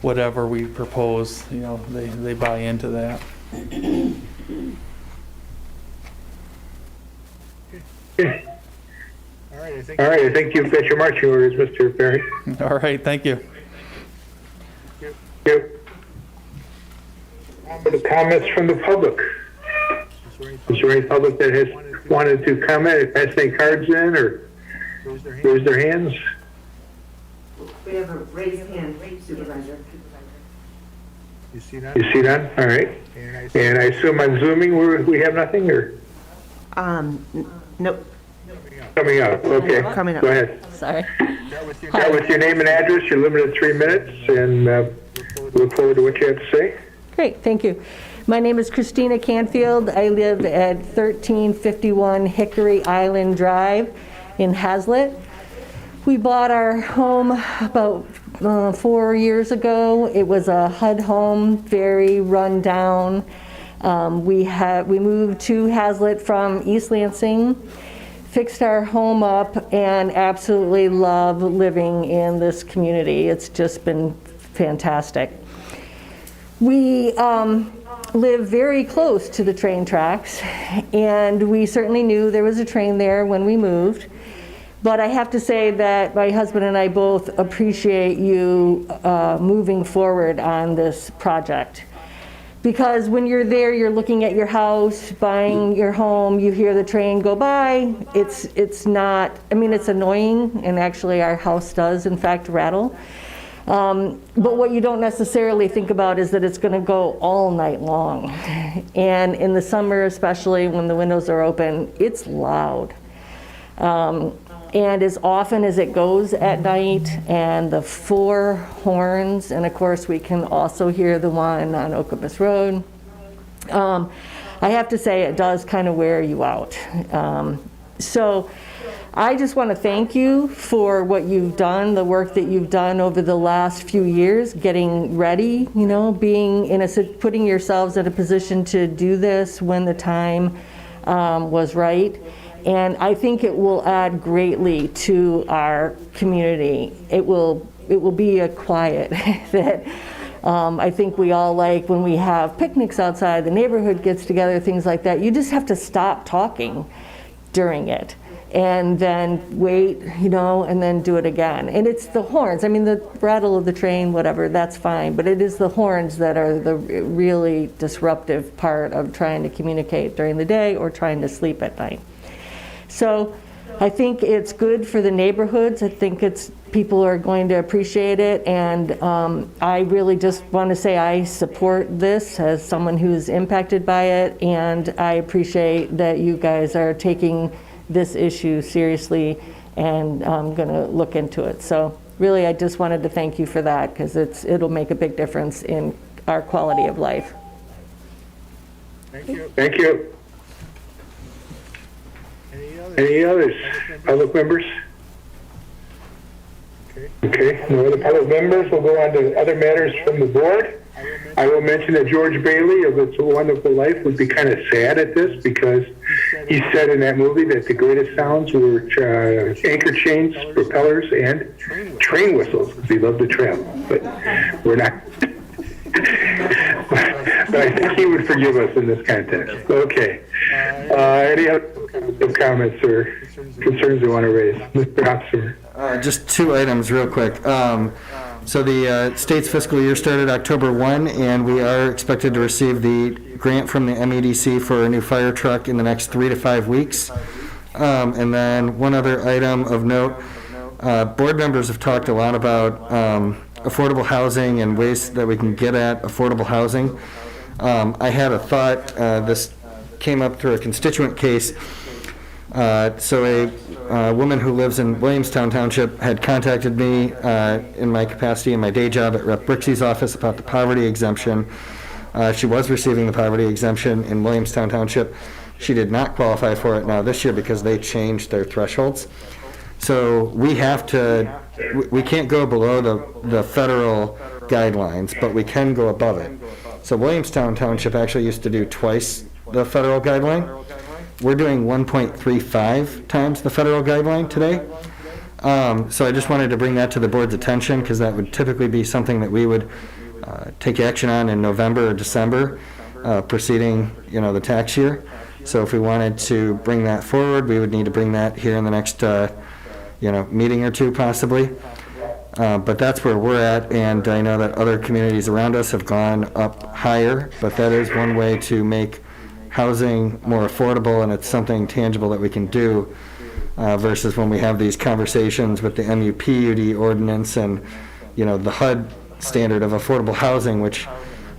whatever we propose, they buy into that. All right, I think you've got your marching orders, Mr. Perry. All right, thank you. Thank you. The comments from the public. Is there any public that has wanted to comment, pass any cards in, or raise their hands? We have a raised hand, Supervisor. You see that? All right. And I assume on Zooming we have nothing, or? Nope. Coming up, okay. Coming up. Go ahead. Sorry. Start with your name and address. You're limited to 3 minutes, and look forward to what you have to say. Great, thank you. My name is Christina Canfield. I live at 1351 Hickory Island Drive in Hazlet. We bought our home about 4 years ago. It was a HUD home, very run down. We moved to Hazlet from East Lansing, fixed our home up, and absolutely love living in this community. It's just been fantastic. We live very close to the train tracks, and we certainly knew there was a train there when we moved. But I have to say that my husband and I both appreciate you moving forward on this project. Because when you're there, you're looking at your house, buying your home, you hear the train go by. It's not, it's annoying, and actually our house does, in fact, rattle. But what you don't necessarily think about is that it's going to go all night long. And in the summer, especially when the windows are open, it's loud. And as often as it goes at night, and the 4 horns, and of course we can also hear the one on Okemos Road, I have to say it does kind of wear you out. So I just want to thank you for what you've done, the work that you've done over the last few years, getting ready, putting yourselves in a position to do this when the time was right. And I think it will add greatly to our community. It will be a quiet that I think we all like when we have picnics outside, the neighborhood gets together, things like that. You just have to stop talking during it and then wait, and then do it again. And it's the horns. The rattle of the train, whatever, that's fine. But it is the horns that are the really disruptive part of trying to communicate during the day or trying to sleep at night. So I think it's good for the neighborhoods. I think it's people are going to appreciate it, and I really just want to say I support this as someone who's impacted by it, and I appreciate that you guys are taking this issue seriously and going to look into it. So really, I just wanted to thank you for that, because it'll make a big difference in our quality of life. Thank you. Thank you. Any others? Public members? Okay, no other public members. We'll go on to other matters from the board. I will mention that George Bailey of It's a Wonderful Life would be kind of sad at this, because he said in that movie that the greatest sounds were anchor chains, propellers, and train whistles, because he loved to travel. But we're not. But I think he would forgive us in this context. Okay. Any other comments or concerns you want to raise? Mr. Hopser. Just two items real quick. So the state's fiscal year started October 1, and we are expected to receive the grant from the MEDC for a new fire truck in the next 3 to 5 weeks. And then one other item of note, board members have talked a lot about affordable housing and ways that we can get at affordable housing. I had a thought, this came up through a constituent case. So a woman who lives in Williamstown Township had contacted me in my capacity in my day job at Rep. Brixey's office about the poverty exemption. She was receiving the poverty exemption in Williamstown Township. She did not qualify for it now this year because they changed their thresholds. So we can't go below the federal guidelines, but we can go above it. So Williamstown Township actually used to do twice the federal guideline. We're doing 1.35 times the federal guideline today. So I just wanted to bring that to the board's attention, because that would typically be something that we would take action on in November or December, preceding the tax year. So if we wanted to bring that forward, we would need to bring that here in the next meeting or two possibly. But that's where we're at, and I know that other communities around us have gone up higher, but that is one way to make housing more affordable, and it's something tangible that we can do versus when we have these conversations with the MUPUD ordinance and the HUD standard of affordable housing, which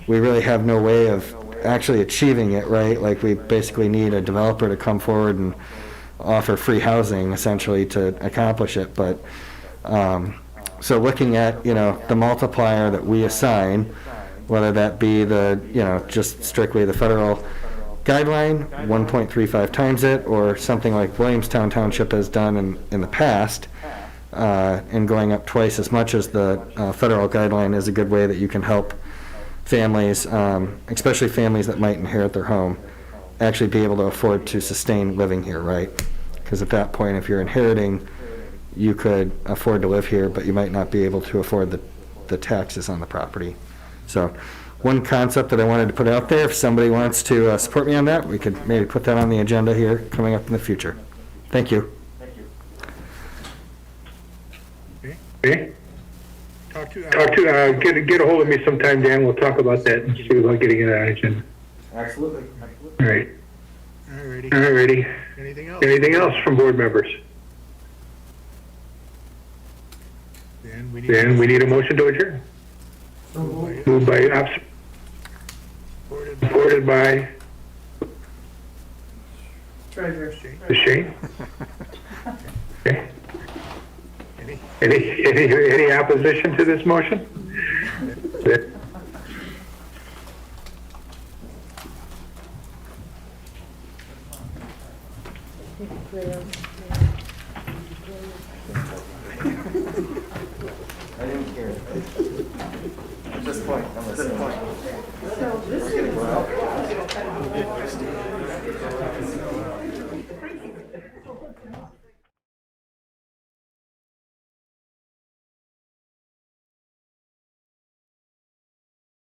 we really have no way of actually achieving it, right? Like, we basically need a developer to come forward and offer free housing essentially to accomplish it. But so looking at the multiplier that we assign, whether that be the just strictly the federal guideline, 1.35 times it, or something like Williamstown Township has done in the past, and going up twice as much as the federal guideline is a good way that you can help families, especially families that might inherit their home, actually be able to afford to sustain living here, right? Because at that point, if you're inheriting, you could afford to live here, but you might not be able to afford the taxes on the property. So one concept that I wanted to put out there, if somebody wants to support me on that, we could maybe put that on the agenda here coming up in the future. Thank you. Okay. Get a hold of me sometime, Dan. We'll talk about that and see about getting it on the agenda. Absolutely. All right. Alrighty. Anything else from board members? Then we need a motion to adjourn. Moved by Ops. Supported by Treasurer Shane. Okay. Any opposition to this motion? I didn't hear it. At this point, I'm listening.